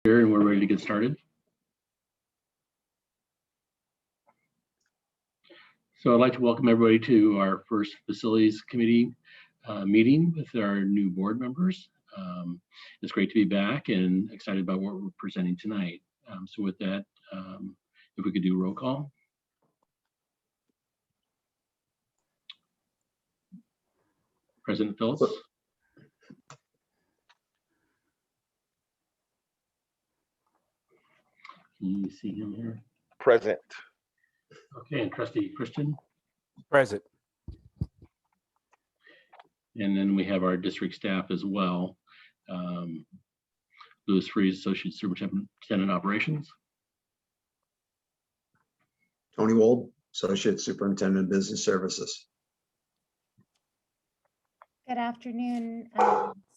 Here and we're ready to get started. So I'd like to welcome everybody to our first Facilities Committee meeting with our new board members. It's great to be back and excited about what we're presenting tonight. So with that, if we could do roll call. President Phillips. Can you see him here? Present. Okay, and Trustee Christian. Present. And then we have our district staff as well. Louis Freeze, Associate Superintendent Operations. Tony Wold, Associate Superintendent of Business Services. Good afternoon.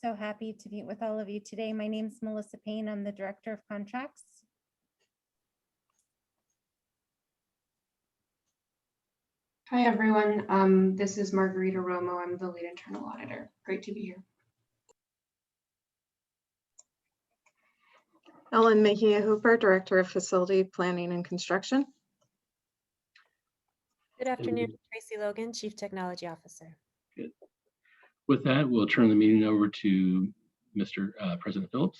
So happy to meet with all of you today. My name is Melissa Payne. I'm the Director of Contracts. Hi, everyone. This is Margarita Romo. I'm the lead internal auditor. Great to be here. Ellen Mejia Hooper, Director of Facility Planning and Construction. Good afternoon, Tracy Logan, Chief Technology Officer. Good. With that, we'll turn the meeting over to Mr. President Phillips.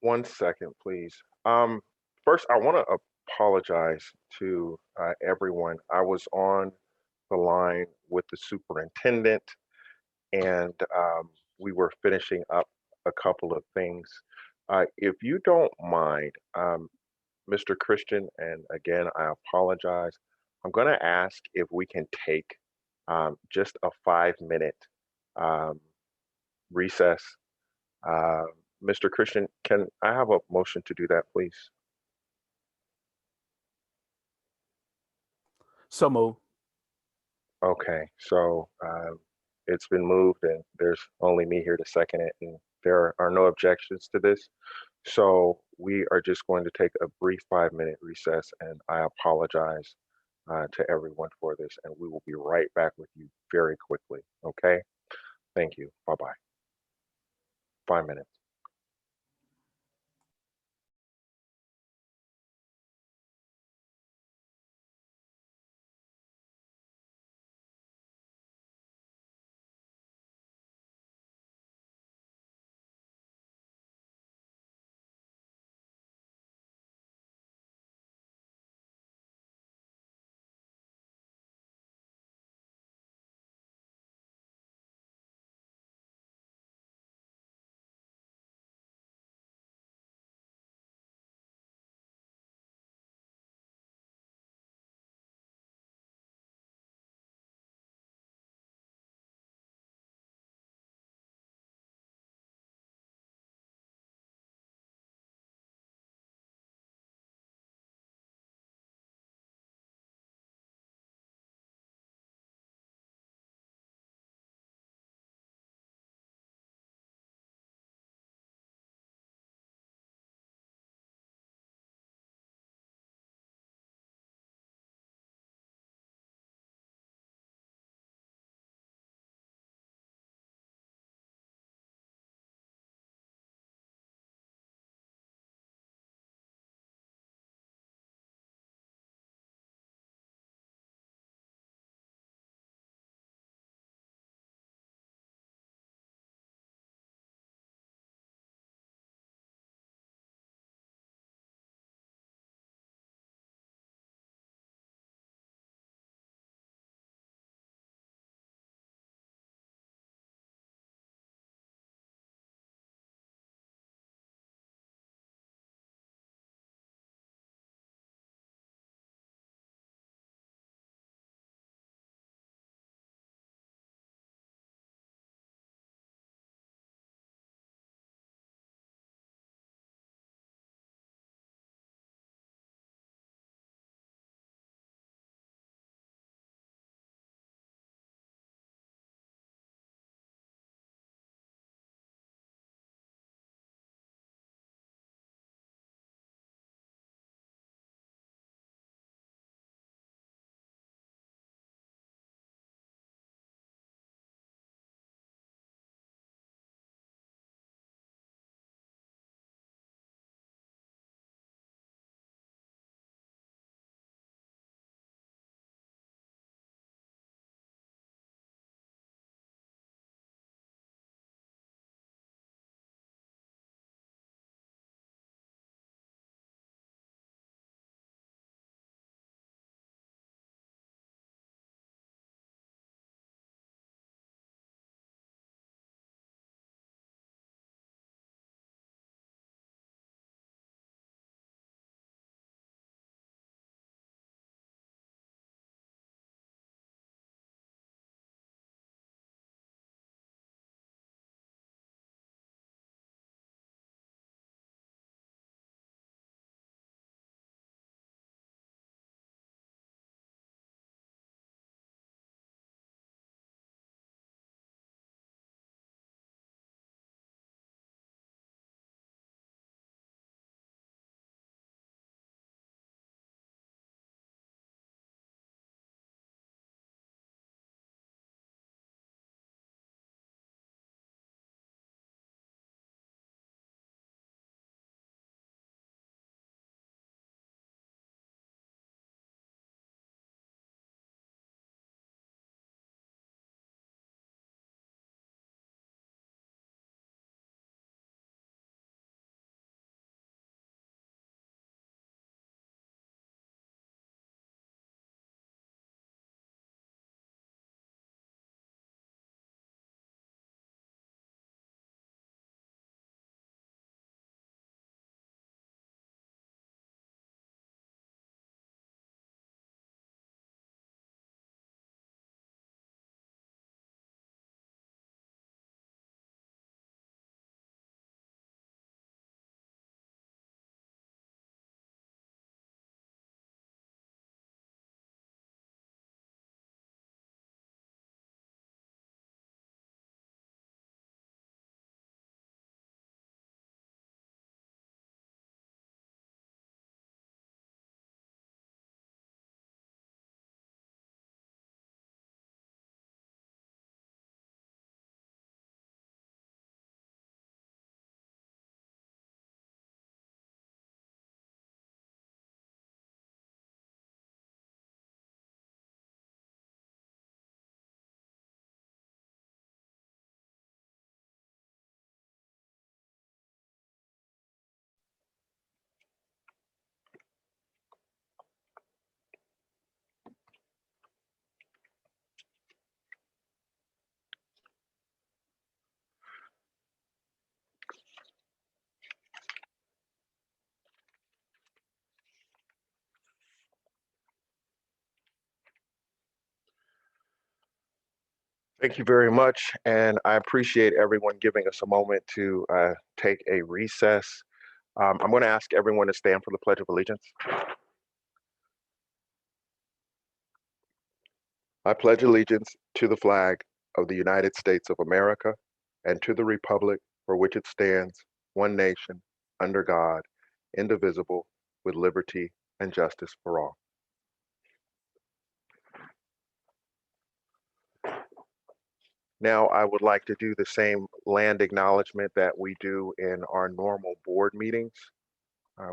One second, please. First, I want to apologize to everyone. I was on the line with the superintendent, and we were finishing up a couple of things. If you don't mind, Mr. Christian, and again, I apologize, I'm going to ask if we can take just a 5-minute recess. Mr. Christian, can I have a motion to do that, please? So moved. Okay, so it's been moved and there's only me here to second it, and there are no objections to this. So we are just going to take a brief 5-minute recess, and I apologize to everyone for this, and we will be right back with you very quickly, okay? Thank you, bye-bye. 5 minutes. Thank you very much, and I appreciate everyone giving us a moment to take a recess. I'm going to ask everyone to stand for the Pledge of Allegiance. I pledge allegiance to the flag of the United States of America and to the republic for which it stands, one nation, under God, indivisible, with liberty and justice for all. Now, I would like to do the same land acknowledgement that we do in our normal board meetings.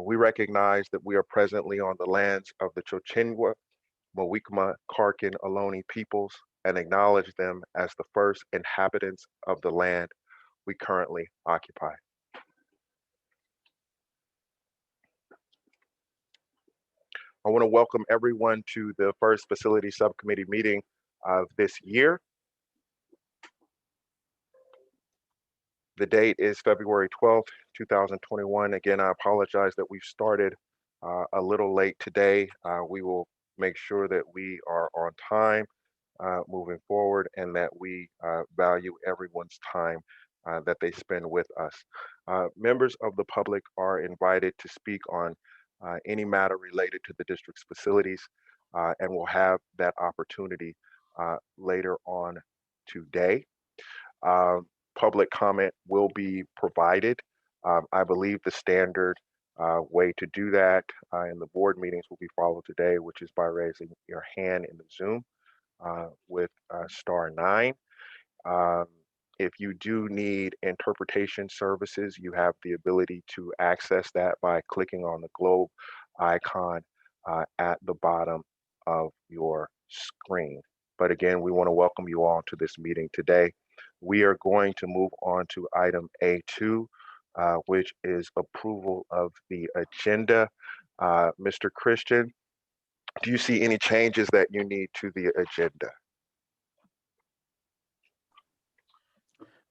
We recognize that we are presently on the lands of the Chochenwa, Mawikma, Karkin, Ohlone peoples and acknowledge them as the first inhabitants of the land we currently occupy. I want to welcome everyone to the first facility subcommittee meeting of this year. The date is February 12th, 2021. Again, I apologize that we've started a little late today. We will make sure that we are on time moving forward and that we value everyone's time that they spend with us. Members of the public are invited to speak on any matter related to the district's facilities and will have that opportunity later on today. Public comment will be provided. I believe the standard way to do that in the board meetings will be followed today, which is by raising your hand in the Zoom with *9. If you do need interpretation services, you have the ability to access that by clicking on the globe icon at the bottom of your screen. But again, we want to welcome you all to this meeting today. We are going to move on to item A2, which is approval of the agenda. Mr. Christian, do you see any changes that you need to the agenda?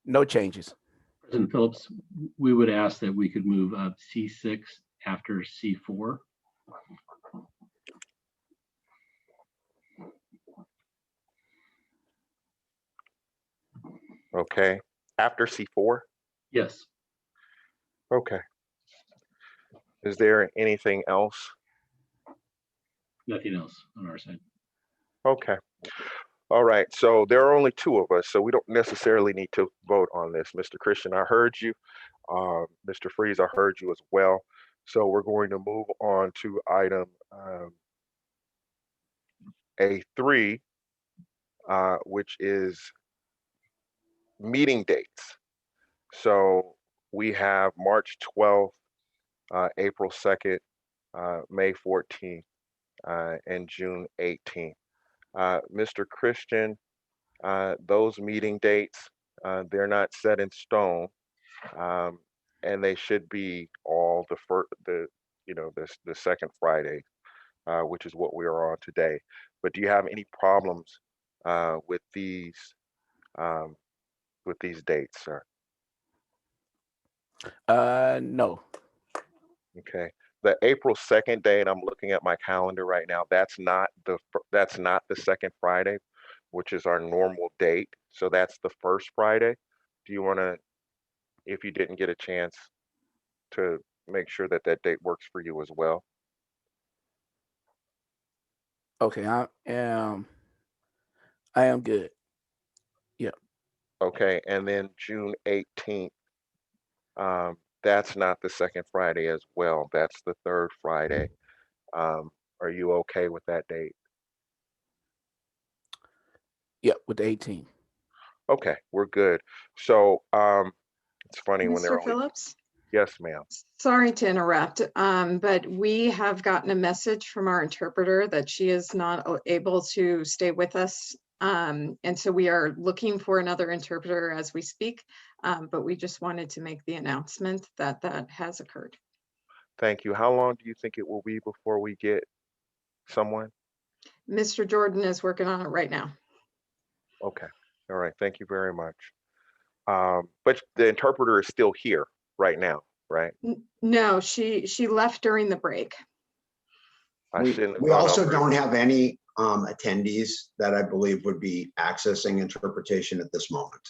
No changes. President Phillips, we would ask that we could move up C6 after C4. Okay, after C4? Yes. Okay. Is there anything else? Nothing else on our side. Okay. All right, so there are only two of us, so we don't necessarily need to vote on this. Mr. Christian, I heard you. Mr. Freeze, I heard you as well. So we're going to move on to item A3, which is meeting dates. So we have March 12th, April 2nd, May 14th, and June 18th. Mr. Christian, those meeting dates, they're not set in stone, and they should be all the second Friday, which is what we are on today. But do you have any problems with these dates, sir? No. Okay. The April 2nd date, I'm looking at my calendar right now. That's not the second Friday, which is our normal date. So that's the first Friday. Do you want to, if you didn't get a chance, to make sure that that date works for you as well? Okay, I am good. Yeah. Okay, and then June 18th, that's not the second Friday as well. That's the third Friday. Are you okay with that date? Yeah, with the 18. Okay, we're good. So it's funny when they're Mr. only. Phillips, Yes, ma'am. sorry to interrupt, but we have gotten a message from our interpreter that she is not able to stay with us. And so we are looking for another interpreter as we speak, but we just wanted to make the announcement that that has occurred. Thank you. How long do you think it will be before we get someone? Mr. Jordan is working on it right now. Okay. All right. Thank you very much. But the interpreter is still here right now, right? No, she left during the break. I shouldn't have We gone also over. don't have any attendees that I believe would be accessing interpretation at this moment.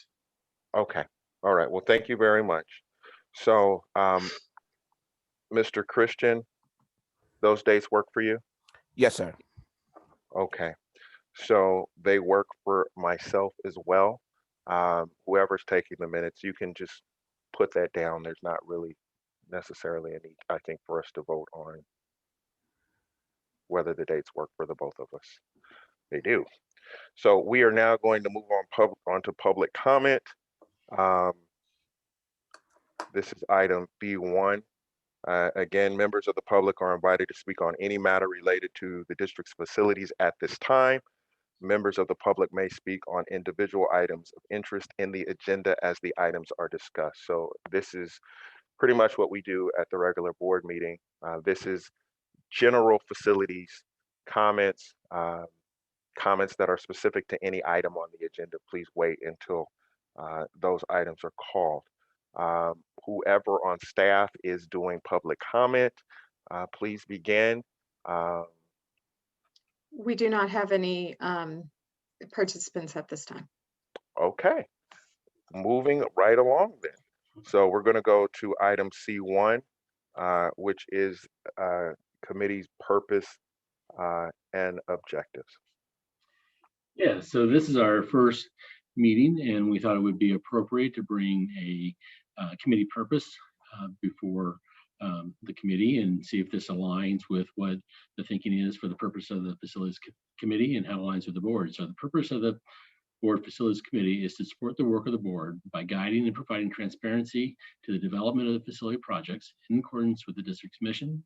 Okay. All right. Well, thank you very much. So, Mr. Christian, those dates work for you? Yes, sir. Okay. So they work for myself as well. Whoever's taking the minutes, you can just put that down. There's not really necessarily a need, I think, for us to vote on whether the dates work for the both of us. They do. So we are now going to move on to public comment. This is item B1. Again, members of the public are invited to speak on any matter related to the district's facilities at this time. Members of the public may speak on individual items of interest in the agenda as the items are discussed. So this is pretty much what we do at the regular board meeting. This is general facilities comments, comments that are specific to any item on the agenda. Please wait until those items are called. Whoever on staff is doing public comment, please begin. We do not have any participants at this time. Okay, moving right along then. So we're going to go to item C1, which is committee's purpose and objectives. Yeah, so this is our first meeting, and we thought it would be appropriate to bring a committee purpose before the committee and see if this aligns with what the thinking is for the purpose of the Facilities Committee and how it aligns with the board. So the purpose of the Board Facilities Committee is to support the work of the board by guiding and providing transparency to the development of the facility projects in accordance with the district's mission,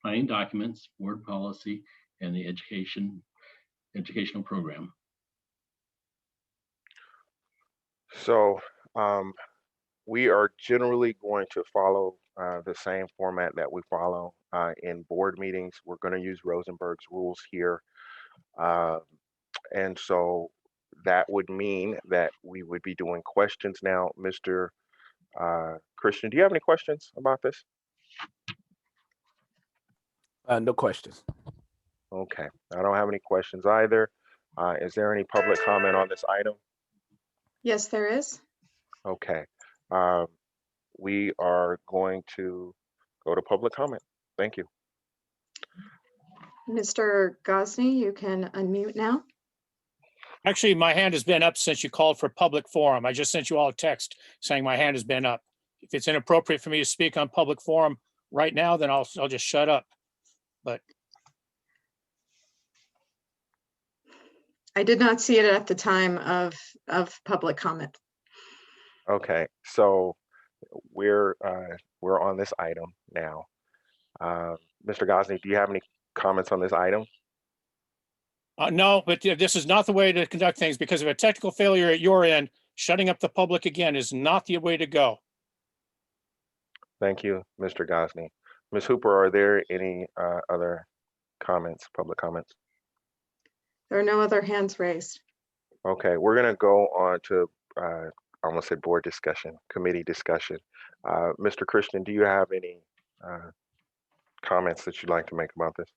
planning documents, board policy, and the educational program. So we are generally going to follow the same format that we follow in board meetings. We're going to use Rosenberg's rules here. And so that would mean that we would be doing questions now. Mr. Christian, do you have any questions about this? No questions. Okay, I don't have any questions either. Is there any public comment on this item? Yes, there is. Okay, we are going to go to public comment. Thank you. Mr. Gosney, you can unmute now. Actually, my hand has been up since you called for public forum. I just sent you all a text saying my hand has been up. If it's inappropriate for me to speak on public forum right now, then I'll just shut up. But I did not see it at the time of public comment. Okay, so we're on this item now. Mr. Gosney, do you have any comments on this item? no, but this is not the way to conduct things because of a technical failure at your end. Shutting up the public again is not the way to go. Thank you, Mr. Gosney. Ms. Hooper, are there any other comments, public comments? There are no other hands raised. Okay, we're gonna go on to, I almost said board discussion, committee discussion. Mr. Christian, do you have any comments that you'd like to make about this?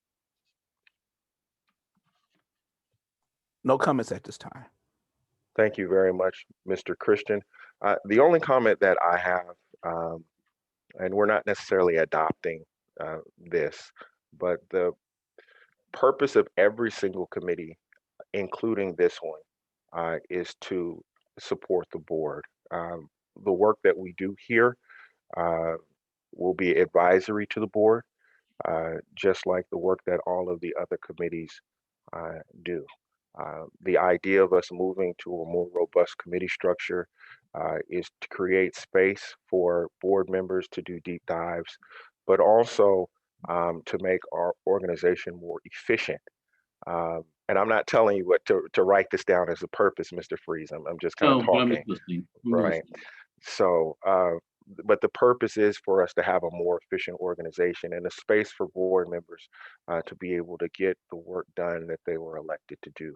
No comments at this time. Thank you very much, Mr. Christian. The only comment that I have, and we're not necessarily adopting this, but the purpose of every single committee, including this one, is to support the board. The work that we do here will be advisory to the board, just like the work that all of the other committees do. The idea of us moving to a more robust committee structure is to create space for board members to do deep dives, but also to make our organization more efficient. And I'm not telling you what to write this down as a purpose, Mr. Freeze. I'm just kind of No, I'm talking, just listening. right? So, but the purpose is for us to have a more efficient organization and a space for board members to be able to get the work done that they were elected to do.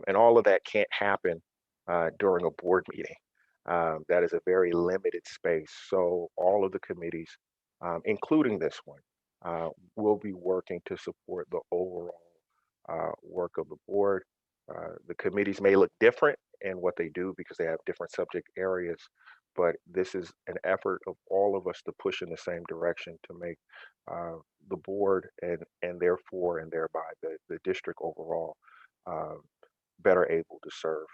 And all of that can't happen during a board meeting. That is a very limited space. So all of the committees, including this one, will be working to support the overall work of the board. The committees may look different in what they do because they have different subject areas, but this is an effort of all of us to push in the same direction to make the board and therefore and thereby the district overall better able to serve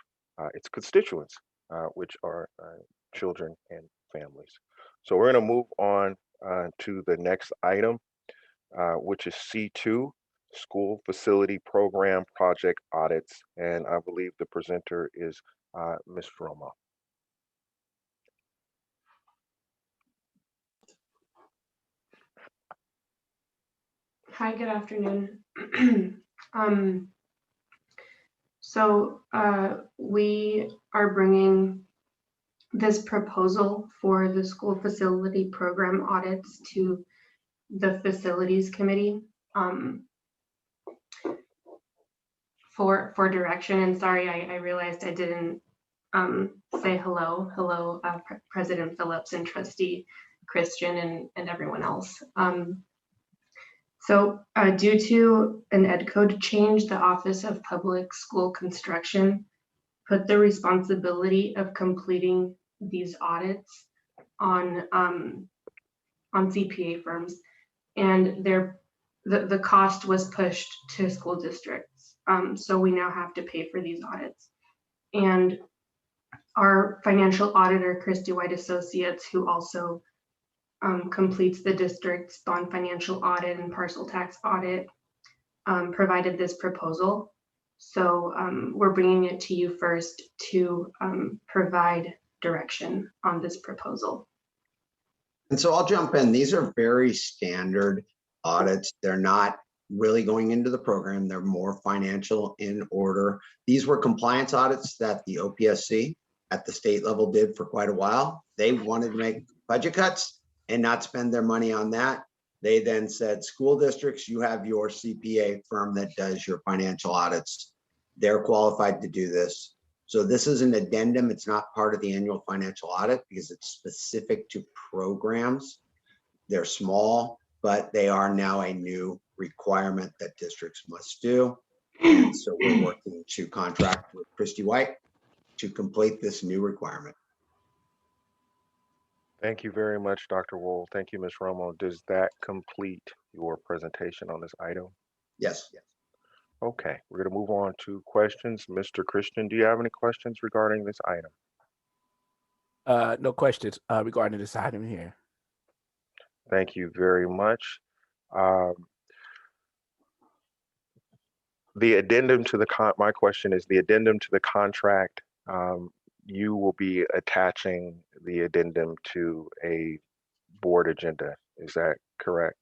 its constituents, which are children and families. So we're going to move on to the next item, which is C2, School Facility Program Project Audits. And I believe the presenter is Ms. Romo. Hi, good afternoon. We are bringing this proposal for the school facility program audits to the facilities committee for direction. And sorry, I realized I didn't say hello. Hello, President Phillips and Trustee Christian and everyone else. Due to an ed code change, the Office of Public School Construction put the responsibility of completing these audits on CPA firms, and the cost was pushed to school districts. So we now have to pay for these audits. And our financial auditor, Christy White Associates, who also completes the district's bond financial audit and parcel tax audit, provided this proposal. So we're bringing it to you first to provide direction on this proposal. And so I'll jump in. These are very standard audits. They're not really going into the program. They're more financial in order. These were compliance audits that the OPSC at the state level did for quite a while. They wanted to make budget cuts and not spend their money on that. They then said, school districts, you have your CPA firm that does your financial audits. They're qualified to do this. So this is an addendum. It's not part of the annual financial audit because it's specific to programs. They're small, but they are now a new requirement that districts must do. And so we're working to contract with Christy White to complete this new requirement. Thank you very much, Dr. Wool. Thank you, Ms. Romo. Does that complete your presentation on this item? Yes. Okay, we're going to move on to questions. Mr. Christian, do you have any questions regarding this item? No questions regarding this item here. Thank you very much. The addendum to the my question is the addendum to the contract. You will be attaching the addendum to a board agenda. Is that correct?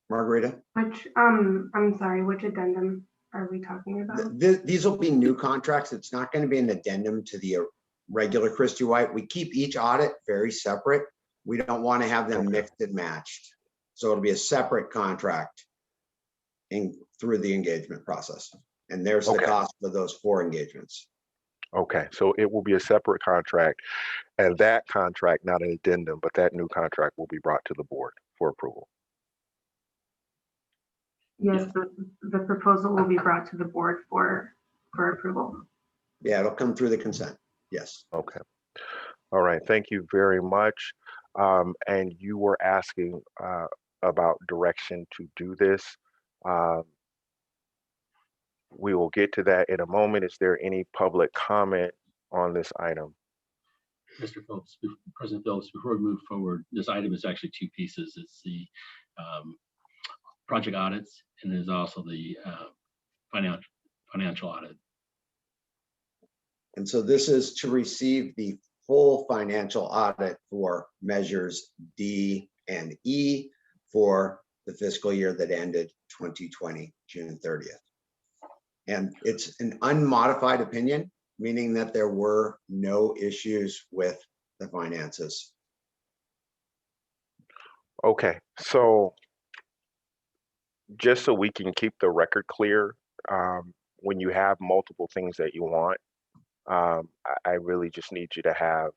Margarita? Which, I'm sorry, which addendum are we talking about? These will be new contracts. It's not going to be an addendum to the regular Christy White. We keep each audit very separate. We don't want to have them mixed and matched. So it'll be a separate contract through the engagement process. And there's the cost for those 4 engagements. Okay, so it will be a separate contract, and that contract, not an addendum, but that new contract will be brought to the board for approval. Yes, the proposal will be brought to the board for approval. Yeah, it'll come through the consent. Yes. Okay. All right. Thank you very much. And you were asking about direction to do this. We will get to that in a moment. Is there any public comment on this item? Mr. Phillips, President Phillips, before we move forward, this item is actually 2 pieces. It's the project audits, and there's also the financial audit. And so this is to receive the full financial audit for measures D and E for the fiscal year that ended 2020, June 30th. And it's an unmodified opinion, meaning that there were no issues with the finances. Okay, so just so we can keep the record clear, when you have multiple things that you want, I really just need you to have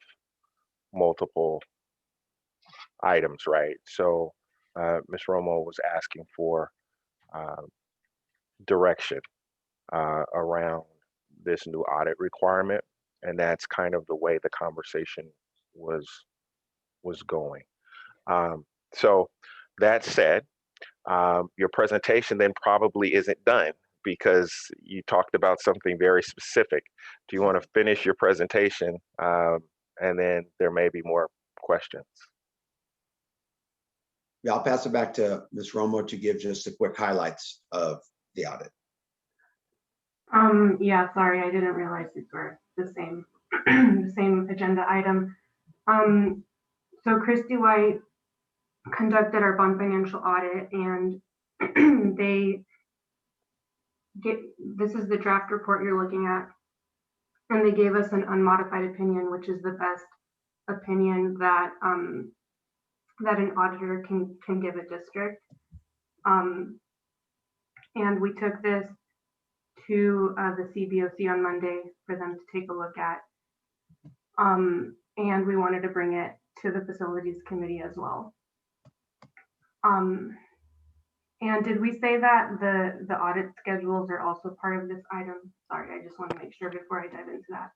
multiple items, right? So Ms. Romo was asking for direction around this new audit requirement, and that's kind of the way the conversation was going. So that said, your presentation then probably isn't done because you talked about something very specific. Do you want to finish your presentation, and then there may be more questions? Yeah, I'll pass it back to Ms. Romo to give just the quick highlights of the audit. Yeah, sorry, I didn't realize these were the same, the same agenda item. So Christy White conducted our bond financial audit, and this is the draft report you're looking at, and they gave us an unmodified opinion, which is the best opinion that that an auditor can give a district. And we took this to the Cboc on Monday for them to take a look at. And we wanted to bring it to the facilities committee as well. And did we say that the audit schedules are also part of this item? Sorry, I just want to make sure before I dive into that.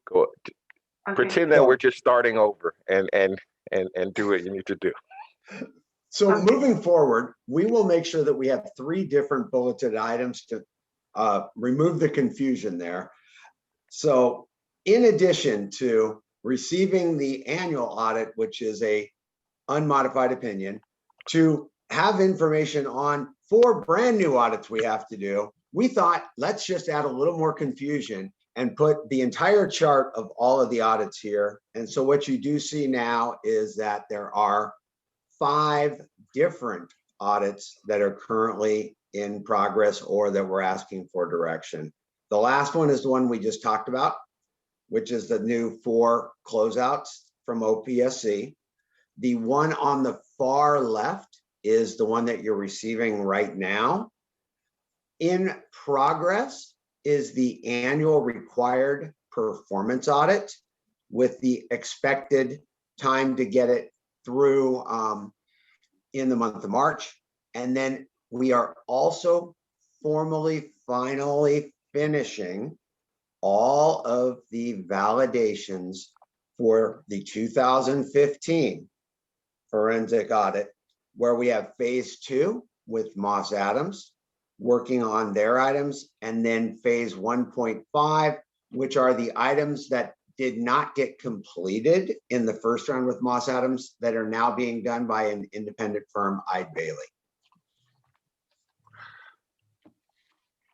Go. Okay. Pretend that we're just starting over and do what you need to do. So Okay. moving forward, we will make sure that we have 3 different bulleted items to remove the confusion there. So in addition to receiving the annual audit, which is a unmodified opinion, to have information on 4 brand new audits we have to do, we thought, let's just add a little more confusion and put the entire chart of all of the audits here. And so what you do see now is that there are 5 different audits that are currently in progress or that we're asking for direction. The last one is the one we just talked about, which is the new 4 closeouts from OPSC. The one on the far left is the one that you're receiving right now. In progress is the annual required performance audit with the expected time to get it through in the month of March. And then we are also finally finishing all of the validations for the 2015 forensic audit, where we have phase 2 with Moss Adams working on their items, and then phase 1.5, which are the items that did not get completed in the first round with Moss Adams that are now being done by an independent firm, Eide Bailly.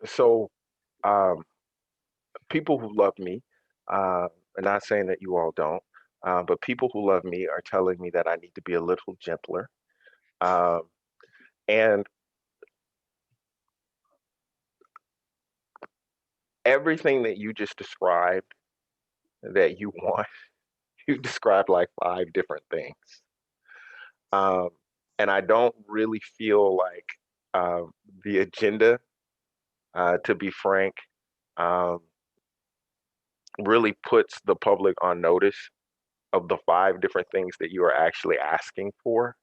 So people who love me, and not saying that you all don't, but people who love me are telling me that I need to be a little gentler. And everything that you just described that you want, you described like 5 different things. And I don't really feel like the agenda, to be frank, really puts the public on notice of the 5 different things that you are actually asking for,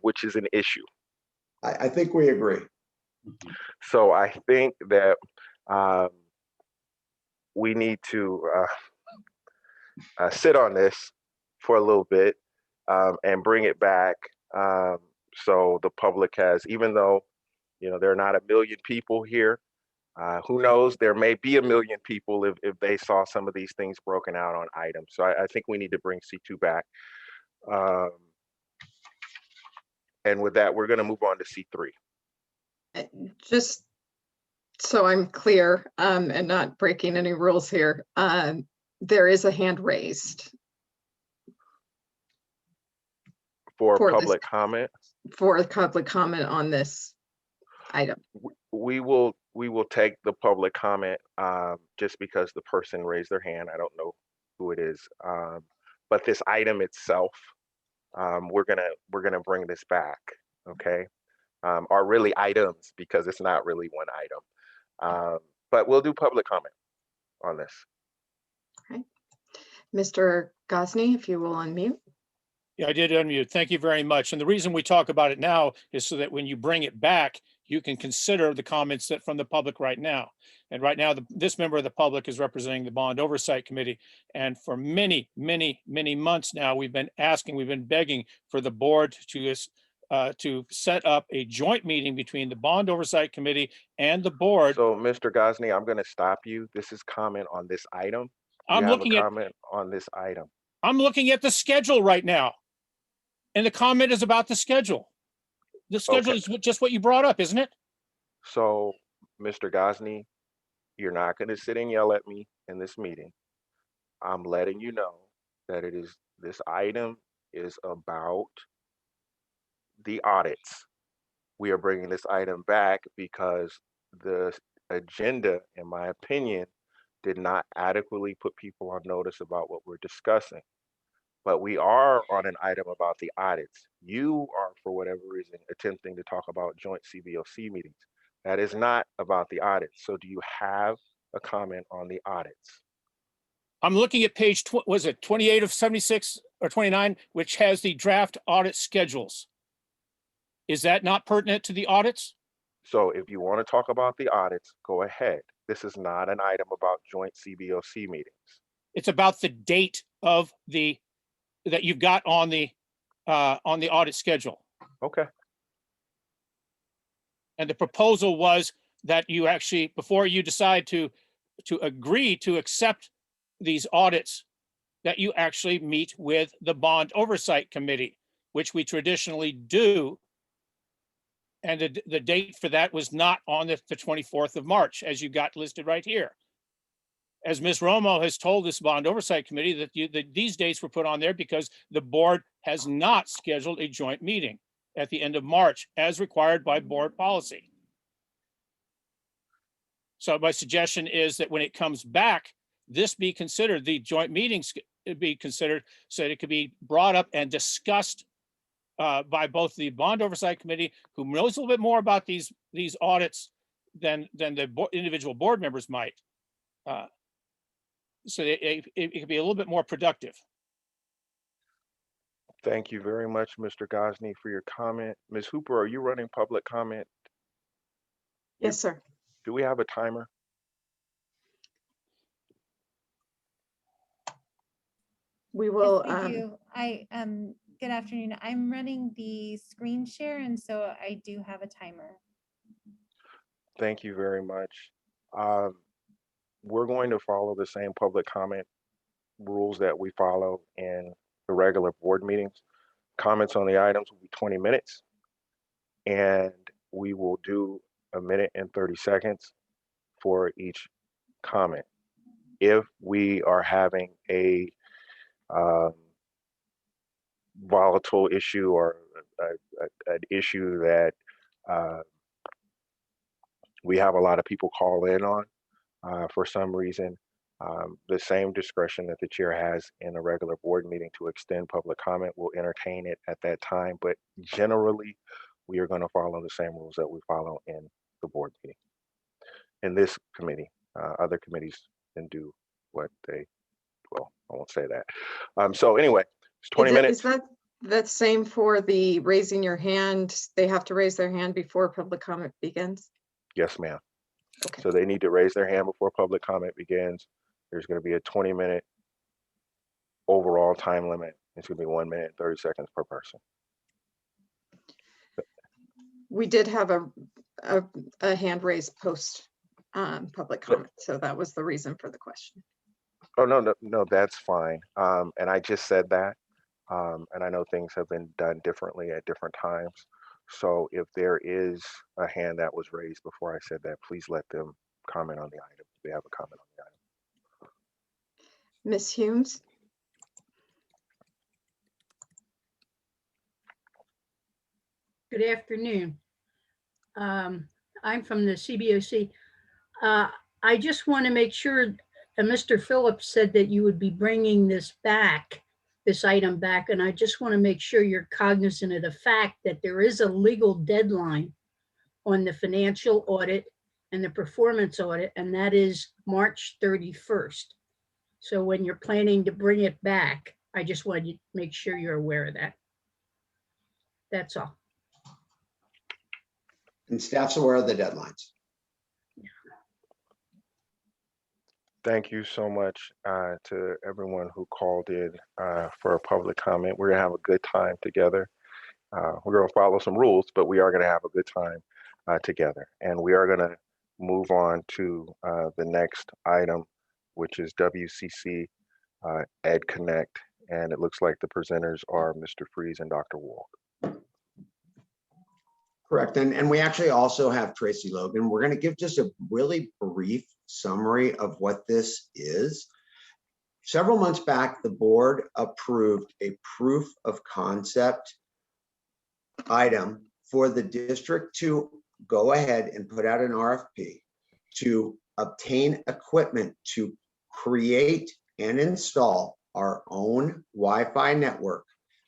which is an issue. I think we agree. So I think that we need to sit on this for a little bit and bring it back, so the public has, even though there are not 1 million people here, who knows, there may be 1 million people if they saw some of these things broken out on items. So I think we need to bring C2 back. And with that, we're going to move on to C3. Just so I'm clear and not breaking any rules here, there is a hand raised. For For public comment? For public comment on this item. We will take the public comment just because the person raised their hand. I don't know who it is, but this item itself, we're gonna bring this back, okay? Are really items, because it's not really one item, but we'll do public comment on this. Okay, Mr. Gosney, if you will unmute. Yeah, I did unmute. Thank you very much. And the reason we talk about it now is so that when you bring it back, you can consider the comments that from the public right now. And right now, this member of the public is representing the Bond Oversight Committee. And for many, many, many months now, we've been begging for the board to set up a joint meeting between the Bond Oversight Committee and the board. So, Mr. Gosney, I'm going to stop you. This is comment on this item. You I'm have looking a at comment on this item. I'm looking at the schedule right now. And the comment is about the schedule. The schedule Okay. is just what you brought up, isn't it? So, Mr. Gosney, you're not going to sit and yell at me in this meeting. I'm letting you know that this item is about the audits. We are bringing this item back because the agenda, in my opinion, did not adequately put people on notice about what we're discussing. But we are on an item about the audits. You are, for whatever reason, attempting to talk about joint CBOC meetings. That is not about the audits. So do you have a comment on the audits? I'm looking at page, was it 28 of 76 or 29, which has the draft audit schedules. Is that not pertinent to the audits? So if you want to talk about the audits, go ahead. This is not an item about joint CBOC meetings. It's about the date of that you've got on the audit schedule. Okay. And the proposal was that you actually, before you decide to agree to accept these audits, that you actually meet with the Bond Oversight Committee, which we traditionally do. And the date for that was not on the 24th of March, as you got listed right here. As Ms. Romo has told this Bond Oversight Committee that these dates were put on there because the board has not scheduled a joint meeting at the end of March as required by board policy. So my suggestion is that when it comes back, this be considered, the joint meetings be considered so that it could be brought up and discussed by both the Bond Oversight Committee, who knows a little bit more about these audits than the individual board members might. So it could be a little bit more productive. Thank you very much, Mr. Gosney, for your comment. Ms. Hooper, are you running public comment? Yes, sir. Do we have a timer? We will. Yes, we do. Good afternoon. I'm running the screen share, and so I do have a timer. Thank you very much. We're going to follow the same public comment rules that we follow in the regular board meetings. Comments on the items will be 20 minutes, and we will do 1 minute and 30 seconds for each comment. If we are having a volatile issue or an issue that we have a lot of people call in on for some reason, the same discretion that the chair has in a regular board meeting to extend public comment, we'll entertain it at that time. But generally, we are going to follow the same rules that we follow in the board meeting. In this committee, other committees can do what they, well, I won't say that. So anyway, it's 20 minutes. Is that same for the raising your hand? They have to raise their hand before public comment begins? Yes, ma'am. Okay. So they need to raise their hand before public comment begins. There's going to be a 20-minute overall time limit. It's going to be 1 minute and 30 seconds per person. We did have a hand raised post public comment, so that was the reason for the question. Oh, no, that's fine. And I just said that. And I know things have been done differently at different times. So if there is a hand that was raised before I said that, please let them comment on the item. If they have a comment on the item. Ms. Humes? Good afternoon. I'm from the CBOC. I just want to make sure, Mr. Phillips said that you would be bringing this item back, and I just want to make sure you're cognizant of the fact that there is a legal deadline on the financial audit and the performance audit, and that is March 31st. So when you're planning to bring it back, I just wanted to make sure you're aware of that. That's all. And staff's aware of the deadlines. Thank you so much to everyone who called in for a public comment. We're gonna have a good time together. We're gonna follow some rules, but we are gonna have a good time together. And we are gonna move on to the next item, which is WCC Ed Connect. And it looks like the presenters are Mr. Freeze and Dr. Walk. Correct. And we actually also have Tracy Logan. We're going to give just a really brief summary of what this is. Several months back, the board approved a proof of concept item for the district to go ahead and put out an RFP to obtain equipment to create and install our own Wi-Fi network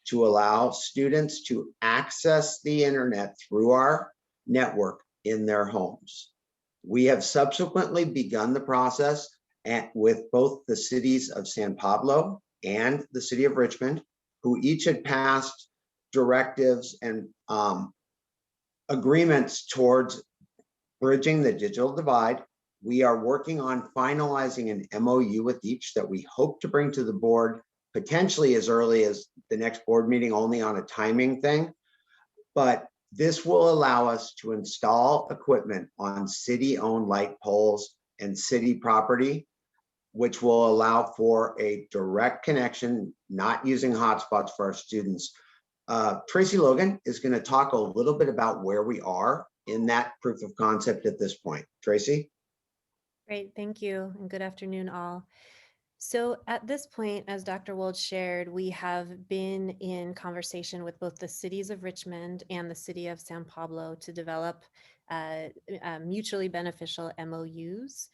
to allow students to access the internet through our network in their homes. We have subsequently begun the process with both the cities of San Pablo and the city of Richmond, who each had passed directives and agreements towards bridging the digital divide. We are working on finalizing an MOU with each that we hope to bring to the board potentially as early as the next board meeting, only on a timing thing. But this will allow us to install equipment on city-owned light poles and city property, which will allow for a direct connection, not using hotspots for our students. Tracy Logan is going to talk a little bit about where we are in that proof of concept at this point. Tracy? Great, thank you, and good afternoon, all. So at this point, as Dr. Wold shared, we have been in conversation with both the cities of Richmond and the city of San Pablo to develop mutually beneficial MOUs.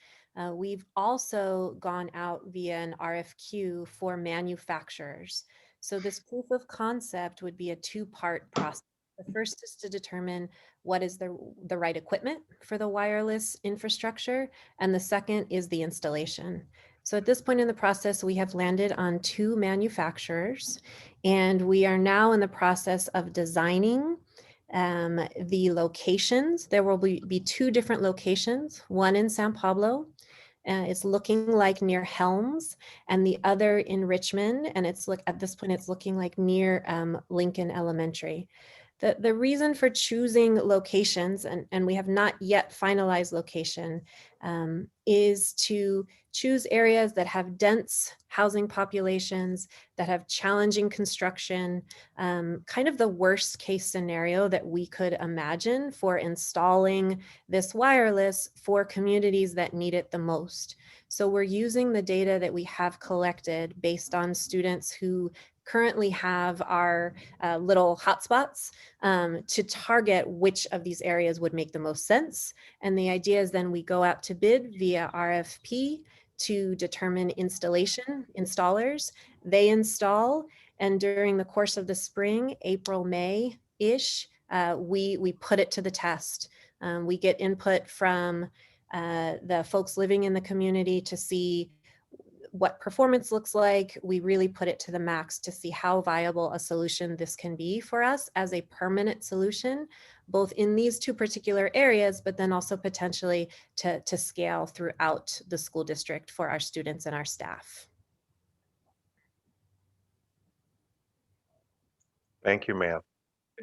We've also gone out via an RFQ for manufacturers. So this proof of concept would be a two-part process. The first is to determine what is the right equipment for the wireless infrastructure, and the second is the installation. So at this point in the process, we have landed on 2 manufacturers, and we are now in the process of designing the locations. There will be 2 different locations, one in San Pablo, it's looking like near Helms, and the other in Richmond, and at this point it's looking like near Lincoln Elementary. The reason for choosing locations, and we have not yet finalized location, is to choose areas that have dense housing populations, that have challenging construction, kind of the worst case scenario that we could imagine for installing this wireless for communities that need it the most. So we're using the data that we have collected based on students who currently have our little hotspots to target which of these areas would make the most sense. And the idea is then we go out to bid via RFP to determine installers. They install, and during the course of the spring, April, May-ish, we put it to the test. We get input from the folks living in the community to see what performance looks like. We really put it to the max to see how viable a solution this can be for us as a permanent solution, both in these 2 particular areas, but then also potentially to scale throughout the school district for our students and our staff. Thank you, ma'am.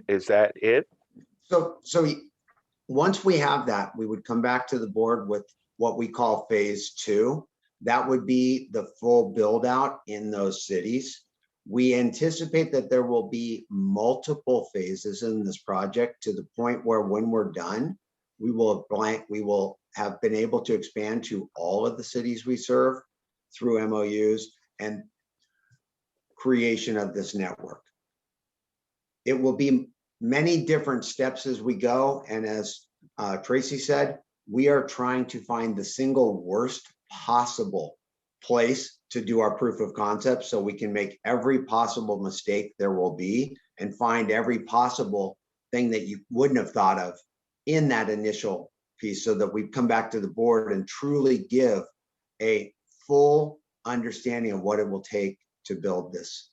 Is that it? So once we have that, we would come back to the board with what we call phase 2. That would be the full build out in those cities. We anticipate that there will be multiple phases in this project to the point where when we're done, we will have been able to expand to all of the cities we serve through MOUs and creation of this network. It will be many different steps as we go. And as Tracy said, we are trying to find the single worst possible place to do our proof of concept so we can make every possible mistake there will be and find every possible thing that you wouldn't have thought of in that initial piece so that we come back to the board and truly give a full understanding of what it will take to build this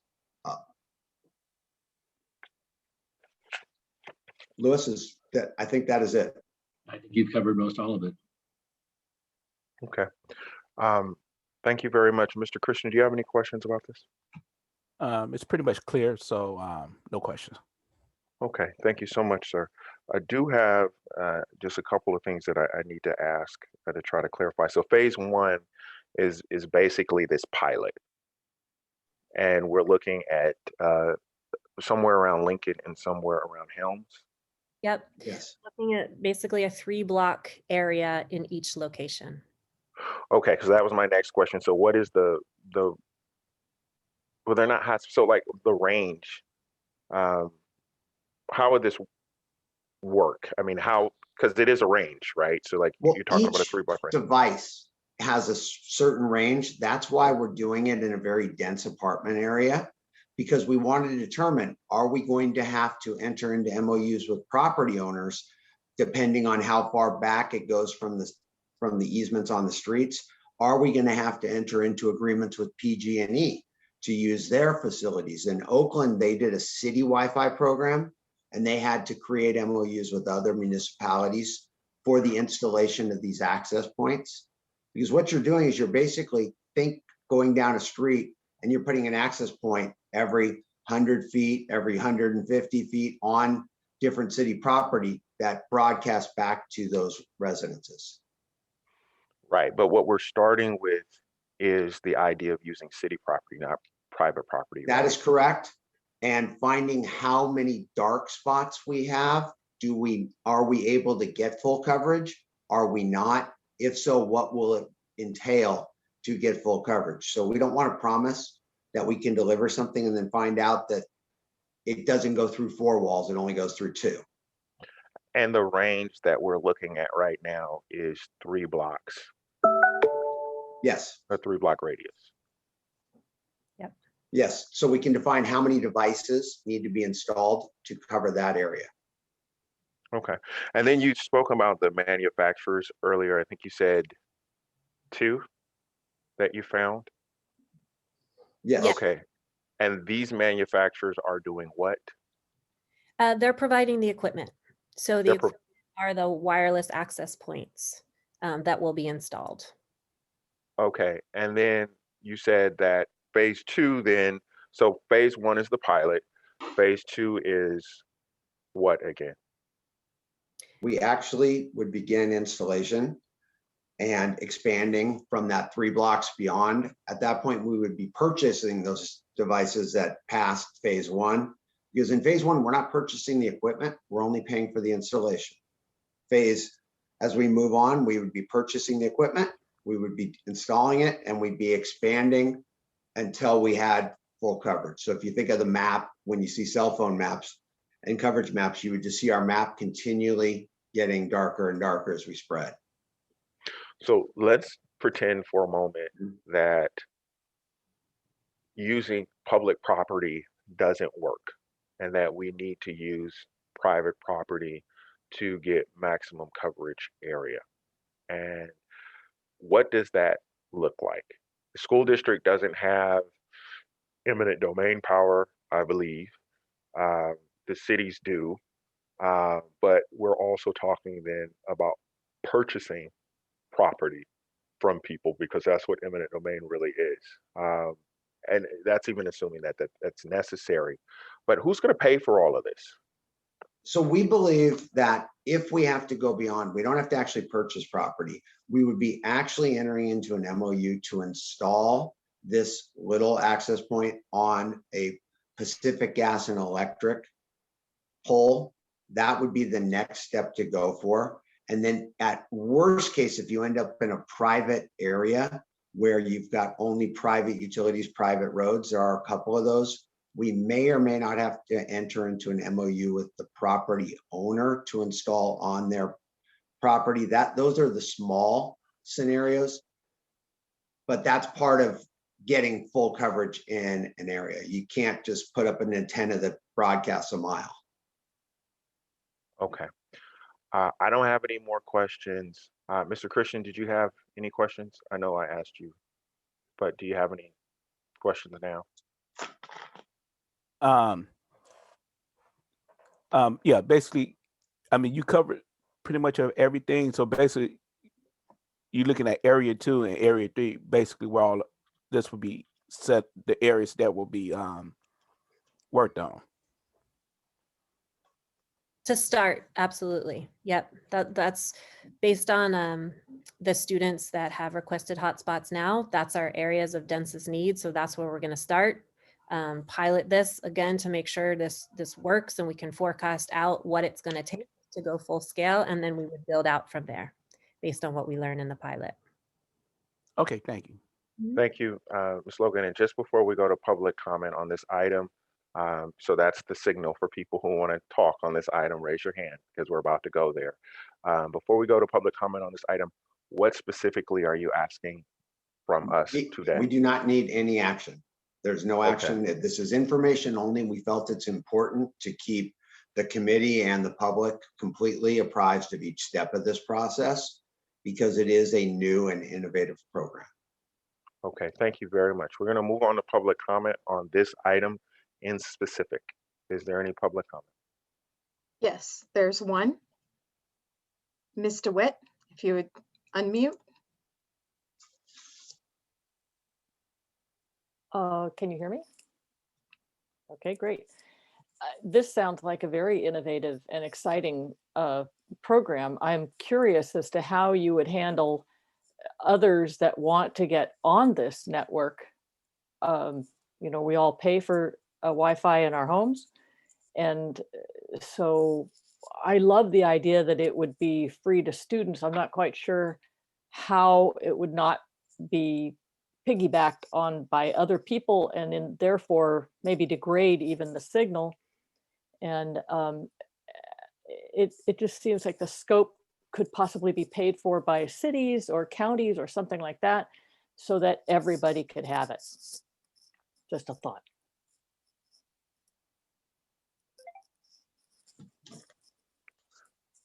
Lewis, I think that is it. I think you've covered most all of it. Okay. Thank you very much. Mr. Christian, do you have any questions about this? It's pretty much clear, so no questions. Okay, thank you so much, sir. I do have just a couple of things that I need to ask to try to clarify. So phase one is basically this pilot. And we're looking at somewhere around Lincoln and somewhere around Helms. Yep. Yes. Looking at basically a 3-block area in each location. Okay, because that was my next question. So what is the well, they're not hot, so like the range, how would this work? I mean, how, because it is a range, right? So like Well, you're talking about a each 3-block range. device has a certain range. That's why we're doing it in a very dense apartment area, because we want to determine, are we going to have to enter into MOUs with property owners, depending on how far back it goes from the easements on the streets? Are we going to have to enter into agreements with PG&E to use their facilities? In Oakland, they did a city Wi-Fi program, and they had to create MOUs with other municipalities for the installation of these access points. Because what you're doing is you're basically going down a street and you're putting an access point every 100 feet, every 150 feet on different city property that broadcasts back to those residences. Right, but what we're starting with is the idea of using city property, not private property. That right? is correct. And finding how many dark spots we have. Are we able to get full coverage? Are we not? If so, what will it entail to get full coverage? So we don't want to promise that we can deliver something and then find out that it doesn't go through 4 walls, it only goes through 2. And the range that we're looking at right now is 3 blocks, Yes. a 3-block radius. Yes. So we can define how many devices need to be installed to cover that area. Okay. And then you spoke about the manufacturers earlier. I think you said 2 that you found. Yes. Yeah. Okay. And these manufacturers are doing what? They're providing the equipment. So the They're pro- equipment are the wireless access points that will be installed. Okay. And then you said that phase 2 then, so phase 1 is the pilot. Phase 2 is what again? We actually would begin installation and expanding from that 3 blocks beyond. At that point, we would be purchasing those devices that passed phase 1. Because in phase 1, we're not purchasing the equipment, we're only paying for the installation. As we move on, we would be purchasing the equipment, we would be installing it, and we'd be expanding until we had full coverage. So if you think of the map, when you see cell phone maps and coverage maps, you would just see our map continually getting darker and darker as we spread. So let's pretend for a moment that using public property doesn't work and that we need to use private property to get maximum coverage area. And what does that look like? The school district doesn't have eminent domain power, I believe. The cities do. But we're also talking then about purchasing property from people, because that's what eminent domain really is. And that's even assuming that that's necessary. But who's going to pay for all of this? So we believe that if we have to go beyond, we don't have to actually purchase property. We would be actually entering into an MOU to install this little access point on a Pacific Gas and Electric pole. That would be the next step to go for. And then at worst case, if you end up in a private area where you've got only private utilities, private roads, there are a couple of those, we may or may not have to enter into an MOU with the property owner to install on their property. Those are the small scenarios, but that's part of getting full coverage in an area. You can't just put up an antenna that broadcasts a mile. Okay. I don't have any more questions. Mr. Christian, did you have any questions? I know I asked you, but do you have any questions now? Yeah, basically, I mean, you covered pretty much of everything. So basically, you're looking at area 2 and area 3, basically where all this will be set, the areas that will be worked on. To start, absolutely. Yep, that's based on the students that have requested hotspots now. That's our areas of densest need. So that's where we're going to start. Pilot this again to make sure this works and we can forecast out what it's going to take to go full scale. And then we would build out from there based on what we learn in the pilot. Okay, thank you. Thank you, Ms. Logan. And just before we go to public comment on this item, so that's the signal for people who want to talk on this item, raise your hand because we're about to go there. Before we go to public comment on this item, what specifically are you asking from us today? We do not need any action. There's no action. This is information only. We felt it's important to keep the committee and the public completely apprised of each step of this process because it is a new and innovative program. Okay, thank you very much. We're going to move on to public comment on this item in specific. Is there any public comment? Yes, there's one. Ms. DeWitt, if you would unmute. Can you hear me? Okay, great. This sounds like a very innovative and exciting program. I'm curious as to how you would handle others that want to get on this network. You know, we all pay for Wi-Fi in our homes. And so I love the idea that it would be free to students. I'm not quite sure how it would not be piggybacked on by other people and therefore maybe degrade even the signal. And it just seems like the scope could possibly be paid for by cities or counties or something like that so that everybody could have it. Just a thought.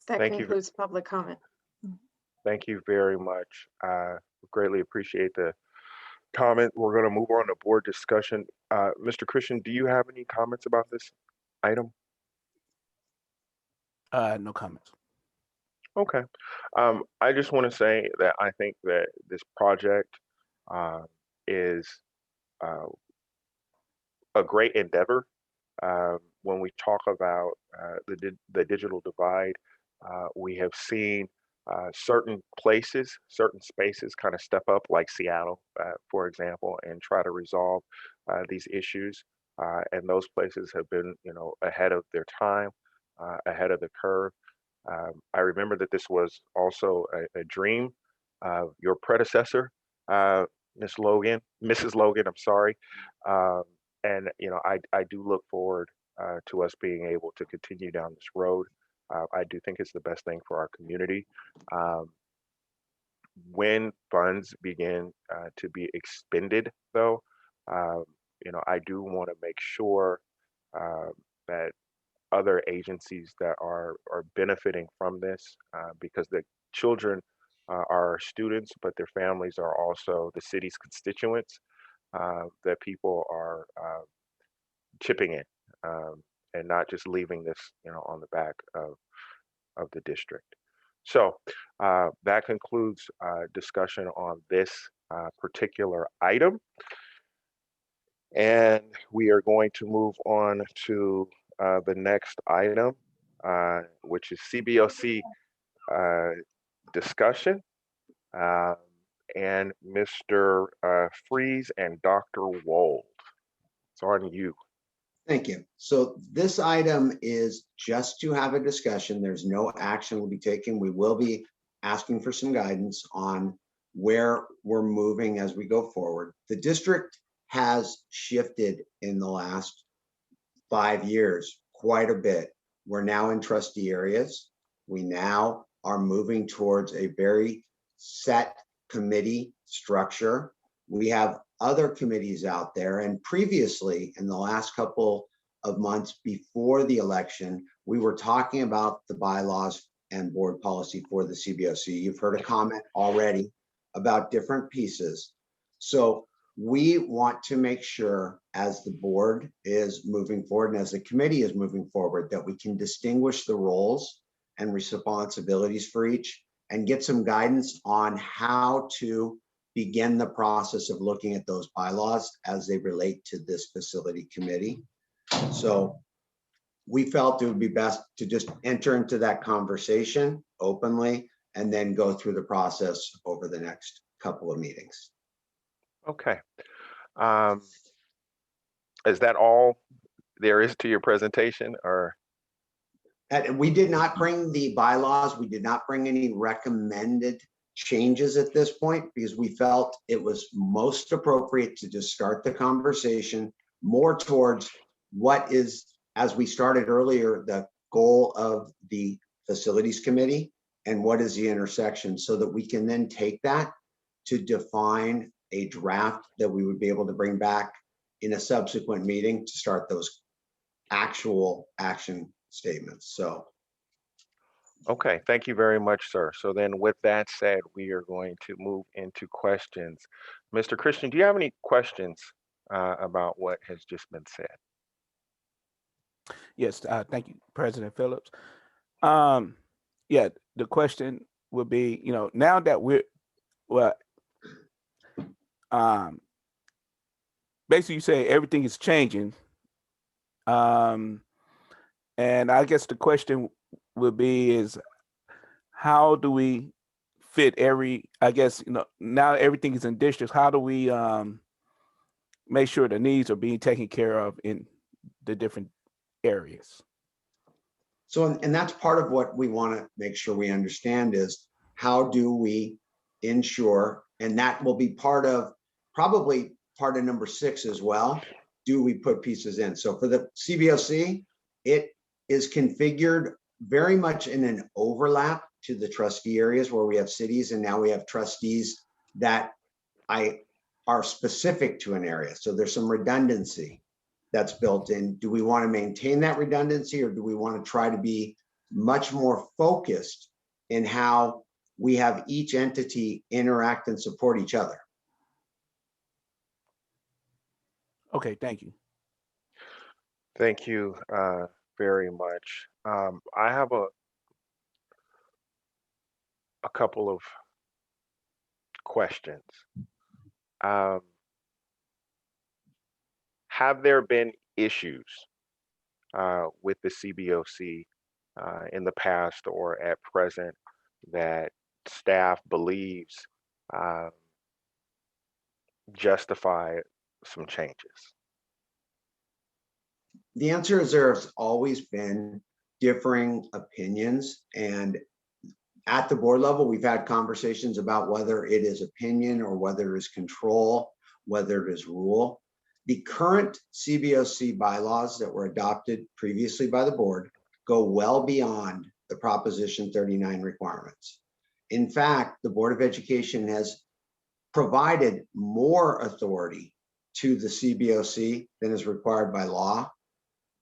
That Thank you. concludes public comment. Thank you very much. Greatly appreciate the comment. We're going to move on to board discussion. Mr. Christian, do you have any comments about this item? No comments. Okay. I just want to say that I think that this project is a great endeavor. When we talk about the digital divide, we have seen certain places, certain spaces kind of step up, like Seattle, for example, and try to resolve these issues. And those places have been, you know, ahead of their time, ahead of the curve. I remember that this was also a dream of your predecessor, Mrs. Logan, I'm sorry. And, you know, I do look forward to us being able to continue down this road. I do think it's the best thing for our community. When funds begin to be expended, though, you know, I do want to make sure that other agencies that are benefiting from this, because the children are our students, but their families are also the city's constituents, that people are chipping in and not just leaving this, you know, on the back of the district. So that concludes discussion on this particular item. And we are going to move on to the next item, which is CBOC discussion. And Mr. Freeze and Dr. Wold, it's on you. Thank you. So this item is just to have a discussion. There's no action will be taken. We will be asking for some guidance on where we're moving as we go forward. The district has shifted in the last 5 years quite a bit. We're now in trustee areas. We now are moving towards a very set committee structure. We have other committees out there, and previously in the last couple of months before the election, we were talking about the bylaws and board policy for the CBOC. You've heard a comment already about different pieces. So we want to make sure, as the board is moving forward and as the committee is moving forward, that we can distinguish the roles and responsibilities for each, and get some guidance on how to begin the process of looking at those bylaws as they relate to this facility committee. So we felt it would be best to just enter into that conversation openly and then go through the process over the next couple of meetings. Okay. Is that all there is to your presentation, or? And we did not bring the bylaws. We did not bring any recommended changes at this point because we felt it was most appropriate to just start the conversation more towards what is, as we started earlier, the goal of the facilities committee and what is the intersection, so that we can then take that to define a draft that we would be able to bring back in a subsequent meeting to start those actual action statements. So. Okay, thank you very much, sir. So then with that said, we are going to move into questions. Mr. Christian, do you have any questions about what has just been said? Yes, thank you, President Phillips. Yeah, the question would be, now that we're, well, basically you say everything is changing. And I guess the question would be is, how do we fit I guess, now everything is in districts, how do we make sure the needs are being taken care of in the different areas? So, and that's part of what we want to make sure we understand is how do we ensure, and that will be probably part of number 6 as well. Do we put pieces in? So for the CBOC, it is configured very much in an overlap to the trustee areas where we have cities, and now we have trustees that are specific to an area. So there's some redundancy that's built in. Do we want to maintain that redundancy, or do we want to try to be much more focused in how we have each entity interact and support each other? Okay, thank you. Thank you very much. I have a couple of questions. Have there been issues with the CBOC in the past or at present that staff believes justify some changes? The answer is there's always been differing opinions, and at the board level, we've had conversations about whether it is opinion or whether it is control, whether it is rule. The current CBOC bylaws that were adopted previously by the board go well beyond the Proposition 39 requirements. In fact, the Board of Education has provided more authority to the CBOC than is required by law,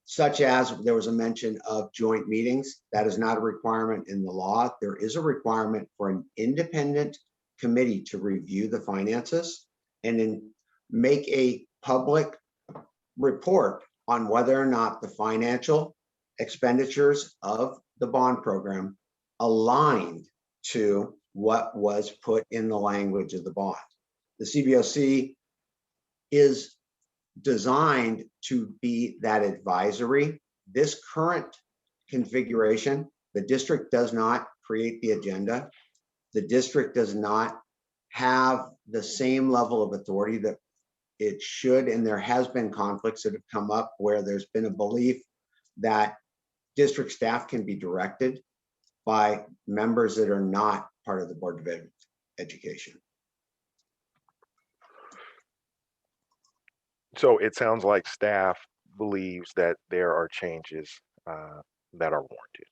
such as there was a mention of joint meetings. That is not a requirement in the law. There is a requirement for an independent committee to review the finances and then make a public report on whether or not the financial expenditures of the bond program aligned to what was put in the language of the bond. The CBOC is designed to be that advisory. This current configuration, the district does not create the agenda. The district does not have the same level of authority that it should, and there has been conflicts that have come up where there's been a belief that district staff can be directed by members that are not part of the Board of Education. So it sounds like staff believes that there are changes that are warranted.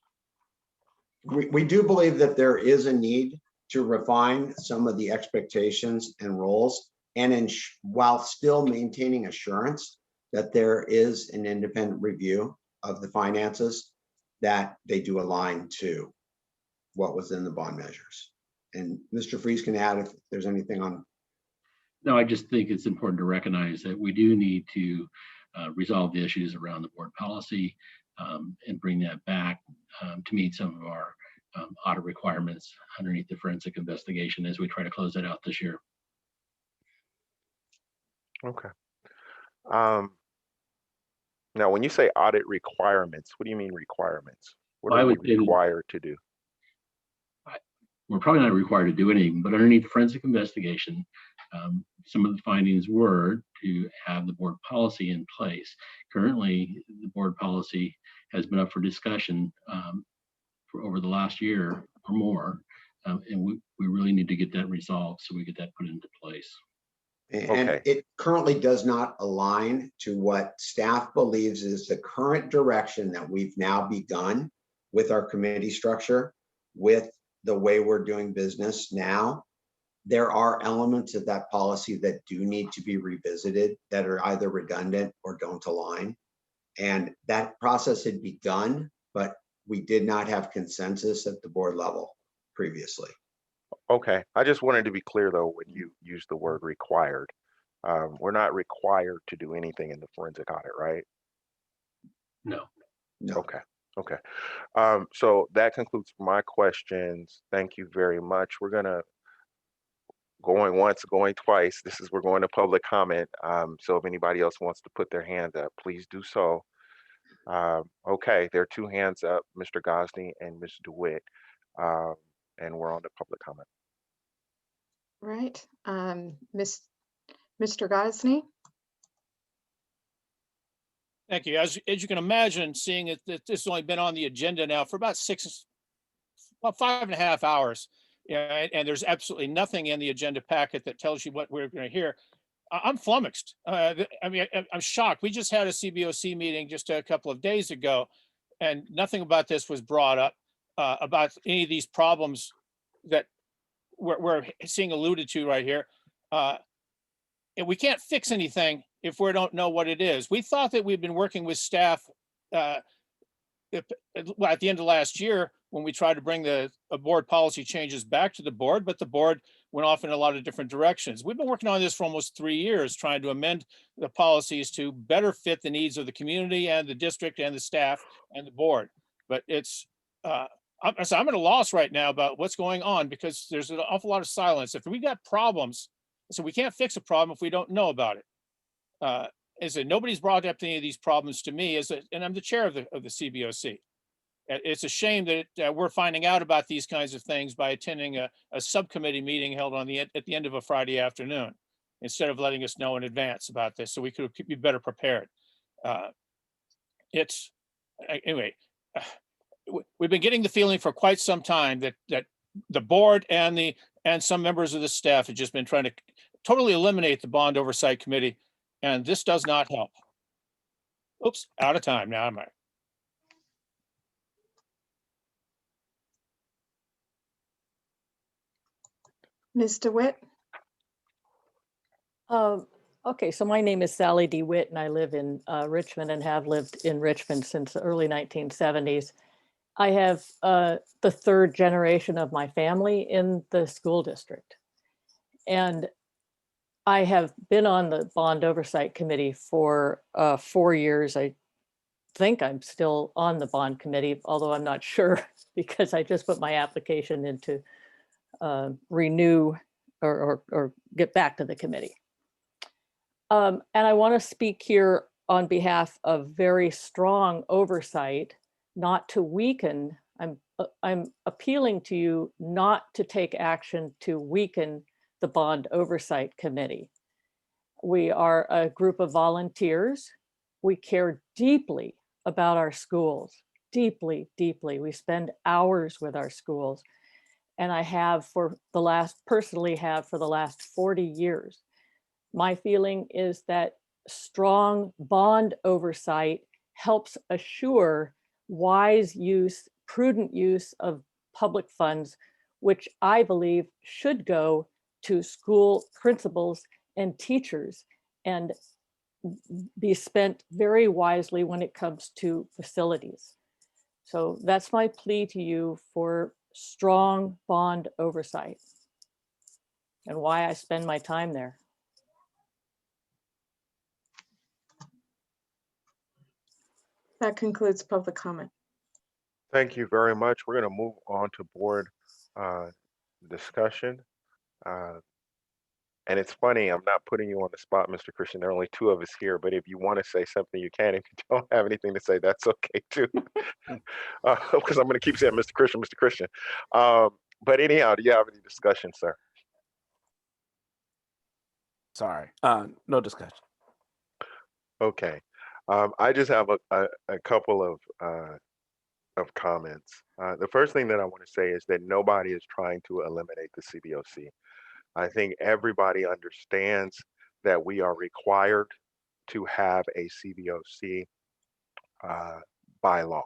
We do believe that there is a need to refine some of the expectations and roles, and while still maintaining assurance that there is an independent review of the finances, that they do align to what was in the bond measures. And Mr. Freeze can add if there's anything on. No, I just think it's important to recognize that we do need to resolve the issues around the board policy. and bring that back to meet some of our audit requirements underneath the forensic investigation as we try to close that out this year. Okay. Now, when you say audit requirements, what do you mean requirements? What Well, I are we would say that required to do? we're probably not required to do anything, but underneath forensic investigation, some of the findings were to have the board policy in place. Currently, the board policy has been up for discussion for over the last year or more, and we really need to get that resolved so we get that put into place. And Okay. it currently does not align to what staff believes is the current direction that we've now begun with our committee structure, with the way we're doing business now. There are elements of that policy that do need to be revisited that are either redundant or don't align. And that process had begun, but we did not have consensus at the board level previously. Okay. I just wanted to be clear though, when you use the word required, we're not required to do anything in the forensic audit, right? No. No. Okay. Okay. So that concludes my questions. Thank you very much. We're gonna going once, going twice. We're going to public comment. So if anybody else wants to put their hand up, please do so. Okay, there are two hands up, Mr. Gosney and Ms. DeWitt, and we're on to public comment. Right. Mr. Gosney? Thank you. As you can imagine, seeing that this has only been on the agenda now for about 5.5 hours, and there's absolutely nothing in the agenda packet that tells you what we're going to hear. I'm flummoxed. I mean, I'm shocked. We just had a CBOC meeting just a couple of days ago, and nothing about this was brought up, about any of these problems that we're seeing alluded to right here. And we can't fix anything if we don't know what it is. We thought that we'd been working with staff at the end of last year when we tried to bring the board policy changes back to the board, but the board went off in a lot of different directions. We've been working on this for almost 3 years, trying to amend the policies to better fit the needs of the community and the district and the staff and the board. But it's, I'm at a loss right now about what's going on because there's an awful lot of silence. If we got problems, so we can't fix a problem if we don't know about it. Is that nobody's brought up any of these problems to me, and I'm the chair of the CBOC. It's a shame that we're finding out about these kinds of things by attending a subcommittee meeting held at the end of a Friday afternoon, instead of letting us know in advance about this so we could be better prepared. Anyway, we've been getting the feeling for quite some time that the board and some members of the staff have just been trying to totally eliminate the bond oversight committee, and this does not help. Oops, out of time now, am I? Ms. DeWitt? Okay, so my name is Sally DeWitt and I live in Richmond and have lived in Richmond since the early 1970s. I have the third generation of my family in the school district. And I have been on the bond oversight committee for 4 years. I think I'm still on the bond committee, although I'm not sure because I just put my application in to renew or get back to the committee. And I want to speak here on behalf of very strong oversight, not to weaken. I'm appealing to you not to take action to weaken the bond oversight committee. We are a group of volunteers. We care deeply about our schools, deeply, deeply. We spend hours with our schools. And I have personally have for the last 40 years. My feeling is that strong bond oversight helps assure wise use, prudent use of public funds, which I believe should go to school principals and teachers and be spent very wisely when it comes to facilities. So that's my plea to you for strong bond oversight and why I spend my time there. That concludes public comment. Thank you very much. We're going to move on to board discussion. And it's funny, I'm not putting you on the spot, Mr. Christian. There are only two of us here, but if you want to say something, you can. If you don't have anything to say, that's okay too. Because I'm going to keep saying Mr. Christian, Mr. Christian. But anyhow, do you have any discussion, sir? Sorry, no discussion. Okay. I just have a couple of comments. The first thing that I want to say is that nobody is trying to eliminate the CBOC. I think everybody understands that we are required to have a CBOC by law.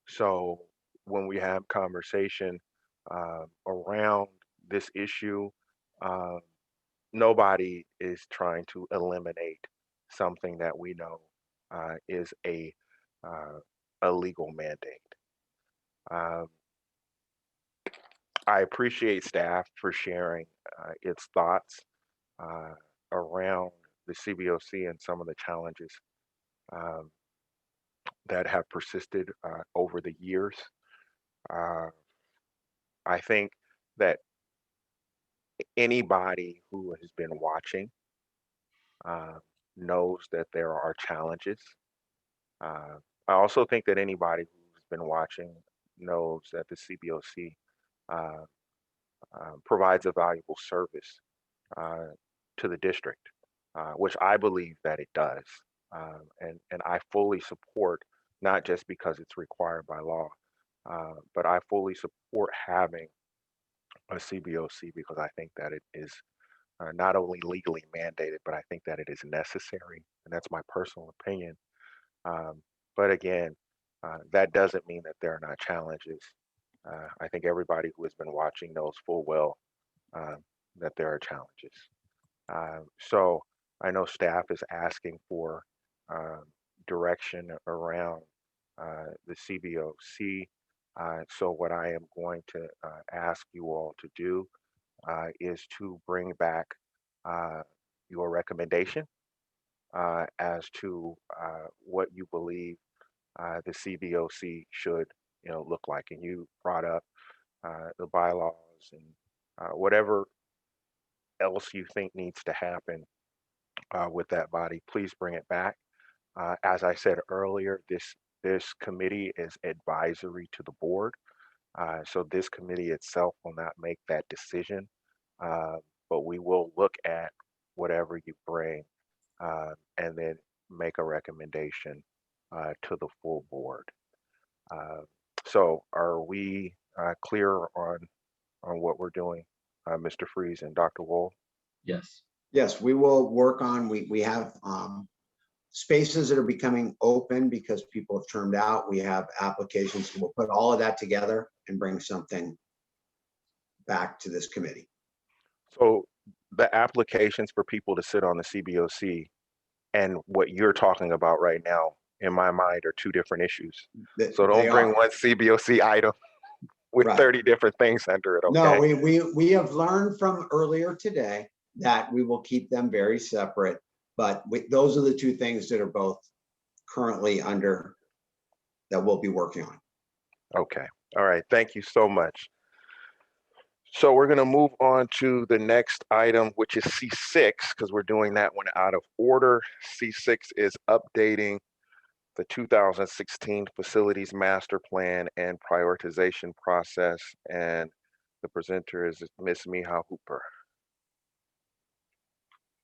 So when we have conversation around this issue, nobody is trying to eliminate something that we know is a legal mandate. I appreciate staff for sharing its thoughts around the CBOC and some of the challenges that have persisted over the years. I think that anybody who has been watching knows that there are challenges. I also think that anybody who's been watching knows that the CBOC provides a valuable service to the district, which I believe that it does. And I fully support, not just because it's required by law, but I fully support having a CBOC because I think that it is not only legally mandated, but I think that it is necessary. And that's my personal opinion. But again, that doesn't mean that there are not challenges. I think everybody who has been watching knows full well that there are challenges. So I know staff is asking for direction around the CBOC. So what I am going to ask you all to do is to bring back your recommendation as to what you believe the CBOC should, look like. And you brought up the bylaws and whatever else you think needs to happen with that body. Please bring it back. As I said earlier, this committee is advisory to the board. So this committee itself will not make that decision, but we will look at whatever you bring and then make a recommendation to the full board. So are we clear on what we're doing, Mr. Freeze and Dr. Wool? Yes. Yes, we will work on, we have spaces that are becoming open because people have turned out. We have applications. We'll put all of that together and bring something back to this committee. So the applications for people to sit on the CBOC and what you're talking about right now, in my mind, are two different issues. So don't bring one CBOC item with 30 different things under it, okay? No, we have learned from earlier today that we will keep them very separate, but those are the two things that are both currently under, that we'll be working on. Okay, all right, thank you so much. So we're gonna move on to the next item, which is C6, because we're doing that one out of order. C6 is updating the 2016 Facilities Master Plan and Prioritization Process, and the presenter is Ms. Miha Hooper.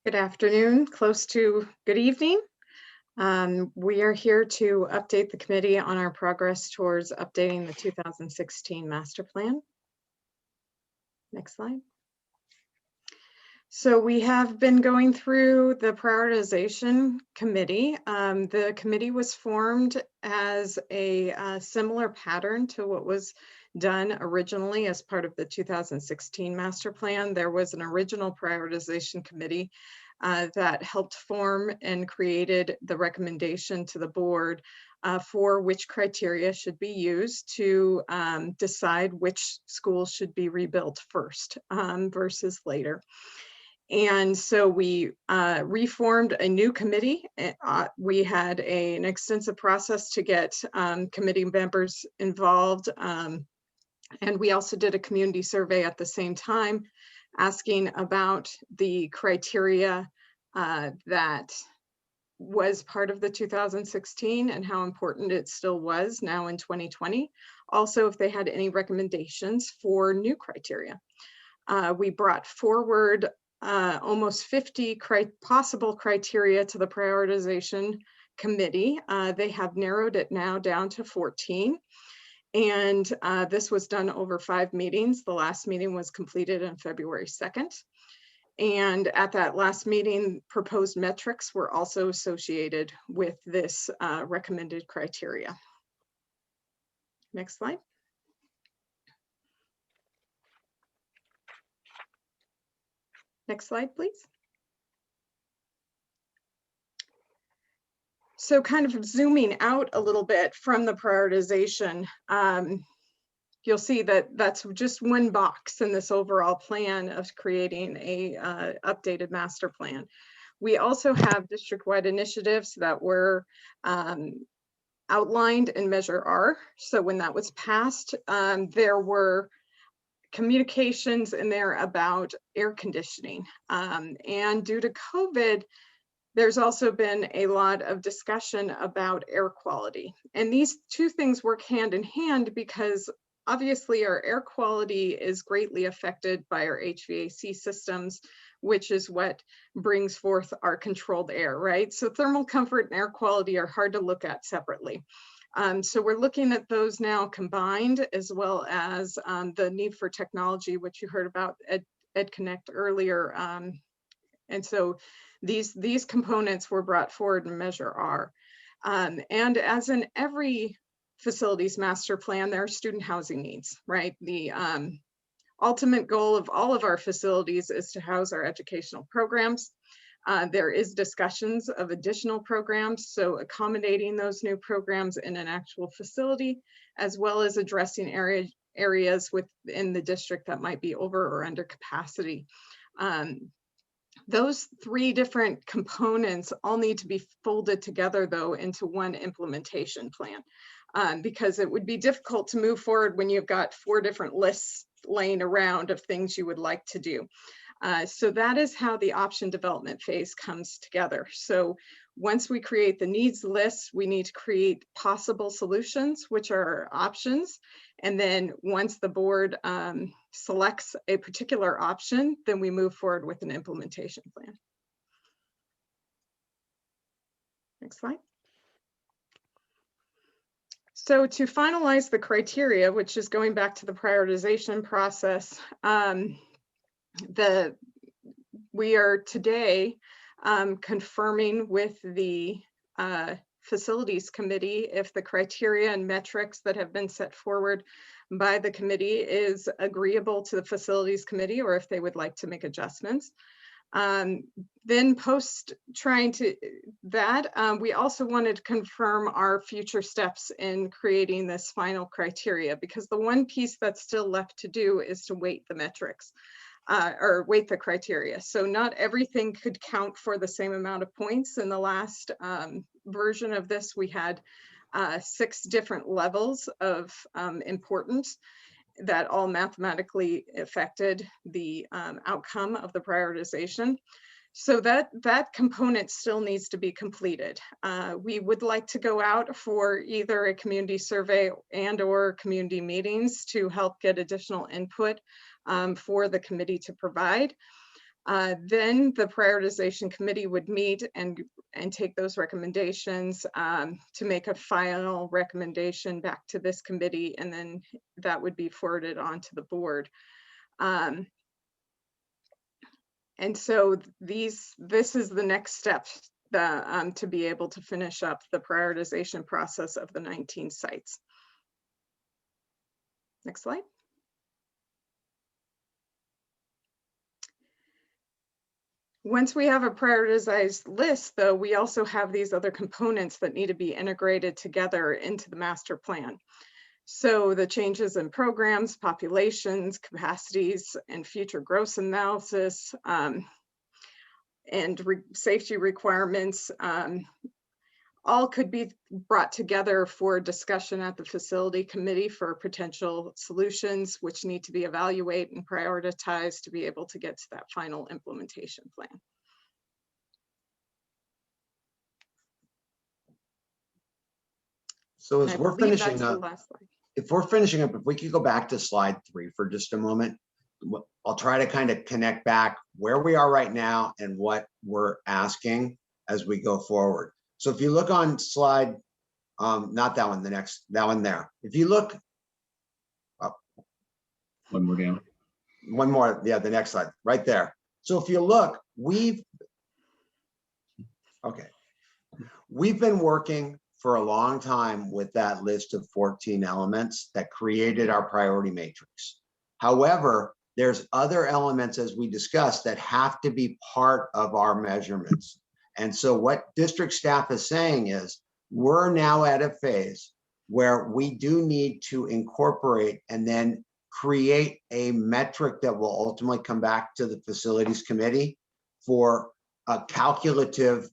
Good afternoon, close to good evening. We are here to update the committee on our progress towards updating the 2016 Master Plan. Next slide. So we have been going through the Prioritization Committee. The committee was formed as a similar pattern to what was done originally as part of the 2016 Master Plan. There was an original Prioritization Committee that helped form and created the recommendation to the board for which criteria should be used to decide which schools should be rebuilt first versus later. And so we reformed a new committee. We had an extensive process to get committee members involved. And we also did a community survey at the same time, asking about the criteria that was part of the 2016 and how important it still was now in 2020. Also, if they had any recommendations for new criteria. We brought forward almost 50 possible criteria to the prioritization committee. They have narrowed it now down to 14. And this was done over 5 meetings. The last meeting was completed on February 2nd. And at that last meeting, proposed metrics were also associated with this recommended criteria. Next slide. Next slide, please. So kind of zooming out a little bit from the prioritization, you'll see that that's just one box in this overall plan of creating a updated master plan. We also have district-wide initiatives that were outlined in Measure R. So when that was passed, there were communications in there about air conditioning. And due to COVID, there's also been a lot of discussion about air quality. And these two things work hand in hand because obviously our air quality is greatly affected by our HVAC systems, which is what brings forth our controlled air, right? So thermal comfort and air quality are hard to look at separately. So we're looking at those now combined, as well as the need for technology, which you heard about EdConnect earlier. And so these components were brought forward in Measure R. And as in every facilities master plan, there are student housing needs, right? The ultimate goal of all of our facilities is to house our educational programs. There is discussions of additional programs, so accommodating those new programs in an actual facility, as well as addressing areas within the district that might be over or under capacity. Those 3 different components all need to be folded together, though, into one implementation plan, because it would be difficult to move forward when you've got 4 different lists laying around of things you would like to do. So that is how the option development phase comes together. So once we create the needs list, we need to create possible solutions, which are options. And then once the board selects a particular option, then we move forward with an implementation plan. Next slide. So to finalize the criteria, which is going back to the prioritization process, we are today confirming with the facilities committee if the criteria and metrics that have been set forward by the committee is agreeable to the facilities committee, or if they would like to make adjustments. Then post trying to that, we also wanted to confirm our future steps in creating this final criteria, because the one piece that's still left to do is to weight the metrics. Or weight the criteria. So not everything could count for the same amount of points. In the last version of this, we had 6 different levels of importance that all mathematically affected the outcome of the prioritization. So that component still needs to be completed. We would like to go out for either a community survey and/or community meetings to help get additional input for the committee to provide. Then the prioritization committee would meet and take those recommendations to make a final recommendation back to this committee, and then that would be forwarded on to the board. And so this is the next step to be able to finish up the prioritization process of the 19 sites. Next slide. Once we have a prioritized list, though, we also have these other components that need to be integrated together into the master plan. So the changes in programs, populations, capacities, and future growth analysis, and safety requirements, all could be brought together for discussion at the facility committee for potential solutions, which need to be evaluated and prioritized to be able to get to that final implementation plan. So And as I we're believe that's finishing the up, last slide. if we're finishing up, if we could go back to slide 3 for just a moment, I'll try to kind of connect back where we are right now and what we're asking as we go forward. So if you look on slide, not that one, the next, that one there. If you look up, One more down. one more, yeah, the next slide, right there. So if you look, we've been working for a long time with that list of 14 elements that created our priority matrix. However, there's other elements, as we discussed, that have to be part of our measurements. And so what district staff is saying is, we're now at a phase where we do need to incorporate and then create a metric that will ultimately come back to the facilities committee for a calculative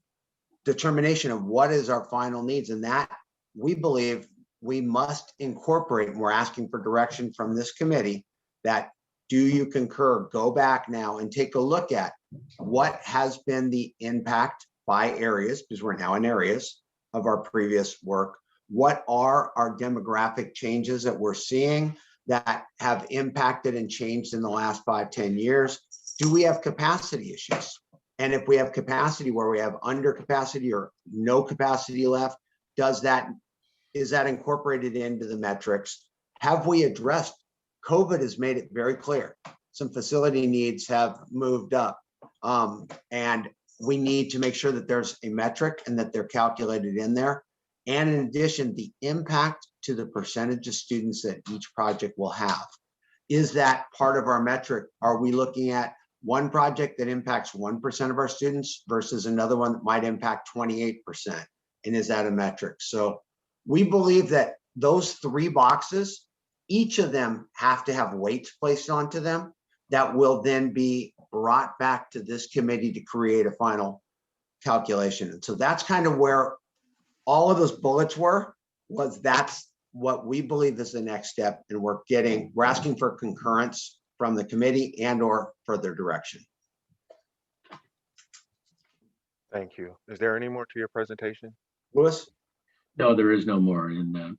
determination of what is our final needs. And that we believe we must incorporate, and we're asking for direction from this committee that, do you concur, go back now and take a look at what has been the impact by areas, because we're now in areas of our previous work. What are our demographic changes that we're seeing that have impacted and changed in the last 5-10 years? Do we have capacity issues? And if we have capacity where we have under capacity or no capacity left, is that incorporated into the metrics? Have we addressed? COVID has made it very clear. Some facility needs have moved up, and we need to make sure that there's a metric and that they're calculated in there. And in addition, the impact to the percentage of students that each project will have. Is that part of our metric? Are we looking at one project that impacts 1% of our students versus another one that might impact 28%? And is that a metric? So we believe that those 3 boxes, each of them have to have weights placed onto them that will then be brought back to this committee to create a final calculation. And so that's kind of where all of those bullets that's what we believe is the next step. And we're asking for concurrence from the committee and or further direction. Thank you. Is there any more to your presentation? Louis? No, there is no more. And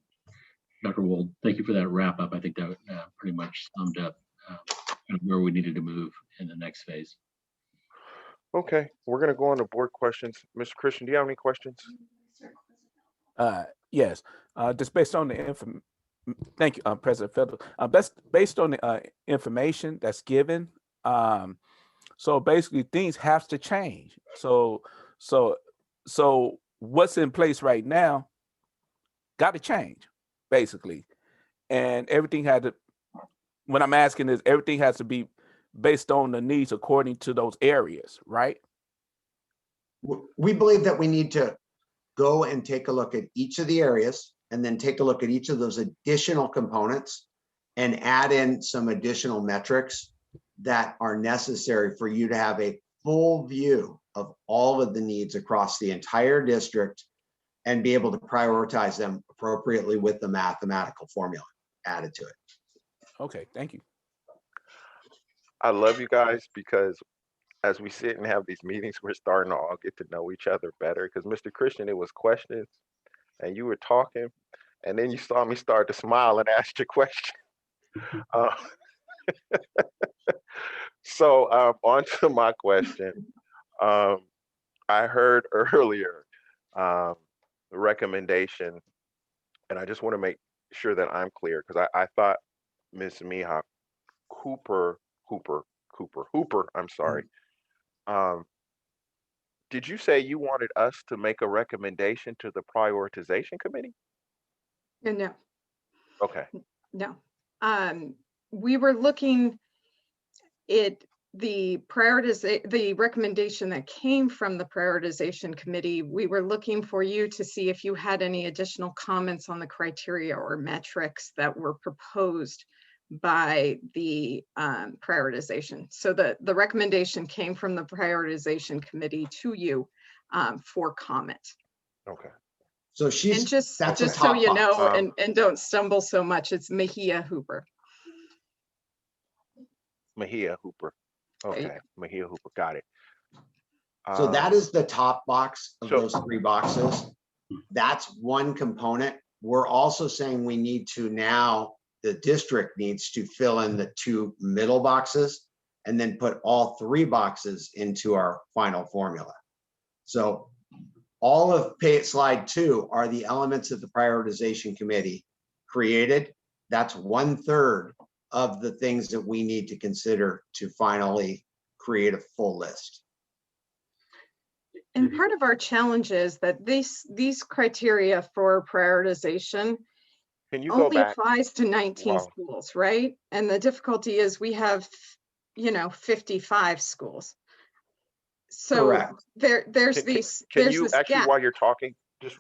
Dr. Wold, thank you for that wrap up. I think that pretty much summed up kind of where we needed to move in the next phase. Okay, we're gonna go on to board questions. Mr. Christian, do you have any questions? Yes, just based on the thank you, President Federal. That's based on the information that's given. So basically, things have to change. So what's in place right now got to change, basically, and everything had to. What I'm asking is, everything has to be based on the needs according to those areas, right? We believe that we need to go and take a look at each of the areas and then take a look at each of those additional components and add in some additional metrics that are necessary for you to have a full view of all of the needs across the entire district and be able to prioritize them appropriately with the mathematical formula added to it. Okay, thank you. I love you guys because as we sit and have these meetings, we're starting to all get to know each other better. Because Mr. Christian, it was questions and you were talking, and then you saw me start to smile and ask your question. So on to my question. I heard earlier the recommendation, and I just want to make sure that I'm clear because I thought Ms. Mihawk Hooper, I'm sorry. Did you say you wanted us to make a recommendation to the prioritization committee? No. Okay. No. We were looking at the recommendation that came from the prioritization committee. We were looking for you to see if you had any additional comments on the criteria or metrics that were proposed by the prioritization. So the recommendation came from the prioritization committee to you for comment. Okay. So And she's, just that's a so top you know, box. and don't stumble so much, it's Mejia Hooper. Mejia Hooper. Okay, Mejia Hooper, got it. So that is the top box of so- those 3 boxes. That's one component. We're also saying we need to now, the district needs to fill in the 2 middle boxes and then put all 3 boxes into our final formula. So all of slide 2 are the elements that the prioritization committee created. That's 1/3 of the things that we need to consider to finally create a full list. And part of our challenge is that these criteria for prioritization Can you go only back? applies to 19 Wow. schools, right? And the difficulty is we have, 55 schools. So Correct. there's Can this actually, gap. while you're talking, just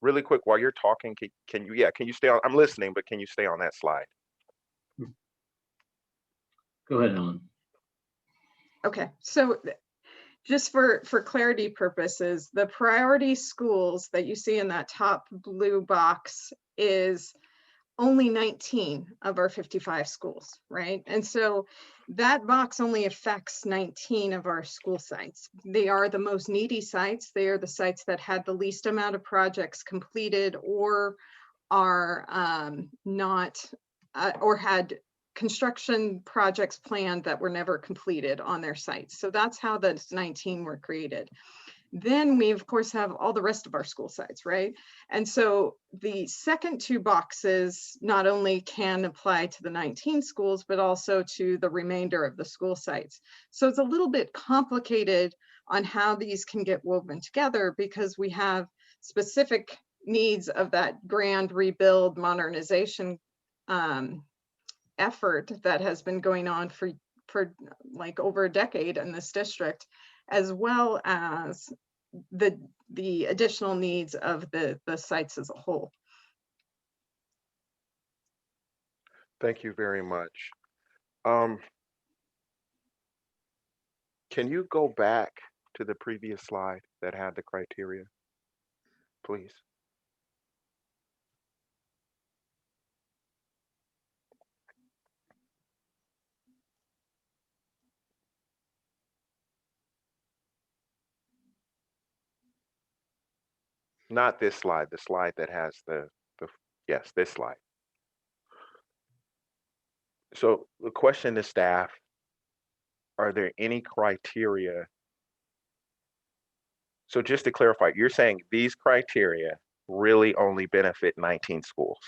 really quick, while you're talking, can you stay on? I'm listening, but can you stay on that slide? Go ahead, Ellen. Okay, so just for clarity purposes, the priority schools that you see in that top blue box is only 19 of our 55 schools, right? And so that box only affects 19 of our school sites. They are the most needy sites. They are the sites that had the least amount of projects completed or are not, or had construction projects planned that were never completed on their sites. So that's how those 19 were created. Then we of course have all the rest of our school sites, right? And so the second 2 boxes not only can apply to the 19 schools, but also to the remainder of the school sites. So it's a little bit complicated on how these can get woven together because we have specific needs of that grand rebuild modernization effort that has been going on for like over a decade in this district, as well as the additional needs of the sites as a whole. Thank you very much. Can you go back to the previous slide that had the criteria, please? Not this slide, the slide that has yes, this slide. So the question to staff, are there any criteria? So just to clarify, you're saying these criteria really only benefit 19 schools?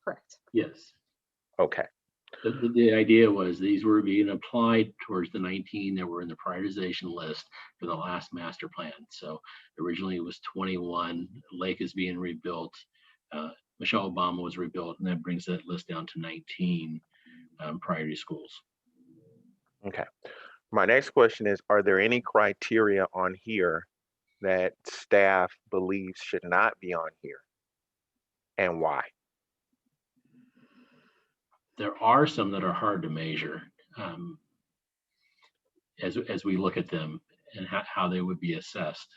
Correct. Yes. Okay. The idea was these were being applied towards the 19 that were in the prioritization list for the last master plan. So originally it was 21. Lake is being rebuilt. Michelle Obama was rebuilt, and that brings that list down to 19 priority schools. Okay. My next question is, are there any criteria on here that staff believes should not be on here, and why? There are some that are hard to measure as we look at them and how they would be assessed.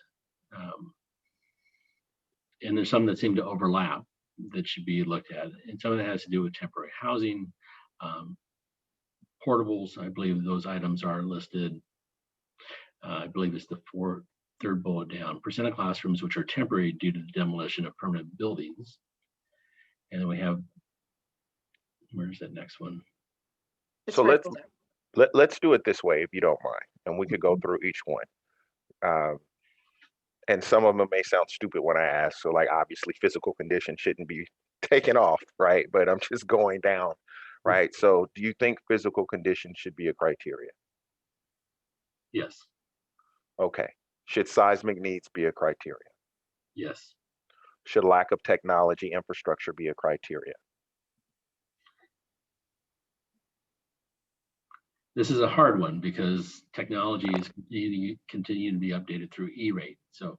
And there's some that seem to overlap that should be looked at. And some of that has to do with temporary housing, portables. I believe those items are listed. I believe it's the third bullet down. Percent of classrooms which are temporary due to the demolition of permanent buildings. And then we have, where's that next one? It's So right let's do it this way, if you don't mind, and we could go through each one. And some of them may sound stupid when I ask. So like obviously physical condition shouldn't be taken off, right? But I'm just going down, right? So do you think physical condition should be a criteria? Yes. Okay. Should seismic needs be a criteria? Yes. Should lack of technology infrastructure be a criteria? This is a hard one because technology is continuing to be updated through E-rate. So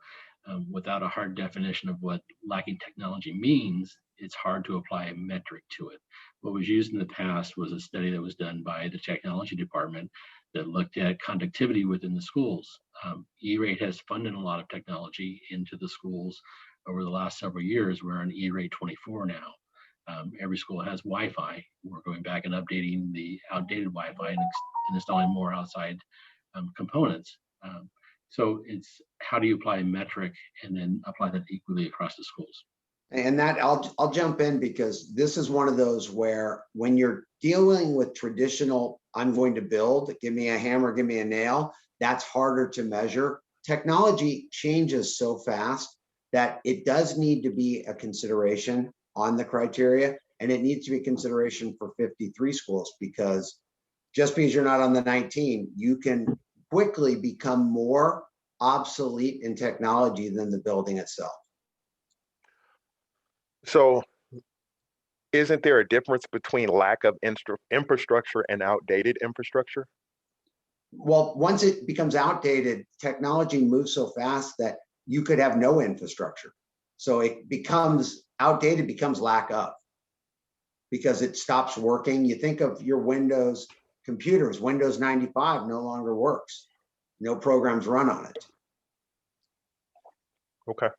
without a hard definition of what lacking technology means, it's hard to apply a metric to it. What was used in the past was a study that was done by the technology department that looked at conductivity within the schools. E-rate has funded a lot of technology into the schools over the last several years. We're on E-rate 24 now. Every school has Wi-Fi. We're going back and updating the outdated Wi-Fi and installing more outside components. So it's how do you apply a metric and then apply that equally across the schools? And that I'll jump in because this is one of those where when you're dealing with traditional, I'm going to build, give me a hammer, give me a nail, that's harder to measure. Technology changes so fast that it does need to be a consideration on the criteria, and it needs to be a consideration for 53 schools, because just because you're not on the 19, you can quickly become more obsolete in technology than the building itself. So isn't there a difference between lack of infrastructure and outdated infrastructure? Well, once it becomes outdated, technology moves so fast that you could have no infrastructure. So it becomes outdated, becomes lack of, because it stops working. You think of your Windows computers, Windows 95 no longer works. No programs run on it. Okay.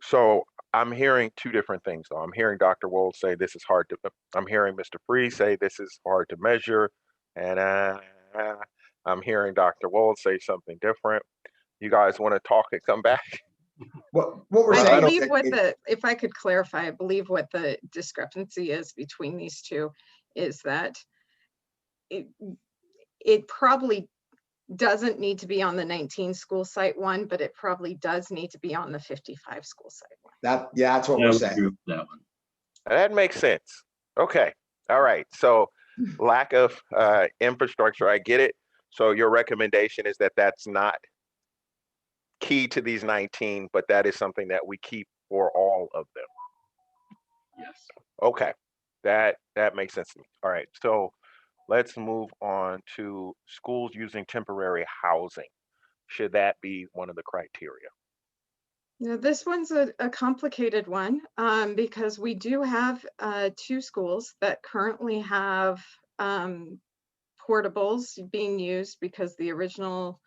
So I'm hearing two different things though. I'm hearing Dr. Wold say this is hard to, I'm hearing Mr. Free say this is hard to measure. And I'm hearing Dr. Wold say something different. You guys want to talk and come back? What we're I saying believe is what that if I could clarify, I believe what the discrepancy is between these two is that it probably doesn't need to be on the 19 school site one, but it probably does need to be on the 55 school site one. that's what Yeah, I we're would saying. agree with that one. That makes sense. Okay. All right. So lack of infrastructure, I get it. So your recommendation is that that's not key to these 19, but that is something that we keep for all of them. Yes. Okay. That makes sense to me. All right. So let's move on to schools using temporary housing. Should that be one of the criteria? Now, this one's a complicated one because we do have 2 schools that currently have portables being used because the original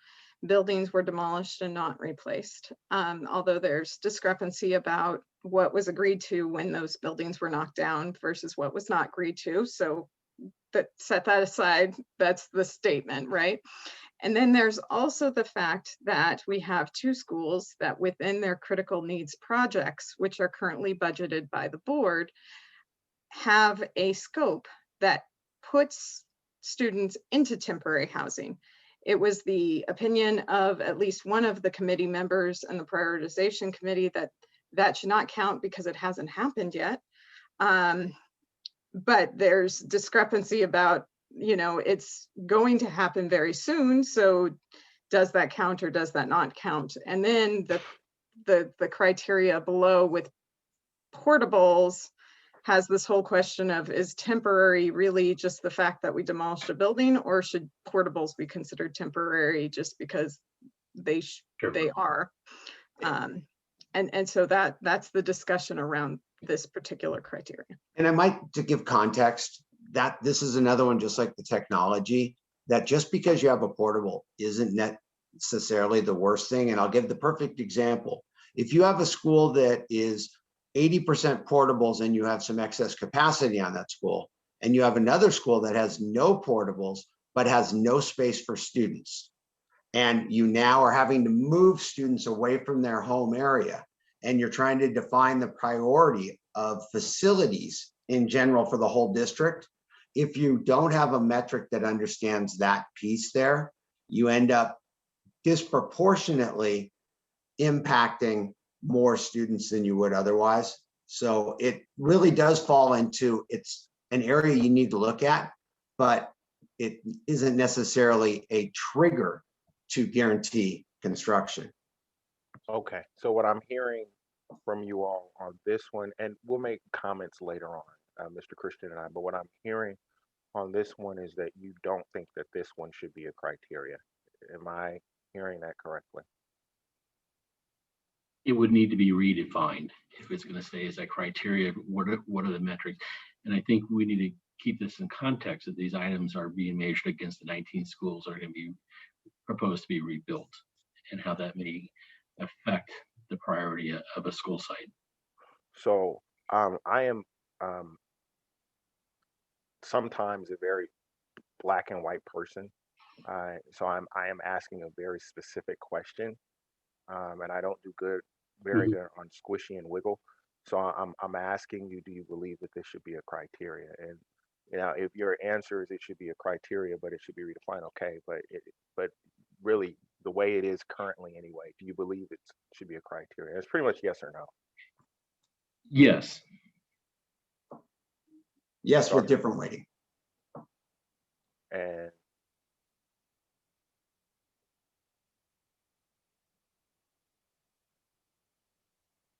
buildings were demolished and not replaced. Although there's discrepancy about what was agreed to when those buildings were knocked down versus what was not agreed to. So set that aside, that's the statement, right? And then there's also the fact that we have 2 schools that within their critical needs projects, which are currently budgeted by the board, have a scope that puts students into temporary housing. It was the opinion of at least one of the committee members and the prioritization committee that that should not count because it hasn't happened yet. But there's discrepancy about, you know, it's going to happen very soon. So does that count or does that not count? And then the criteria below with portables has this whole question of, is temporary really just the fact that we demolished a building, or should portables be considered temporary just because they are? And so that's the discussion around this particular criteria. And I might, to give context, that this is another one, just like the technology, that just because you have a portable isn't necessarily the worst thing. And I'll give the perfect example. If you have a school that is 80% portables and you have some excess capacity on that school, and you have another school that has no portables but has no space for students, and you now are having to move students away from their home area, and you're trying to define the priority of facilities in general for the whole district, if you don't have a metric that understands that piece there, you end up disproportionately impacting more students than you would otherwise. So it really does fall into, it's an area you need to look at, but it isn't necessarily a trigger to guarantee construction. Okay, so what I'm hearing from you all on this one, and we'll make comments later on, Mr. Christian and I, but what I'm hearing on this one is that you don't think that this one should be a criteria. Am I hearing that correctly? It would need to be redefined if it's going to stay as a criteria. What are the metrics? And I think we need to keep this in context that these items are being measured against the 19 schools that are going to be proposed to be rebuilt, and how that may affect the priority of a school site. So I am sometimes a very black and white person. So I am asking a very specific question, and I don't do very good on squishy and wiggle. So I'm asking you, do you believe that this should be a criteria? And if your answer is it should be a criteria, but it should be redefined, okay. But really, the way it is currently anyway, do you believe it should be a criteria? It's pretty much yes or no. Yes. Yes, with different weighting. And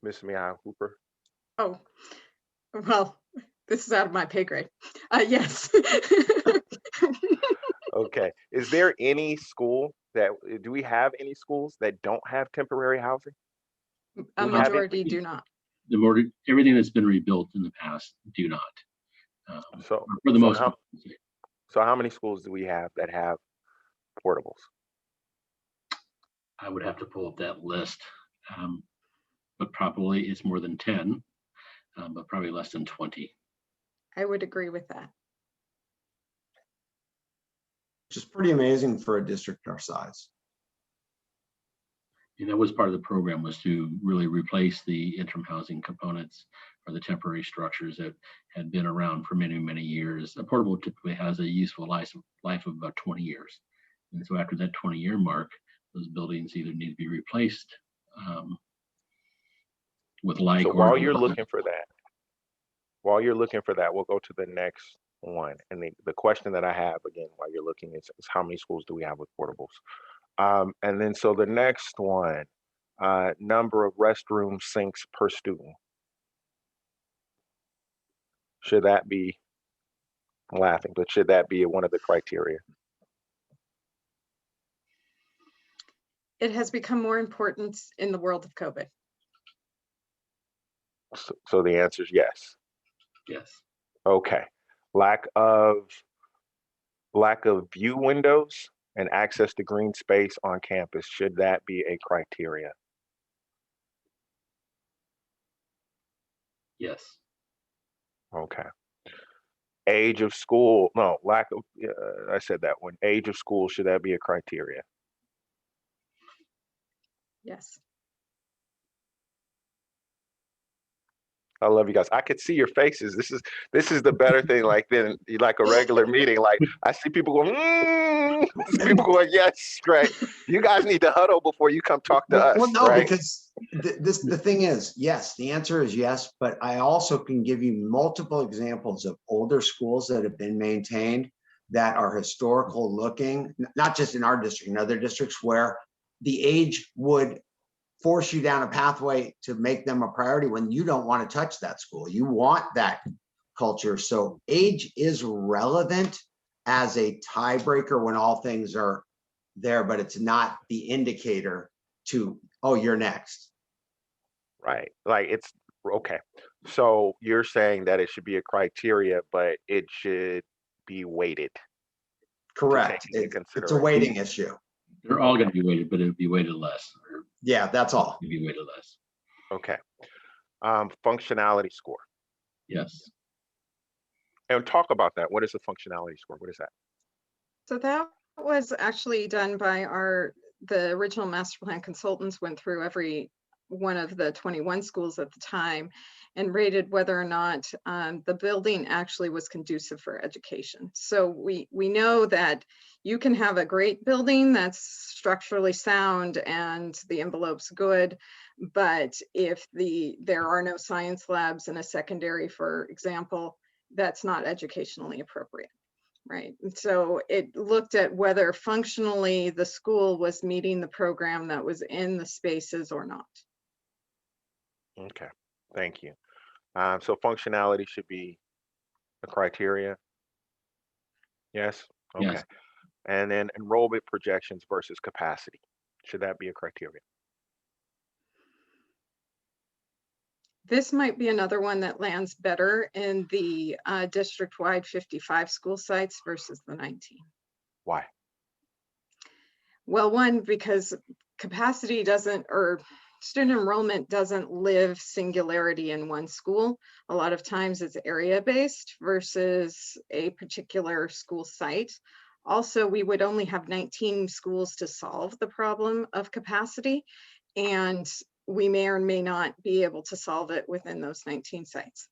Ms. Mia Hooper. Oh, well, this is out of my pay grade. Yes. Okay. Is there any school do we have any schools that don't have temporary housing? A majority do not. Everything that's been rebuilt in the past do not. So for the most part. So how many schools do we have that have portables? I would have to pull up that list, but probably it's more than 10, but probably less than 20. I would agree with that. Which is pretty amazing for a district our size. And that was part of the program, was to really replace the interim housing components or the temporary structures that had been around for many, many years. A portable typically has a useful life of about 20 years. And so after that 20-year mark, those buildings either need to be replaced with like. So while you're looking for that, we'll go to the next one. And the question that I have, again, while you're looking, is how many schools do we have with portables? And then so the next one, number of restroom sinks per student. Should that be, I'm laughing, but should that be one of the criteria? It has become more important in the world of COVID. So the answer is yes. Yes. Okay. Lack of view windows and access to green space on campus, should that be a criteria? Yes. Okay. Age of school, no, lack of, I said that one. Age of school, should that be a criteria? Yes. I love you guys. I could see your faces. This is the better thing. Like than like a regular meeting. Like I see people going, people going, yes, great. You guys need to huddle before you come talk to us. Well, no, right? because the thing is, yes, the answer is yes, but I also can give you multiple examples of older schools that have been maintained that are historical looking, not just in our district, in other districts where the age would force you down a pathway to make them a priority when you don't want to touch that school. You want that culture. So age is relevant as a tiebreaker when all things are there, but it's not the indicator to, oh, you're next. Right. Like it's okay. So you're saying that it should be a criteria, but it should be weighted. Correct. It's a weighting issue. They're all going to be weighted, but it would be weighted less. Yeah, that's all. It'd be weighted less. Okay. Functionality score. Yes. And talk about that. What is a functionality score? What is that? So that was actually done by the original master plan consultants, went through every one of the 21 schools at the time and rated whether or not the building actually was conducive for education. So we know that you can have a great building that's structurally sound and the envelope's good, but if there are no science labs in a secondary, for example, that's not educationally appropriate. Right. So it looked at whether functionally the school was meeting the program that was in the spaces or not. Okay, thank you. So functionality should be a criteria. Yes. Okay. Yes. And then enrollment projections versus capacity. Should that be a criteria? This might be another one that lands better in the district-wide 55 school sites versus the 19. Why? Well, one, because capacity doesn't, or student enrollment doesn't live singularity in one school. A lot of times it's area-based versus a particular school site. Also, we would only have 19 schools to solve the problem of capacity, and we may or may not be able to solve it within those 19 sites.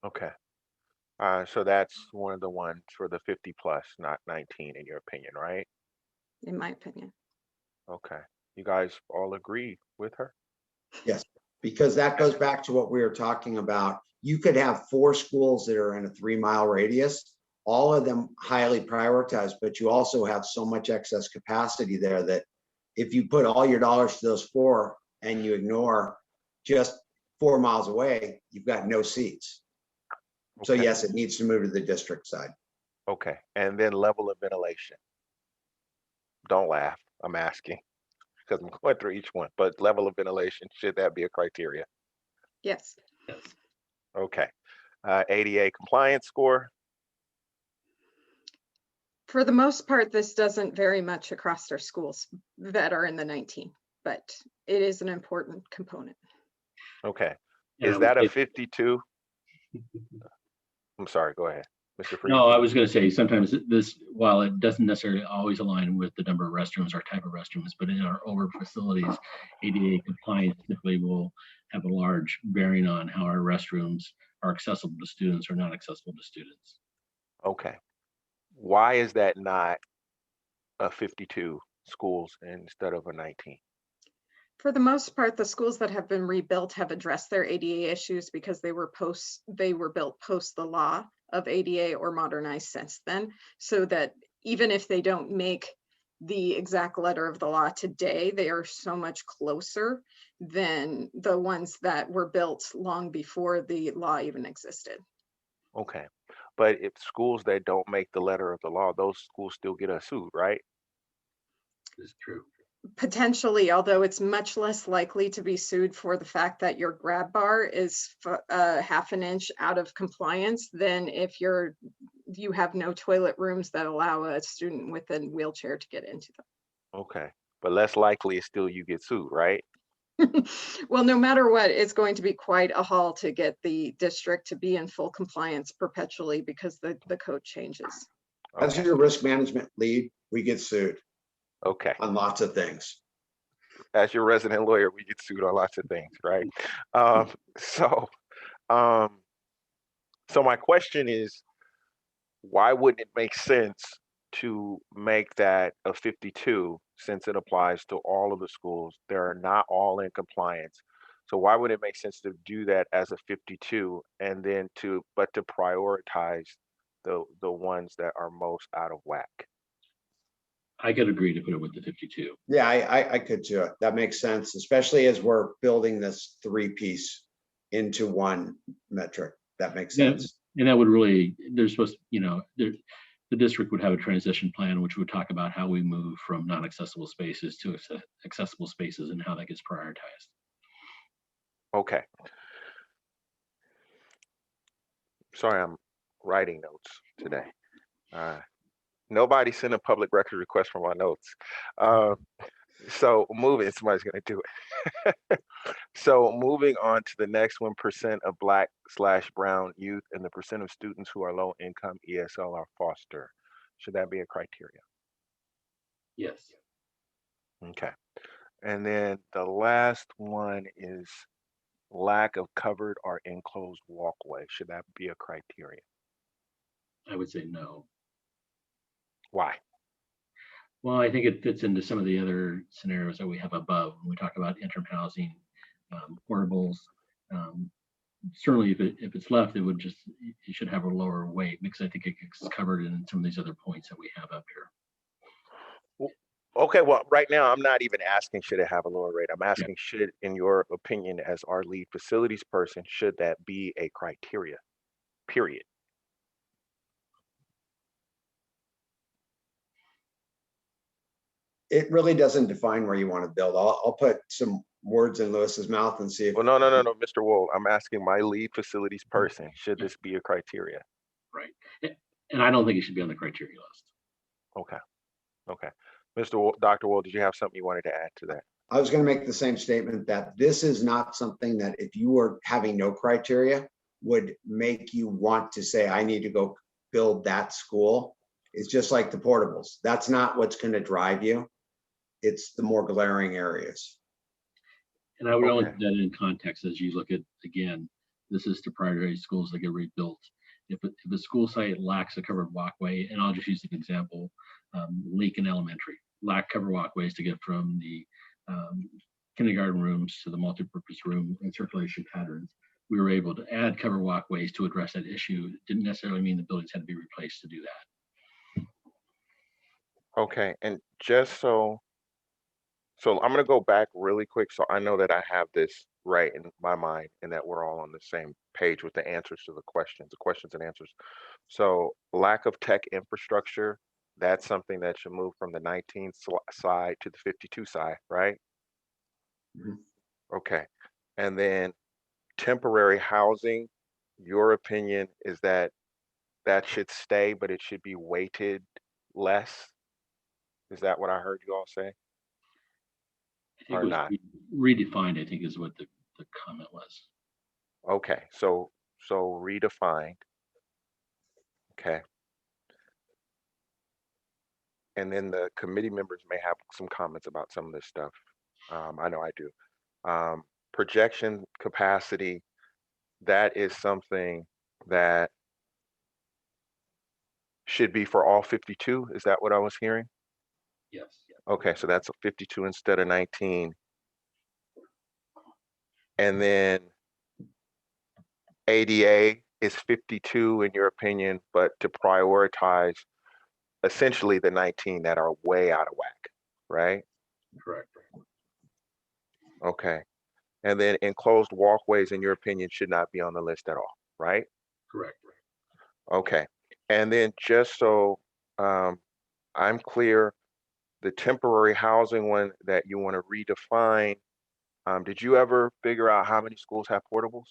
Okay. So that's one of the ones for the 50 plus, not 19 in your opinion, right? In my opinion. Okay. You guys all agree with her? Yes, because that goes back to what we were talking about. You could have 4 schools that are in a 3-mile radius, all of them highly prioritized, but you also have so much excess capacity there that if you put all your dollars to those 4 and you ignore just 4 miles away, you've got no seats. So Okay. yes, it needs to move to the district side. Okay. And then level of ventilation. Don't laugh. I'm asking because I'm going through each one, but level of ventilation, should that be a criteria? Yes. Yes. Okay. ADA compliance score. For the most part, this doesn't vary much across our schools that are in the 19, but it is an important component. Okay. And I Is would that a say- 52? I'm sorry, go ahead, Mr. Freeman. No, I was going to say sometimes this, while it doesn't necessarily always align with the number of restrooms or type of restrooms, but in our older facilities, ADA compliance typically will have a large bearing on how our restrooms are accessible to students or not accessible to students. Okay. Why is that not a 52 schools instead of a 19? For the most part, the schools that have been rebuilt have addressed their ADA issues because they were built post the law of ADA or modernized since then, so that even if they don't make the exact letter of the law today, they are so much closer than the ones that were built long before the law even existed. Okay. But if schools that don't make the letter of the law, those schools still get a suit, right? This is true. Potentially, although it's much less likely to be sued for the fact that your grab bar is half an inch out of compliance than if you have no toilet rooms that allow a student with a wheelchair to get into them. Okay. But less likely is still you get sued, right? Well, no matter what, it's going to be quite a haul to get the district to be in full compliance perpetually because the code changes. As Okay. your risk management lead, we get sued Okay. on lots of things. As your resident lawyer, we get sued on lots of things, right? So my question is, why wouldn't it make sense to make that a 52 since it applies to all of the schools? They're not all in compliance. So why would it make sense to do that as a 52 and then to prioritize the ones that are most out of whack? I could agree to put it with the 52. Yeah, I could too. That makes sense, especially as we're building this 3-piece into one metric. That makes sense. And that would really, there's supposed, the district would have a transition plan, which would talk about how we move from non-accessible spaces to accessible spaces and how that gets prioritized. Okay. Sorry, I'm writing notes today. Nobody sent a public record request for my notes. So somebody's gonna do it. So moving on to the next one, percent of Black/brown youth and the percent of students who are low income ESL or foster. Should that be a criteria? Yes. Okay. And then the last one is lack of covered or enclosed walkway. Should that be a criteria? I would say no. Why? Well, I think it fits into some of the other scenarios that we have above when we talk about interim housing, portables. Certainly, if it's left, it should have a lower weight because I think it gets covered in some of these other points that we have up here. Okay, well, right now I'm not even asking should it have a lower rate. I'm asking should, in your opinion, as our lead facilities person, should that be a criteria? Period. It really doesn't define where you want to build. I'll put some words in Lewis's mouth and see if. Well, no, Mr. Wool, I'm asking my lead facilities person, should this be a criteria? Right. And I don't think it should be on the criteria list. Okay. Dr. Wool, did you have something you wanted to add to that? I was going to make the same statement that this is not something that if you were having no criteria would make you want to say, I need to go build that school. It's just like the portables. That's not what's going to drive you. It's the more glaring areas. And I would only Okay. put that in context as you look at, again, this is to prioritize schools that get rebuilt. If a school site lacks a covered walkway, and I'll just use an example, Lincoln Elementary, lack covered walkways to get from the kindergarten rooms to the multipurpose room and circulation patterns. We were able to add covered walkways to address that issue. It didn't necessarily mean the buildings had to be replaced to do that. Okay, and just so I'm going to go back really quick so I know that I have this right in my mind and that we're all on the same page with the answers to the questions and answers. So lack of tech infrastructure, that's something that should move from the 19 side to the 52 side, right? Mhm. Okay, and then temporary housing, your opinion is that that should stay, but it should be weighted less? Is that what I heard you all say? I think Or it was not? redefined, I think is what the comment was. Okay, so redefined. Okay. And then the committee members may have some comments about some of this stuff. I know I do. Projection capacity, that is something that should be for all 52. Is that what I was hearing? Yes. Okay, so that's a 52 instead of 19. And then ADA is 52 in your opinion, but to prioritize essentially the 19 that are way out of whack, right? Correct. Okay. And then enclosed walkways, in your opinion, should not be on the list at all, right? Correct. Okay. And then just so I'm clear, the temporary housing one that you want to redefine, did you ever figure out how many schools have portables?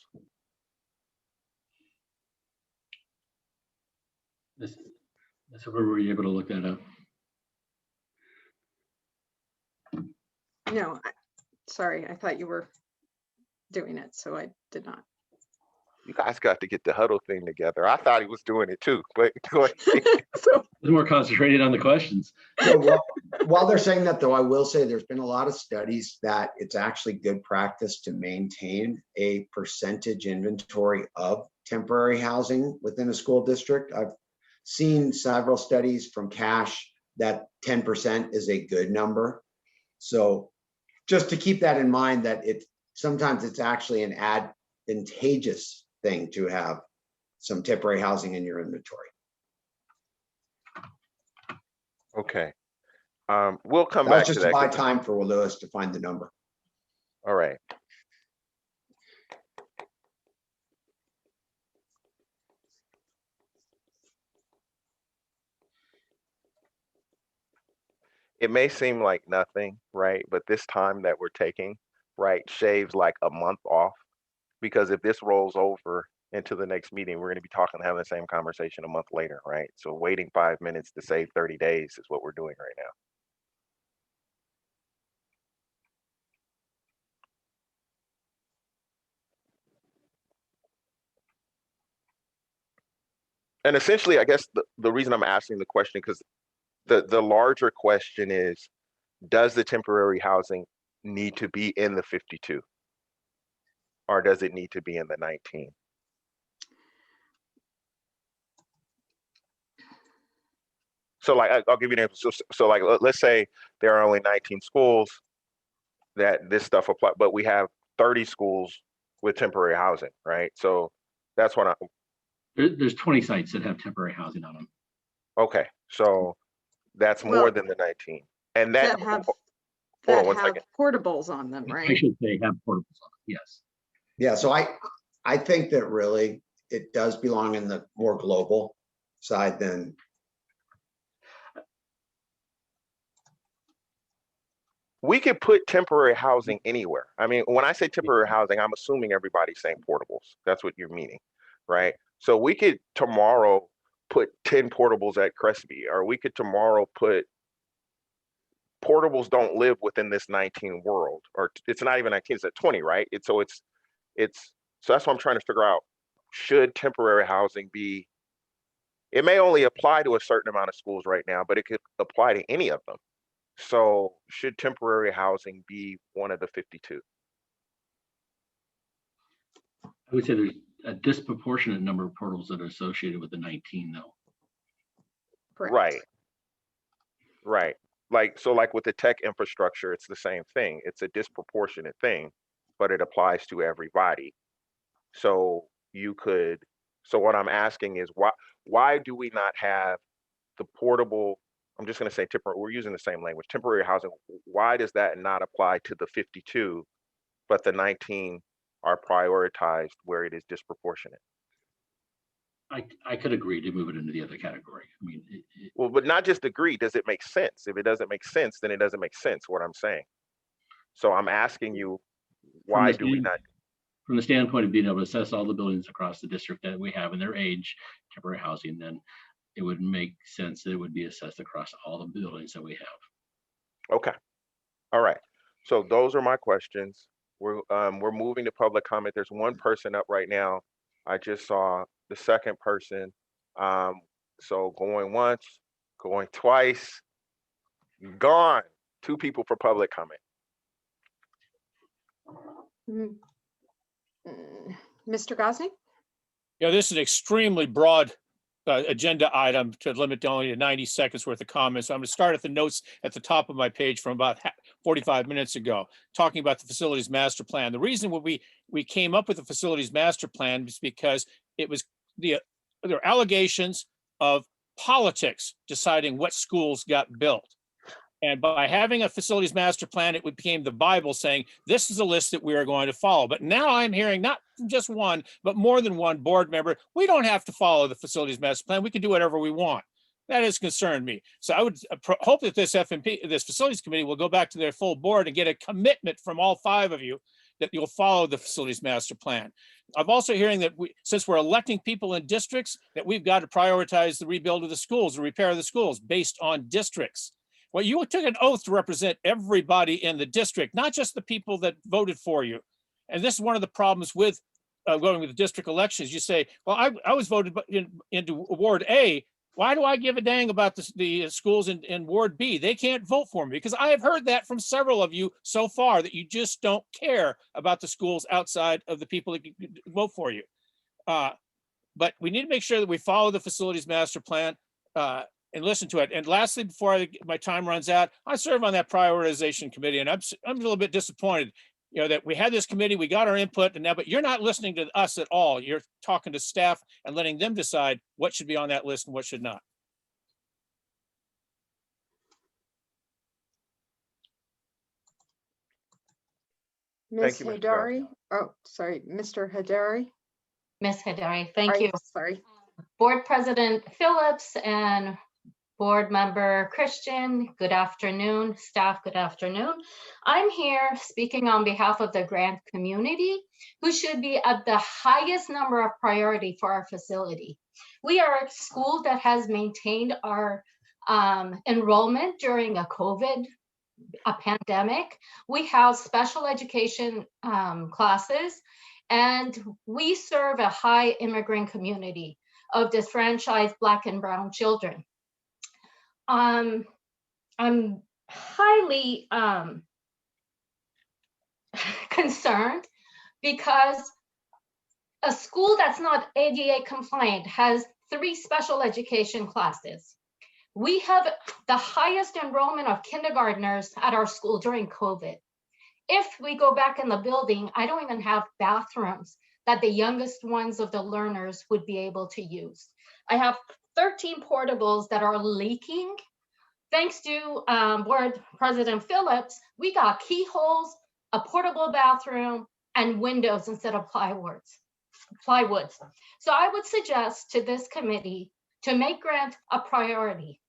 That's where we were able to look that up. No, sorry, I thought you were doing it, so I did not. You guys got to get the huddle thing together. I thought he was doing it too, but go ahead. So, It's more concentrated on the questions. So while they're saying that, though, I will say there's been a lot of studies that it's actually good practice to maintain a percentage inventory of temporary housing within a school district. I've seen several studies from Cash that 10% is a good number. So just to keep that in mind, that sometimes it's actually an advantageous thing to have some temporary housing in your inventory. Okay. We'll come That was back to just to that. buy time for Lewis to find the number. All right. It may seem like nothing, right? But this time that we're taking, right, shaves like a month off. Because if this rolls over into the next meeting, we're going to be having the same conversation a month later, right? So waiting 5 minutes to save 30 days is what we're doing right now. And essentially, I guess the reason I'm asking the question, because the larger question is, does the temporary housing need to be in the 52? Or does it need to be in the 19? So like, I'll give you an example. So like, let's say there are only 19 schools that this stuff apply, but we have 30 schools with temporary housing, right? So that's what There's 20 sites that have temporary housing on them. okay. So that's more Well, than the 19. And that, have hold on one second. portables on them, I right? should say have portables on them. Yes. Yeah, so I think that really it does belong in the more global side than. we could put temporary housing anywhere. I mean, when I say temporary housing, I'm assuming everybody's saying portables. That's what you're meaning, right? So we could tomorrow put 10 portables at Crescent, or we could tomorrow put portables don't live within this 19 world, or it's not even 19, it's at 20, right? So that's what I'm trying to figure out. Should temporary housing be, it may only apply to a certain amount of schools right now, but it could apply to any of them. So should temporary housing be one of the 52? I would say there's a disproportionate number of portals that are associated with the 19 though. Right. Right. Like with the tech infrastructure, it's the same thing. It's a disproportionate thing, but it applies to everybody. So what I'm asking is why do we not have the portable, I'm just going to say temporary, we're using the same language, temporary housing. Why does that not apply to the 52, but the 19 are prioritized where it is disproportionate? I could agree to move it into the other category. I mean, well, but not just agree. Does it make sense? If it doesn't make sense, then it doesn't make sense, what I'm saying. So I'm asking you, why do we not? From the standpoint of being able to assess all the buildings across the district that we have and their age, temporary housing, then it would make sense that it would be assessed across all the buildings that we have. Okay. All right. So those are my questions. We're moving to public comment. There's one person up right now. I just saw the second person. So going once, going twice, gone. 2 people for public comment. Mr. Gosney? Yeah, this is an extremely broad agenda item to limit only to 90 seconds worth of comments. So I'm going to start at the notes at the top of my page from about 45 minutes ago, talking about the facilities master plan. The reason we came up with the facilities master plan is because it was there were allegations of politics deciding what schools got built. And by having a facilities master plan, it became the Bible saying, this is a list that we are going to follow. But now I'm hearing not just one, but more than one board member, we don't have to follow the facilities master plan. We can do whatever we want. That has concerned me. So I would hope that this facilities committee will go back to their full board and get a commitment from all 5 of you that you'll follow the facilities master plan. I'm also hearing that since we're electing people in districts, that we've got to prioritize the rebuild of the schools, the repair of the schools based on districts. Well, you took an oath to represent everybody in the district, not just the people that voted for you. And this is one of the problems with going with the district elections. You say, well, I was voted into Ward A. Why do I give a dang about the schools in Ward B? They can't vote for me, because I have heard that from several of you so far, that you just don't care about the schools outside of the people that vote for you. But we need to make sure that we follow the facilities master plan and listen to it. And lastly, before my time runs out, I serve on that prioritization committee, and I'm a little bit disappointed, that we had this committee, we got our input, and now, but you're not listening to us at all. You're talking to staff and letting them decide what should be on that list and what should not. Ms. Hadari? Oh, sorry, Mr. Hadari. Ms. Hadari, thank you. Sorry. Board President Phillips and Board Member Christian, good afternoon. Staff, good afternoon. I'm here speaking on behalf of the grant community, who should be at the highest number of priority for our facility. We are a school that has maintained our enrollment during a pandemic. We have special education classes, and we serve a high immigrant community of disfranchised Black and Brown children. I'm highly concerned because a school that's not ADA compliant has 3 special education classes. We have the highest enrollment of kindergartners at our school during COVID. If we go back in the building, I don't even have bathrooms that the youngest ones of the learners would be able to use. I have 13 portables that are leaking. Thanks to Board President Phillips, we got keyholes, a portable bathroom, and windows instead of plywoods. So I would suggest to this committee to make grant a priority.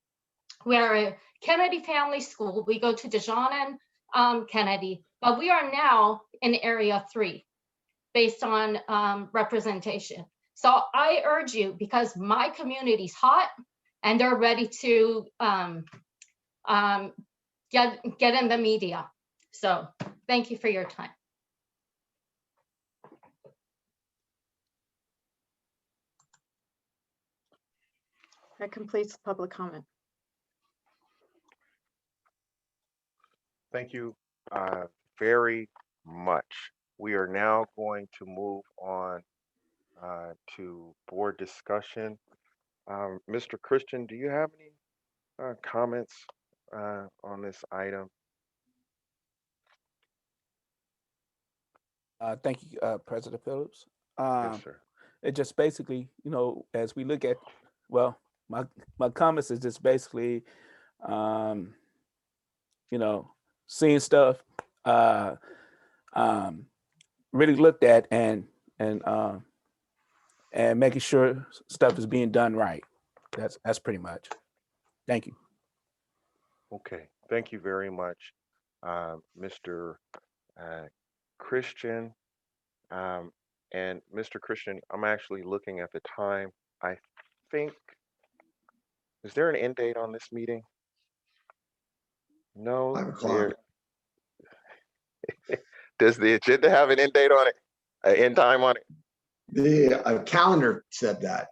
We're a Kennedy Family School. We go to Dijon Kennedy, but we are now in area 3 based on representation. So I urge you, because my community's hot and they're ready to get in the media. So thank you for your time. That completes the public comment. Thank you very much. We are now going to move on to board discussion. Mr. Christian, do you have any comments on this item? Thank you, President Phillips. Yes, sir. It just basically, you know, as we look at, well, my comments is just basically, you know, seeing stuff, really looked at and making sure stuff is being done right. That's pretty much. Thank you. Okay, thank you very much, Mr. Christian. And Mr. Christian, I'm actually looking at the time. I think, is there an end date on this meeting? No. 5 o'clock. Does the agenda have an end date on it? An end time on it? The calendar said that.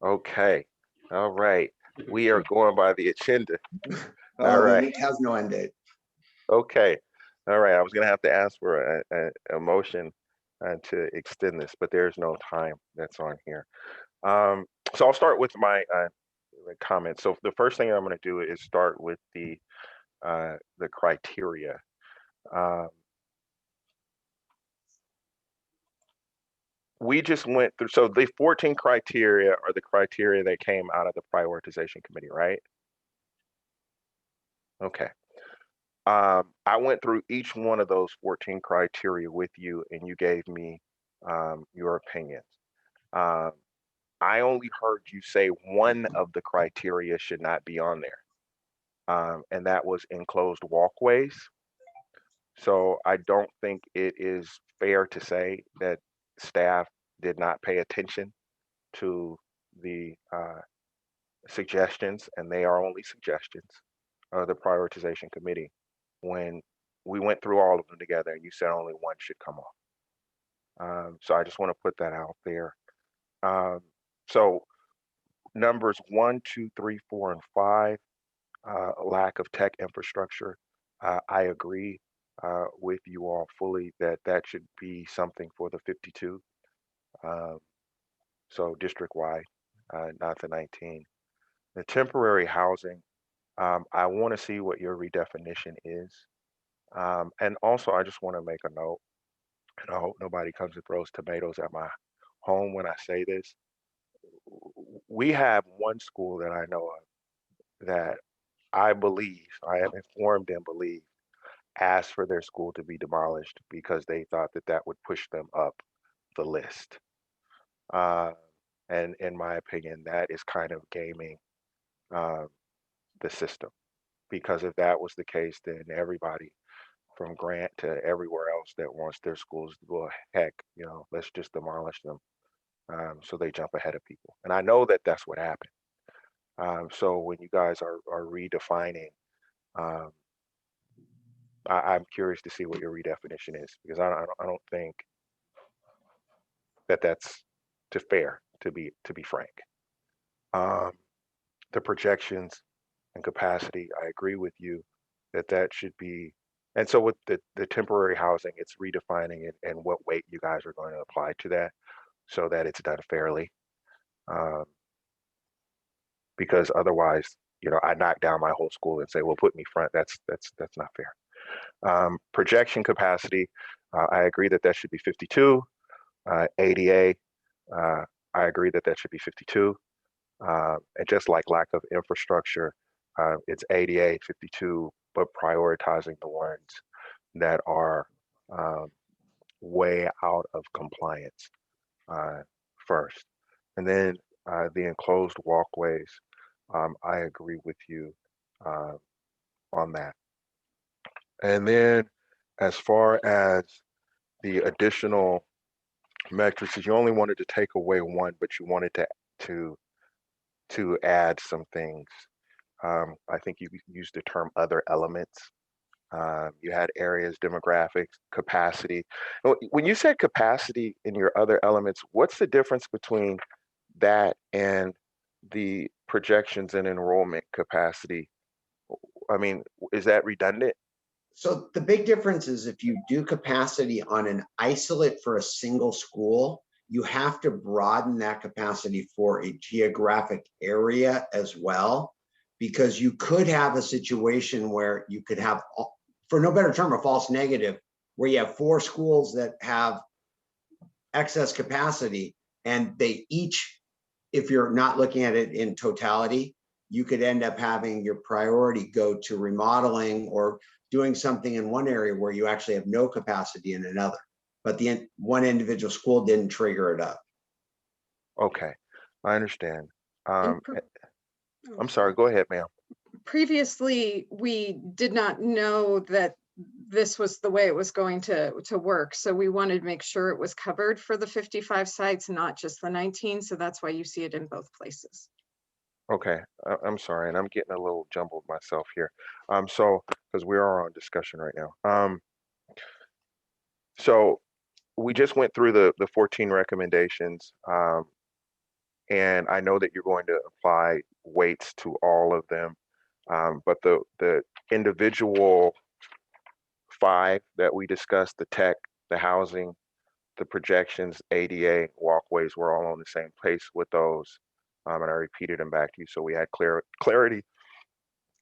Okay. All right. We are going by the agenda. All The right. week has no end date. Okay. All right. I was going to have to ask for a motion to extend this, but there's no time that's on here. So I'll start with my comments. So the first thing I'm going to do is start with the criteria. We just went through, so the 14 criteria are the criteria that came out of the prioritization committee, right? Okay. I went through each one of those 14 criteria with you and you gave me your opinions. I only heard you say one of the criteria should not be on there, and that was enclosed walkways. So I don't think it is fair to say that staff did not pay attention to the suggestions, and they are only suggestions of the prioritization committee, when we went through all of them together and you said only one should come off. So I just want to put that out there. So numbers 1, 2, 3, 4, and 5, lack of tech infrastructure. I agree with you all fully that that should be something for the 52. So district-wide, not the 19. The temporary housing, I want to see what your redefinition is. And also, I just want to make a note, and I hope nobody comes and throws tomatoes at my home when I say this. We have one school that I know of that I believe, I am informed and believe, asked for their school to be demolished because they thought that that would push them up the list. And in my opinion, that is kind of gaming the system, because if that was the case, then everybody from Grant to everywhere else that wants their schools to go, heck, you know, let's just demolish them. So they jump ahead of people. And I know that that's what happened. So when you guys are redefining, I'm curious to see what your redefinition is, because I don't think that that's fair, to be frank. The projections and capacity, I agree with you that that should be. And so with the temporary housing, it's redefining it and what weight you guys are going to apply to that so that it's done fairly. Because otherwise, you know, I knock down my whole school and say, well, put me front. That's not fair. Projection capacity, I agree that that should be 52. ADA, I agree that that should be 52. And just like lack of infrastructure, it's ADA 52, but prioritizing the ones that are way out of compliance first. And then the enclosed walkways, I agree with you on that. And then as far as the additional metrics, you only wanted to take away one, but you wanted to add some things. I think you used the term other elements. You had areas, demographics, capacity. When you said capacity in your other elements, what's the difference between that and the projections and enrollment capacity? I mean, is that redundant? So the big difference is if you do capacity on an isolate for a single school, you have to broaden that capacity for a geographic area as well, because you could have a situation where you could have, for no better term, a false negative, where you have 4 schools that have excess capacity and they each, if you're not looking at it in totality, you could end up having your priority go to remodeling or doing something in one area where you actually have no capacity in another, but the one individual school didn't trigger it up. Okay, I understand. I'm sorry, go ahead, ma'am. Previously, we did not know that this was the way it was going to work. So we wanted to make sure it was covered for the 55 sites, not just the 19. So that's why you see it in both places. Okay, I'm sorry, and I'm getting a little jumbled myself here. So because we are on discussion right now. So we just went through the 14 recommendations, and I know that you're going to apply weights to all of them, but the individual 5 that we discussed, the tech, the housing, the projections, ADA, walkways, we're all on the same place with those. And I repeated them back to you, so we had clarity.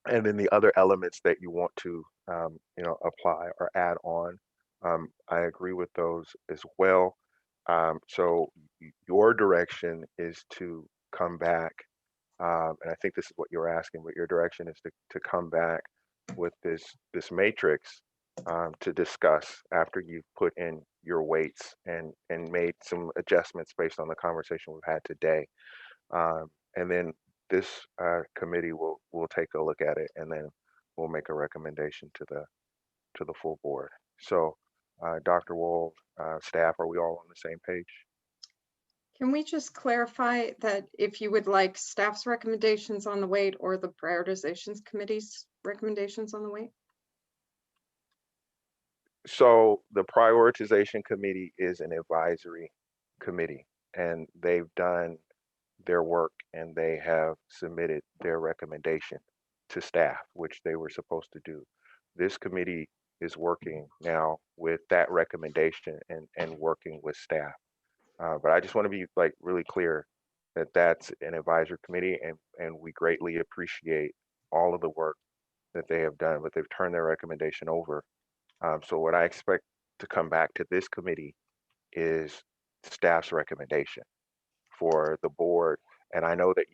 And then the other elements that you want to, apply or add on, I agree with those as well. So your direction is to come back, and I think this is what you're asking, but your direction is to come back with this matrix to discuss after you've put in your weights and made some adjustments based on the conversation we've had today. And then this committee will take a look at it, and then we'll make a recommendation to the full board. So Dr. Wold, staff, are we all on the same page? Can we just clarify that if you would like staff's recommendations on the weight or the prioritizations committee's recommendations on the weight? So the prioritization committee is an advisory committee, and they've done their work and they have submitted their recommendation to staff, which they were supposed to do. This committee is working now with that recommendation and working with staff. But I just want to be really clear that that's an advisory committee, and we greatly appreciate all of the work that they have done, but they've turned their recommendation over. So what I expect to come back to this committee is staff's recommendation for the board. And I know that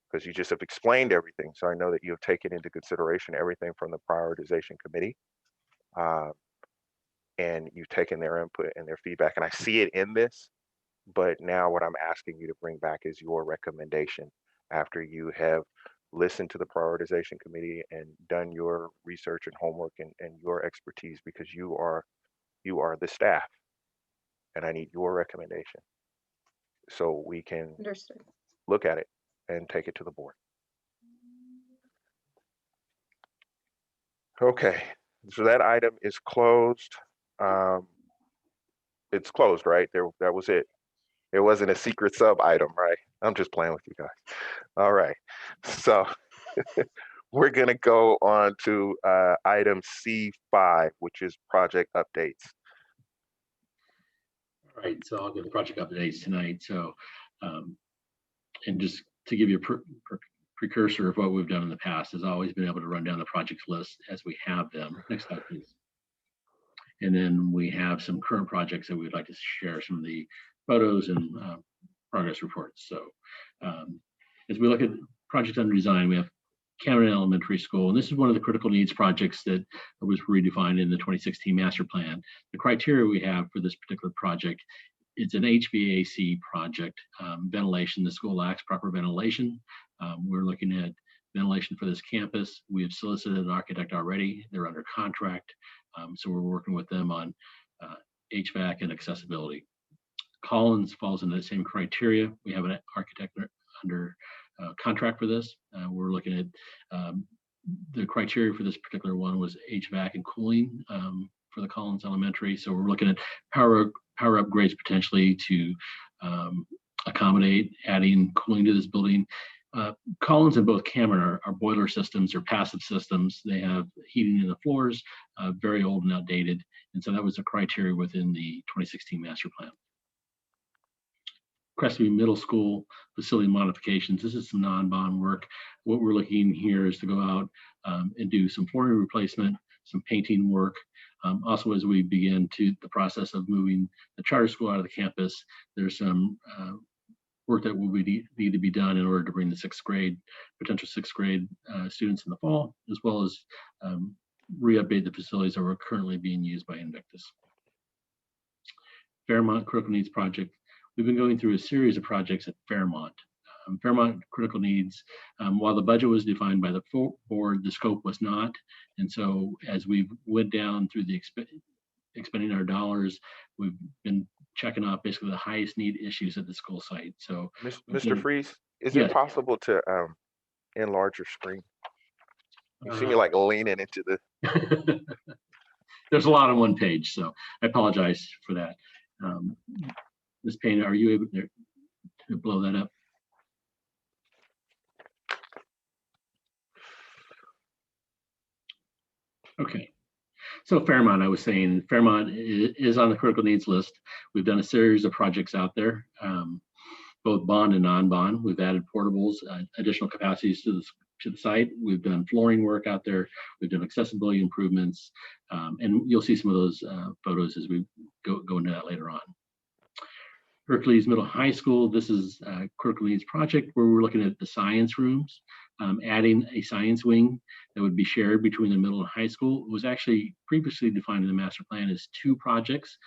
because you just have explained everything, so I know that you have taken into consideration everything from the prioritization committee, and you've taken their input and their feedback, and I see it in this. But now what I'm asking you to bring back is your recommendation after you have listened to the prioritization committee and done your research and homework and your expertise, because you are the staff, and I need your recommendation so we can Understood. look at it and take it to the board. Okay, so that item is closed. It's closed, right? That was it. It wasn't a secret sub item, right? I'm just playing with you guys. All right, so we're gonna go on to item C5, which is project updates. All right, so I'll give the project updates tonight. So, and just to give you a precursor of what we've done in the past, has always been able to run down the project list as we have them. Next slide, please. And then we have some current projects that we'd like to share some of the photos and progress reports. So as we look at projects under design, we have Cameron Elementary School, and this is one of the critical needs projects that was redefined in the 2016 master plan. The criteria we have for this particular project, it's an HVAC project. Ventilation, the school lacks proper ventilation. We're looking at ventilation for this campus. We have solicited an architect already. They're under contract. So we're working with them on HVAC and accessibility. Collins falls into the same criteria. We have an architect under contract for this. We're looking at the criteria for this particular one was HVAC and cooling for the Collins Elementary. So we're looking at power upgrades potentially to accommodate adding cooling to this building. Collins and both Cameron are boiler systems or passive systems. They have heating in the floors, very old and outdated. And so that was a criteria within the 2016 master plan. Crescent Middle School facility modifications. This is some non-bond work. What we're looking here is to go out and do some flooring replacement, some painting work. Also, as we begin the process of moving the charter school out of the campus, there's some work that will need to be done in order to bring the potential sixth grade students in the fall, as well as re-update the facilities that are currently being used by Invictus. Fairmont Critical Needs Project. We've been going through a series of projects at Fairmont. Fairmont Critical Needs, while the budget was defined by the board, the scope was not. And so as we went down through the expending our dollars, we've been checking off basically the highest need issues at the school site. So Mr. Freeze, is Yes. it possible to enlarge your screen? You see me like leaning into the. There's a lot on one page, so I apologize for that. Ms. Payne, are you able to blow that up? Okay. So Fairmont, I was saying, Fairmont is on the critical needs list. We've done a series of projects out there, both bond and non-bond. We've added portables, additional capacities to the site. We've done flooring work out there. We've done accessibility improvements, and you'll see some of those photos as we go into that later on. Hercules Middle High School, this is a critical needs project where we're looking at the science rooms, adding a science wing that would be shared between the middle and high school. It was actually previously defined in the master plan as two projects,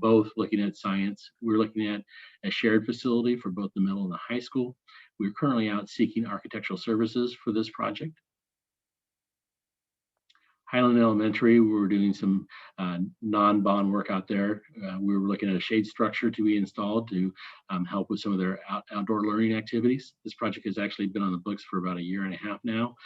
both looking at science. We're looking at a shared facility for both the middle and the high school. We're currently out seeking architectural services for this project. Highland Elementary, we were doing some non-bond work out there. We were looking at a shade structure to be installed to help with some of their outdoor learning activities. This project has actually been on the books for about 1.5 years now.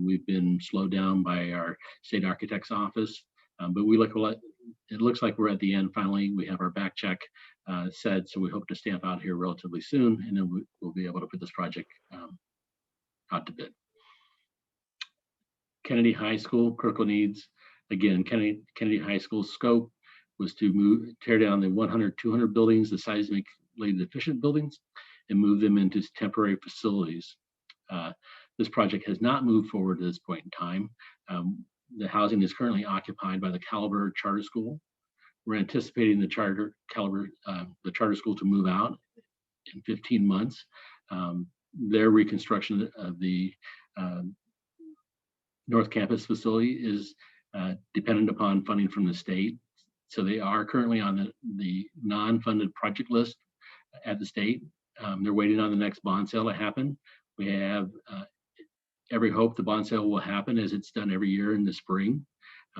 We've been slowed down by our state architect's office, but it looks like we're at the end finally. We have our back check set, so we hope to stamp out here relatively soon, and then we'll be able to put this project out to bid. Kennedy High School, critical needs. Again, Kennedy High School scope was to tear down the 100, 200 buildings, the seismically deficient buildings, and move them into temporary facilities. This project has not moved forward at this point in time. The housing is currently occupied by the Caliber Charter School. We're anticipating the charter school to move out in 15 months. Their reconstruction of the North Campus facility is dependent upon funding from the state. So they are currently on the non-funded project list at the state. They're waiting on the next bond sale to happen. We have every hope the bond sale will happen as it's done every year in the spring.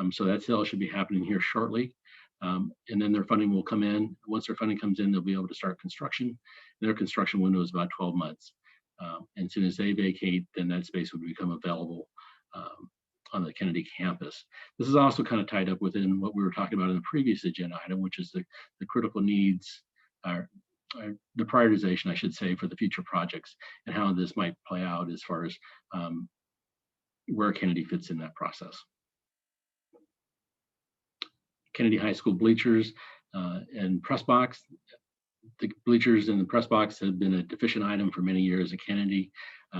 So that sale should be happening here shortly. And then their funding will come in. Once their funding comes in, they'll be able to start construction. Their construction window is about 12 months. And as soon as they vacate, then that space would become available on the Kennedy campus. This is also kind of tied up within what we were talking about in the previous agenda item, which is the critical needs, the prioritization, I should say, for the future projects and how this might play out as far as where Kennedy fits in that process. Kennedy High School bleachers and press box. The bleachers and the press box have been a deficient item for many years at Kennedy.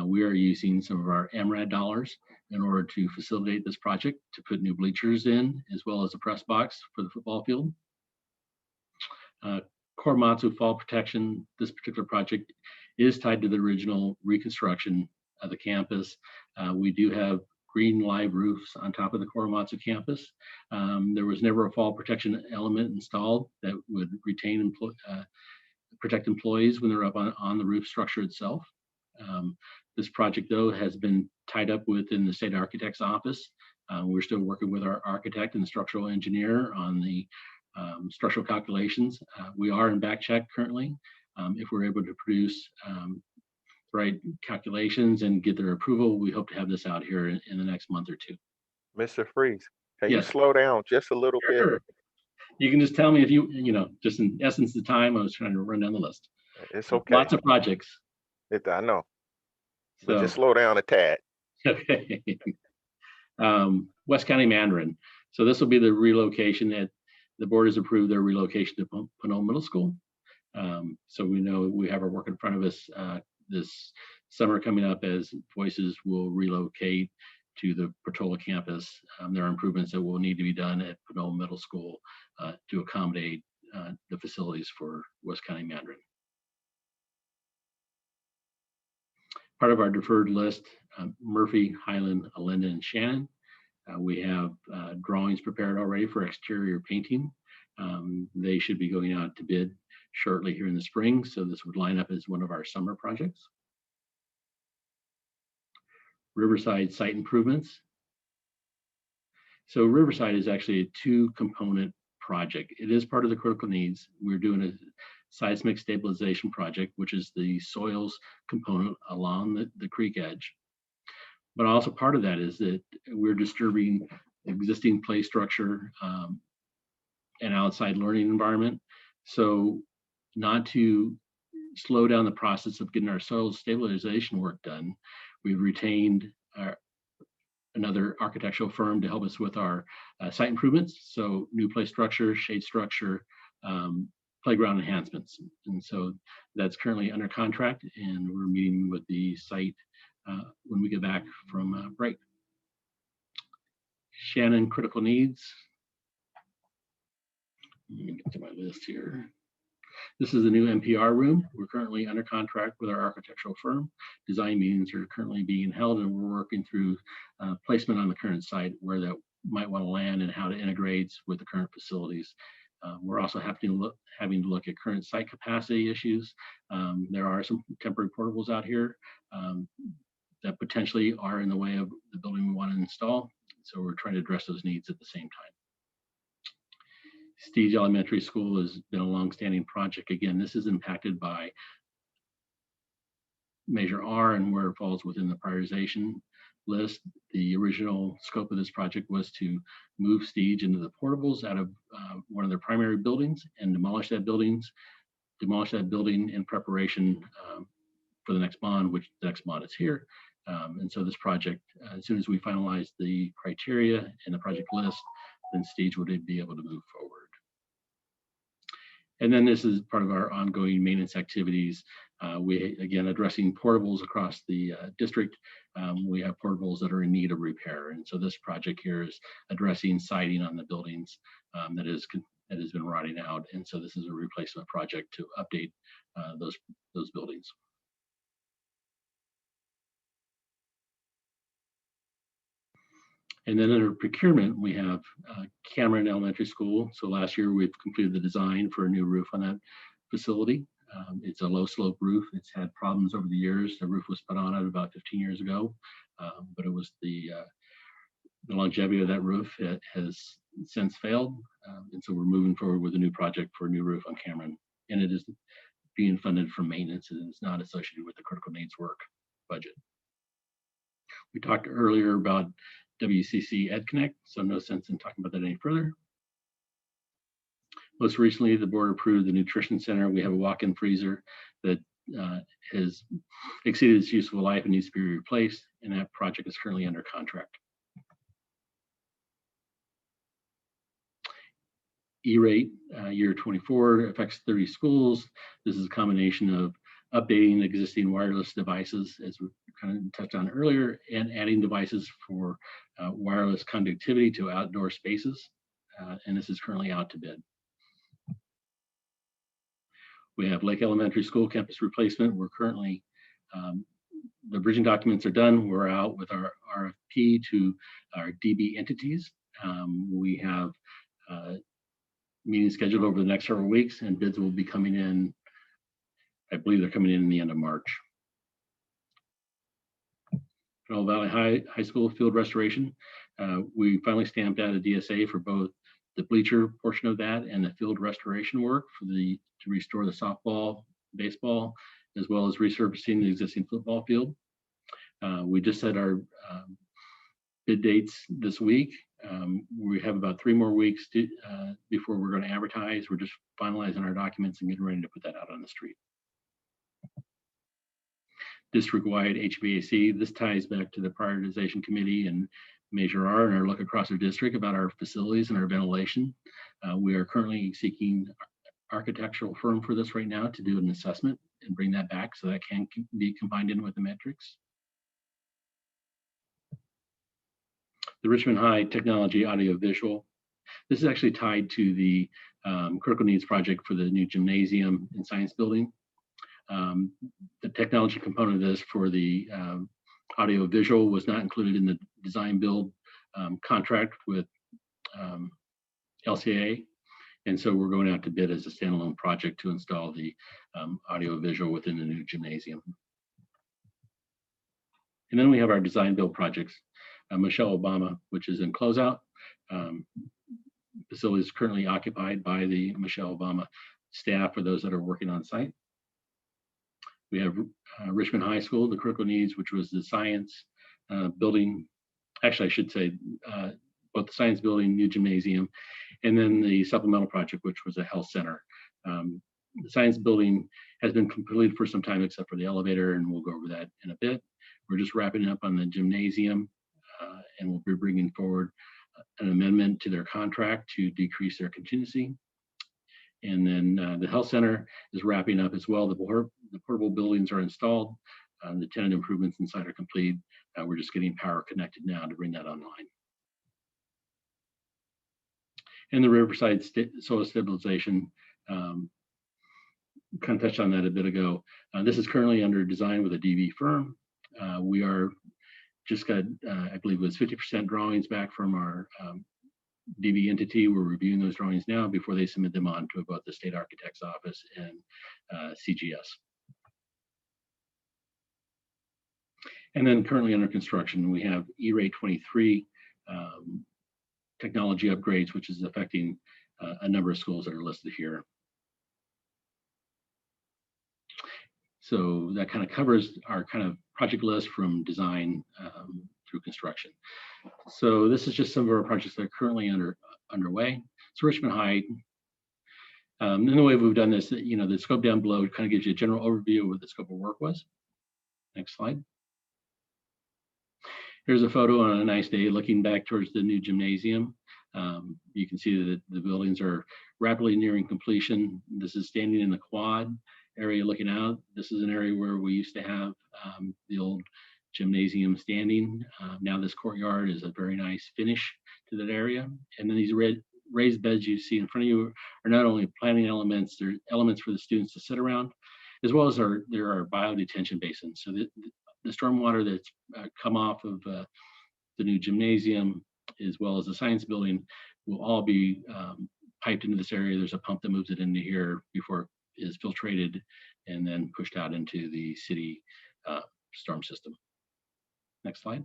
We are using some of our MRAD dollars in order to facilitate this project to put new bleachers in, as well as a press box for the football field. Cormazo fall protection. This particular project is tied to the original reconstruction of the campus. We do have green live roofs on top of the Cormazo campus. There was never a fall protection element installed that would retain protect employees when they're up on the roof structure itself. This project, though, has been tied up within the state architect's office. We're still working with our architect and structural engineer on the structural calculations. We are in back check currently. If we're able to produce the right calculations and get their approval, we hope to have this out here in the next month or two. Mr. Freeze, can you Yes. slow down just a little bit? Sure. You can just tell me if just in essence of time, I was trying to run down the list. It's okay. Lots of projects. I know, but So, just slow down a tad. okay. West County Mandarin. So this will be the relocation that the board has approved their relocation to Pinole Middle School. So we know we have our work in front of us this summer coming up as Voices will relocate to the Portola campus. There are improvements that will need to be done at Pinole Middle School to accommodate the facilities for West County Mandarin. Part of our deferred list, Murphy, Highland, Alinda, and Shannon. We have drawings prepared already for exterior painting. They should be going out to bid shortly here in the spring, so this would line up as one of our summer projects. Riverside site improvements. So Riverside is actually a two-component project. It is part of the critical needs. We're doing a seismic stabilization project, which is the soils component along the creek edge. But also part of that is that we're disturbing existing play structure and outside learning environment. So not to slow down the process of getting our soil stabilization work done, we've retained another architectural firm to help us with our site improvements. So new play structure, shade structure, playground enhancements. And so that's currently under contract, and we're meeting with the site when we get back from break. Shannon critical needs. Let me get to my list here. This is the new Npr Room. We're currently under contract with our architectural firm. Design meetings are currently being held, and we're working through placement on the current site, where that might want to land and how to integrate with the current facilities. We're also having to look at current site capacity issues. There are some temporary portables out here that potentially are in the way of the building we want to install. So we're trying to address those needs at the same time. Steege Elementary School has been a longstanding project. Again, this is impacted by Measure R and where it falls within the prioritization list. The original scope of this project was to move Steege into the portables out of one of their primary buildings and demolish that building in preparation for the next bond, which the next bond is here. And so this project, as soon as we finalize the criteria and the project list, then Steege would be able to move forward. And then this is part of our ongoing maintenance activities. We, again, addressing portables across the district. We have portables that are in need of repair. And so this project here is addressing siding on the buildings that has been rotting out. And so this is a replacement project to update those buildings. And then under procurement, we have Cameron Elementary School. So last year we've completed the design for a new roof on that facility. It's a low slope roof. It's had problems over the years. The roof was put on it about 15 years ago, but it was the longevity of that roof has since failed. And so we're moving forward with a new project for a new roof on Cameron. And it is being funded from maintenance, and it's not associated with the critical needs work budget. We talked earlier about WCC EdConnect, so no sense in talking about that any further. Most recently, the board approved the nutrition center. We have a walk-in freezer that has exceeded its useful life and needs to be replaced, and that project is currently under contract. E-rate year 24 affects 30 schools. This is a combination of updating existing wireless devices, as we kind of touched on earlier, and adding devices for wireless conductivity to outdoor spaces. And this is currently out to bid. We have Lake Elementary School campus replacement. We're currently, the bridging documents are done. We're out with our RFP to our DB entities. We have meetings scheduled over the next several weeks, and bids will be coming in. I believe they're coming in the end of March. Pinole Valley High School field restoration. We finally stamped out a DSA for both the bleacher portion of that and the field restoration work to restore the softball, baseball, as well as resurfacing the existing football field. We just set our bid dates this week. We have about 3 more weeks before we're going to advertise. We're just finalizing our documents and getting ready to put that out on the street. District-wide HVAC, this ties back to the prioritization committee and Measure R and our look across our district about our facilities and our ventilation. We are currently seeking architectural firm for this right now to do an assessment and bring that back so that can be combined in with the metrics. The Richmond High Technology Audio Visual. This is actually tied to the critical needs project for the new gymnasium and science building. The technology component of this for the audio visual was not included in the design build contract with LCA. And so we're going out to bid as a standalone project to install the audio visual within the new gymnasium. And then we have our design build projects. Michelle Obama, which is in closeout. Facility is currently occupied by the Michelle Obama staff or those that are working on site. We have Richmond High School, the critical needs, which was the science building. Actually, I should say both the science building, new gymnasium, and then the supplemental project, which was a health center. The science building has been completed for some time, except for the elevator, and we'll go over that in a bit. We're just wrapping up on the gymnasium, and we'll be bringing forward an amendment to their contract to decrease their contingency. And then the health center is wrapping up as well. The portable buildings are installed. The tenant improvements inside are complete. We're just getting power connected now to bring that online. And the Riverside solar stabilization, kind of touched on that a bit ago. This is currently under design with a DV firm. We are just got, I believe it was 50% drawings back from our DV entity. We're reviewing those drawings now before they submit them on to both the state architect's office and CGS. And then currently under construction, we have E-Rate 23 technology upgrades, which is affecting a number of schools that are listed here. So that kind of covers our kind of project list from design through construction. So this is just some of our projects that are currently underway. So Richmond High, and the way we've done this, the scope down below kind of gives you a general overview of what the scope of work was. Next slide. Here's a photo on a nice day looking back towards the new gymnasium. You can see that the buildings are rapidly nearing completion. This is standing in the quad area looking out. This is an area where we used to have the old gymnasium standing. Now this courtyard is a very nice finish to that area. And then these raised beds you see in front of you are not only planting elements, they're elements for the students to sit around, as well as there are biodetention basins. So the stormwater that's come off of the new gymnasium, as well as the science building, will all be piped into this area. There's a pump that moves it into here before it is filtrated and then pushed out into the city storm system. Next slide.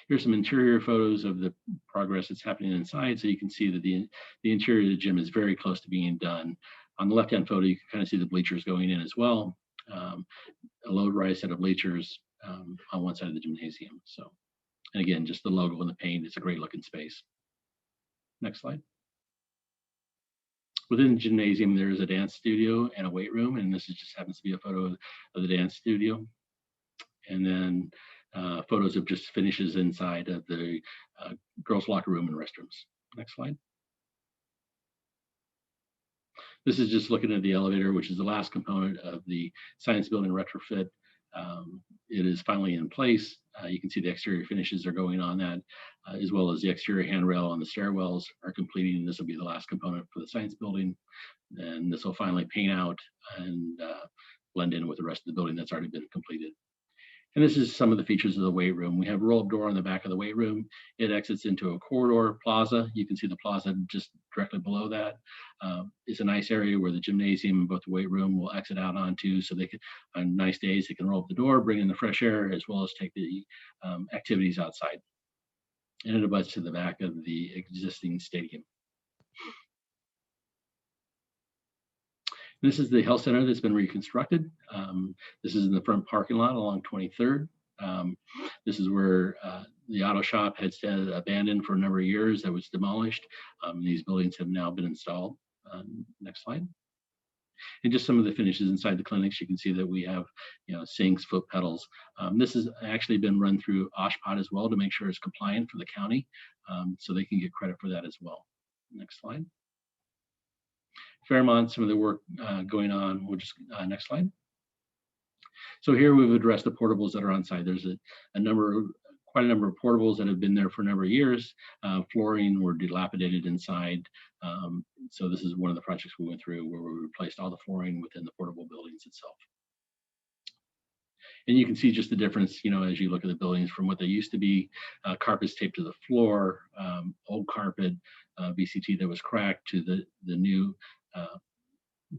Here's some interior photos of the progress that's happening inside. So you can see that the interior of the gym is very close to being done. On the left-hand photo, you can kind of see the bleachers going in as well. A low-rise set of bleachers on one side of the gymnasium. So, and again, just the logo and the paint, it's a great looking space. Next slide. Within the gymnasium, there is a dance studio and a weight room, and this just happens to be a photo of the dance studio. And then photos of just finishes inside of the girls' locker room and restrooms. Next slide. This is just looking at the elevator, which is the last component of the science building retrofit. It is finally in place. You can see the exterior finishes are going on that, as well as the exterior handrail on the stairwells are completing. This will be the last component for the science building. And this will finally paint out and blend in with the rest of the building that's already been completed. And this is some of the features of the weight room. We have a roll-up door on the back of the weight room. It exits into a corridor plaza. You can see the plaza just directly below that. It's a nice area where the gymnasium and both the weight room will exit out onto, so they can, on nice days, they can roll up the door, bring in the fresh air, as well as take the activities outside. And it abuts to the back of the existing stadium. This is the health center that's been reconstructed. This is in the front parking lot along 23rd. This is where the auto shop had been abandoned for a number of years. That was demolished. These buildings have now been installed. Next slide. And just some of the finishes inside the clinics. You can see that we have, sinks, foot pedals. This has actually been run through OSHPD as well to make sure it's compliant for the county, so they can get credit for that as well. Next slide. Fairmont, some of the work going on. We'll just next slide. So here we've addressed the portables that are on site. There's quite a number of portables that have been there for a number of years. Flooring were dilapidated inside. So this is one of the projects we went through where we replaced all the flooring within the portable buildings itself. And you can see just the difference, as you look at the buildings from what they used to be, carpets taped to the floor, old carpet, VCT that was cracked, to the new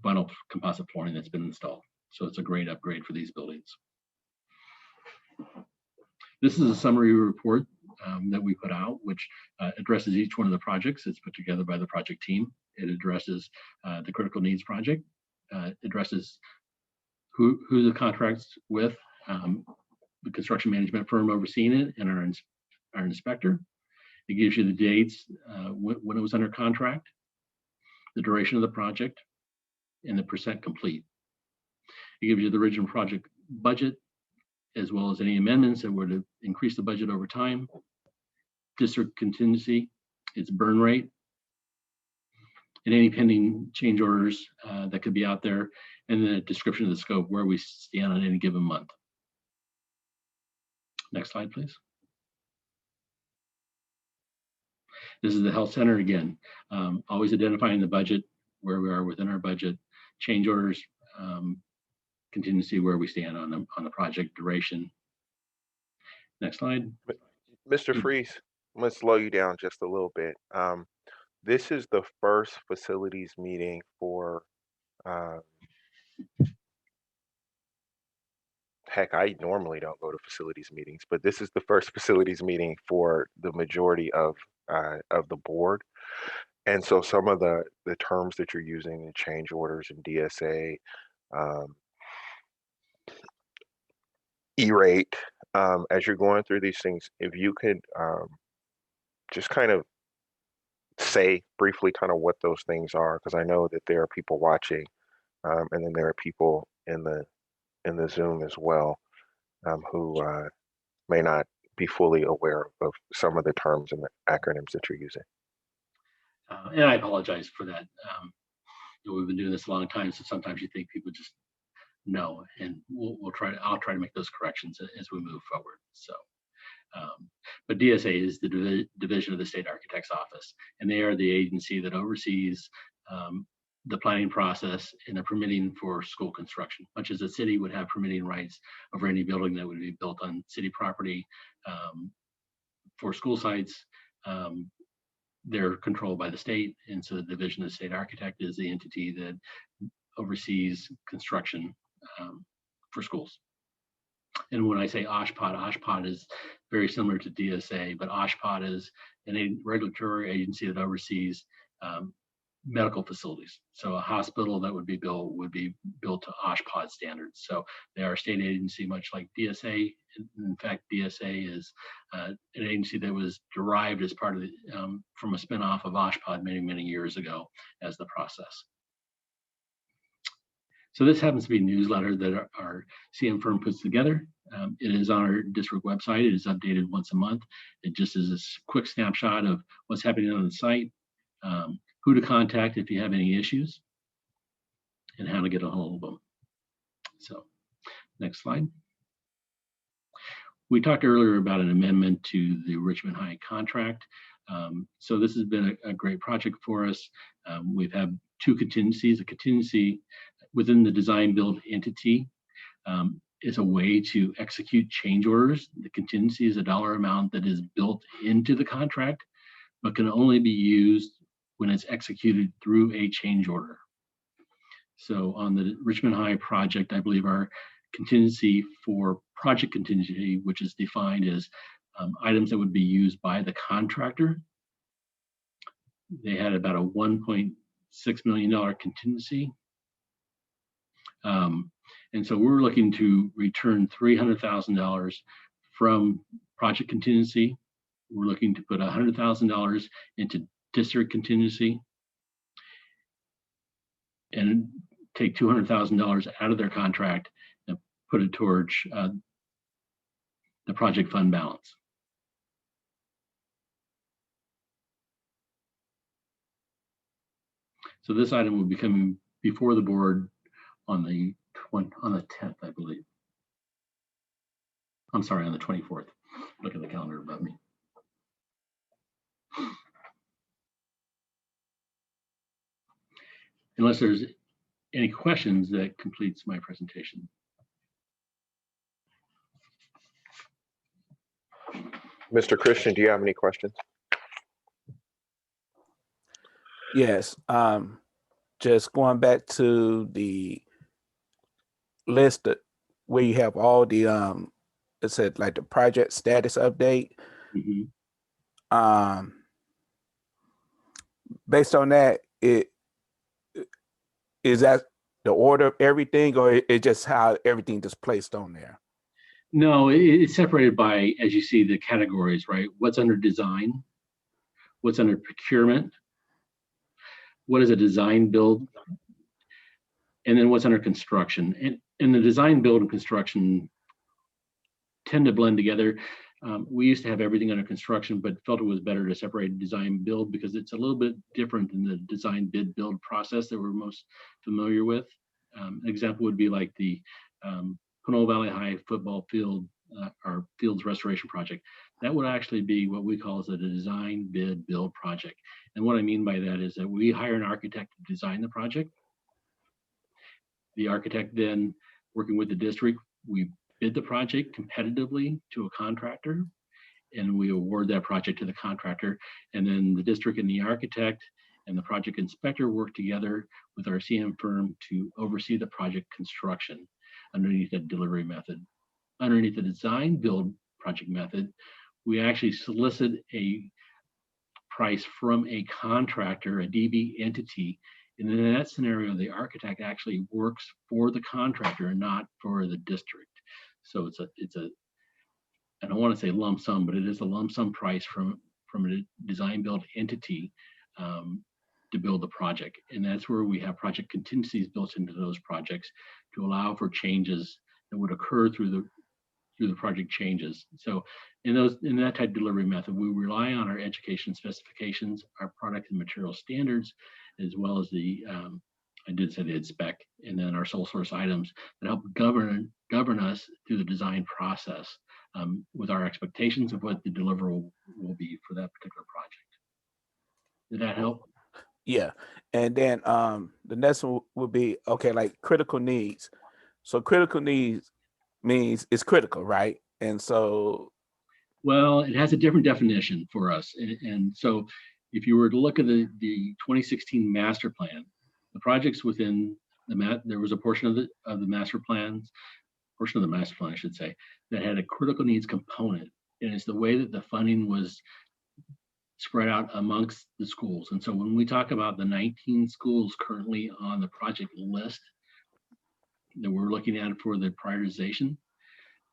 vinyl composite flooring that's been installed. So it's a great upgrade for these buildings. This is a summary report that we put out, which addresses each one of the projects. It's put together by the project team. It addresses the critical needs project, addresses who the contract's with, the construction management firm overseeing it, and our inspector. It gives you the dates when it was under contract, the duration of the project, and the percent complete. It gives you the original project budget, as well as any amendments that were to increase the budget over time, district contingency, its burn rate, and any pending change orders that could be out there, and then a description of the scope, where we stand on any given month. Next slide, please. This is the health center again, always identifying the budget, where we are within our budget, change orders, contingency, where we stand on the project duration. Next slide. Mr. Freeze, I'm going to slow you down just a little bit. This is the first facilities meeting for, heck, I normally don't go to facilities meetings, but this is the first facilities meeting for the majority of the board. And so some of the terms that you're using in change orders and DSA, E-rate, as you're going through these things, if you could just kind of say briefly kind of what those things are, because I know that there are people watching, and then there are people in the Zoom as well, who may not be fully aware of some of the terms and the acronyms that you're using. And I apologize for that. We've been doing this a long time, so sometimes you think people just know, and I'll try to make those corrections as we move forward. So, but DSA is the division of the state architect's office, and they are the agency that oversees the planning process and the permitting for school construction. Much as a city would have permitting rights over any building that would be built on city property for school sites, they're controlled by the state, and so the division of the state architect is the entity that oversees construction for schools. And when I say OSHPD is very similar to DSA, but OSHPD is a regulatory agency that oversees medical facilities. So a hospital that would be built to OSHPD standards. So they are a state agency, much like DSA. In fact, DSA is an agency that was derived as part of from a spinoff of OSHPD many years ago as the process. So this happens to be a newsletter that our CM firm puts together. It is on our district website. It is updated once a month. It just is a quick snapshot of what's happening on the site, who to contact if you have any issues, and how to get a hold of them. So next slide. We talked earlier about an amendment to the Richmond High contract. So this has been a great project for us. We've had two contingencies, a contingency within the design build entity. is a way to execute change orders. The contingency is a dollar amount that is built into the contract, but can only be used when it's executed through a change order. So on the Richmond High project, I believe our contingency for project contingency, which is defined as items that would be used by the contractor, they had about a $1.6 million contingency. And so we're looking to return $300,000 from project contingency. We're looking to put $100,000 into district contingency and take $200,000 out of their contract and put it towards the project fund balance. So this item will be coming before the board on the 10th, I believe. I'm sorry, on the 24th. Look at the calendar above me. Unless there's any questions, that completes my presentation. Mr. Christian, do you have any questions? Yes, just going back to the list where you have all the it said like the project status update. Mm-hmm. Based on that, is that the order of everything, or it just how everything just placed on there? No, it's separated by, as you see, the categories, right? What's under design, what's under procurement, what is a design build, and then what's under construction. And the design, build, and construction tend to blend together. We used to have everything under construction, but felt it was better to separate design build because it's a little bit different than the design bid build process that we're most familiar with. An example would be like the Pinole Valley High football field, our fields restoration project. That would actually be what we call as a design bid build project. And what I mean by that is that we hire an architect to design the project. The architect then, working with the district, we bid the project competitively to a contractor, and we award that project to the contractor. And then the district and the architect and the project inspector work together with our CM firm to oversee the project construction underneath that delivery method. Underneath the design build project method, we actually solicit a price from a contractor, a DB entity. And in that scenario, the architect actually works for the contractor and not for the district. So it's a I don't want to say lump sum, but it is a lump sum price from a design build entity to build the project. And that's where we have project contingencies built into those projects to allow for changes that would occur through the project changes. So in that type of delivery method, we rely on our education specifications, our product and material standards, as well as the I did say the ed spec, and then our sole source items that help govern us through the design process with our expectations of what the deliverable will be for that particular project. Did that help? Yeah. And then the next one would be, okay, like critical needs. So critical needs means it's critical, right? And so, well, it has a different definition for us. And so if you were to look at the 2016 master plan, the projects within there was a portion of the master plan, I should say, that had a critical needs component. And it's the way that the funding was spread out amongst the schools. And so when we talk about the 19 schools currently on the project list that we're looking at for the prioritization,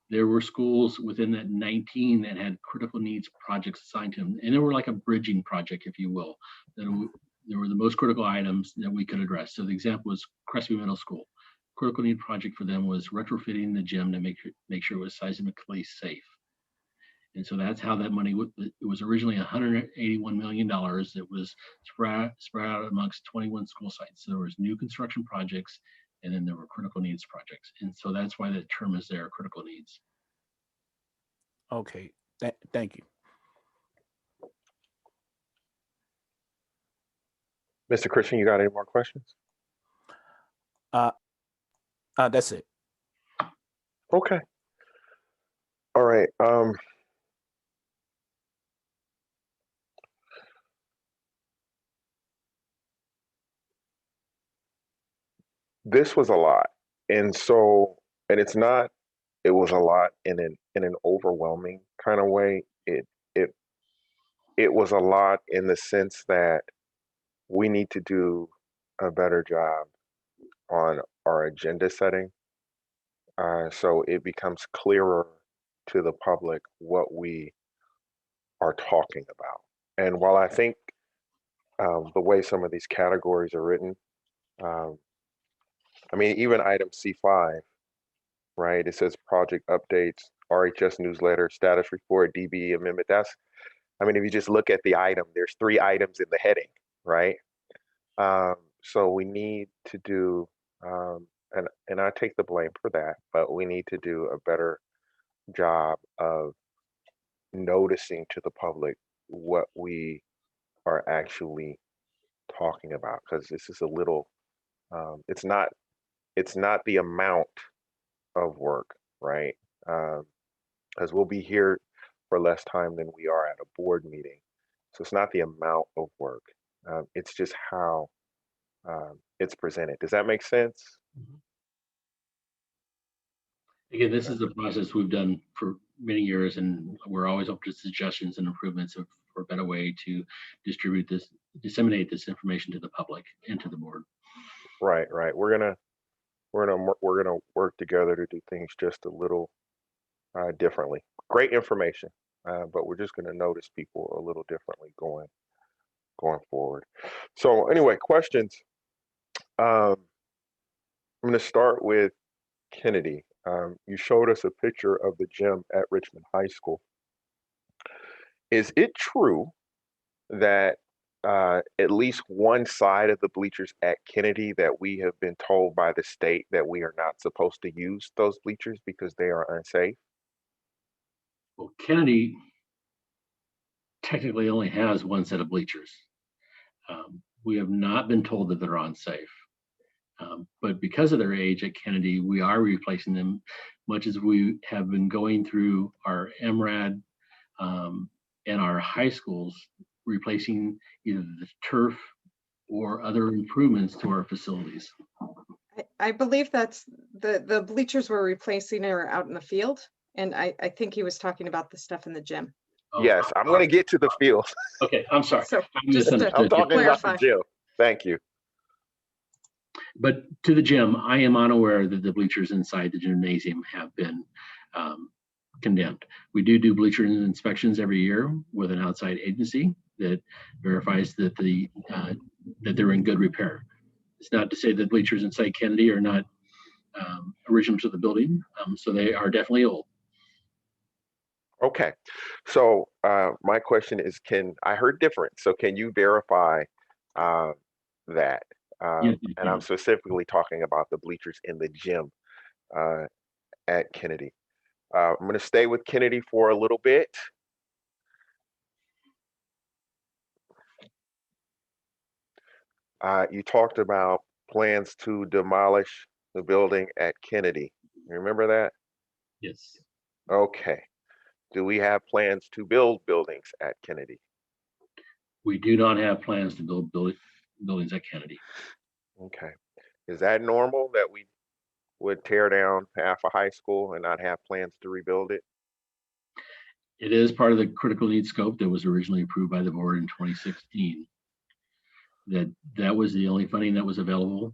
there were schools within that 19 that had critical needs projects assigned to them. And they were like a bridging project, if you will. There were the most critical items that we could address. So the example was Crescent Middle School. Critical need project for them was retrofitting the gym to make sure it was seismically safe. And so that's how that money, it was originally $181 million that was spread out amongst 21 school sites. So there was new construction projects, and then there were critical needs projects. And so that's why the term is there, critical needs. okay, thank you. Mr. Christian, you got any more questions? That's it. Okay. All right. This was a lot. And so, and it's not, it was a lot in an overwhelming kind of way. It it was a lot in the sense that we need to do a better job on our agenda setting. So it becomes clearer to the public what we are talking about. And while I think the way some of these categories are written, um, I mean, even item C5, right? It says project updates, RHS newsletter, status report, DBE amendment. I mean, if you just look at the item, there's 3 items in the heading, right? So we need to do, and I take the blame for that, but we need to do a better job of noticing to the public what we are actually talking about, because this is a little, it's not the amount of work, right? Because we'll be here for less time than we are at a board meeting. So it's not the amount of work. It's just how it's presented. Does that make sense? Again, this is a process we've done for many years, and we're always open to suggestions and improvements for a better way to disseminate this information to the public and to the board. Right, right. We're gonna work together to do things just a little differently. Great information, but we're just gonna notice people a little differently going forward. So anyway, questions. I'm gonna start with Kennedy. You showed us a picture of the gym at Richmond High School. Is it true that at least one side of the bleachers at Kennedy, that we have been told by the state that we are not supposed to use those bleachers because they are unsafe? Well, Kennedy technically only has one set of bleachers. We have not been told that they're unsafe. But because of their age at Kennedy, we are replacing them, much as we have been going through our MRAD and our high schools, replacing either the turf or other improvements to our facilities. I believe that's the bleachers we're replacing are out in the field. And I think he was talking about the stuff in the gym. Oh, Yes, I'm going to get to the field. Okay, I'm sorry. So I just to I'm talking about the clarify. gym. Thank you. But to the gym, I am unaware that the bleachers inside the gymnasium have been condemned. We do bleacher inspections every year with an outside agency that verifies that that they're in good repair. It's not to say that bleachers inside Kennedy are not original to the building, so they are definitely old. Okay, so my question is, I heard different, so can you verify that? Yes, And I'm specifically talking about the bleachers in the gym at Kennedy. I'm going to stay with Kennedy for a little bit. You talked about plans to demolish the building at Kennedy. You remember that? Yes. Okay. Do we have plans to build buildings at Kennedy? We do not have plans to build buildings at Kennedy. Okay. Is that normal that we would tear down half a high school and not have plans to rebuild it? It is part of the critical needs scope that was originally approved by the board in 2016. That was the only funding that was available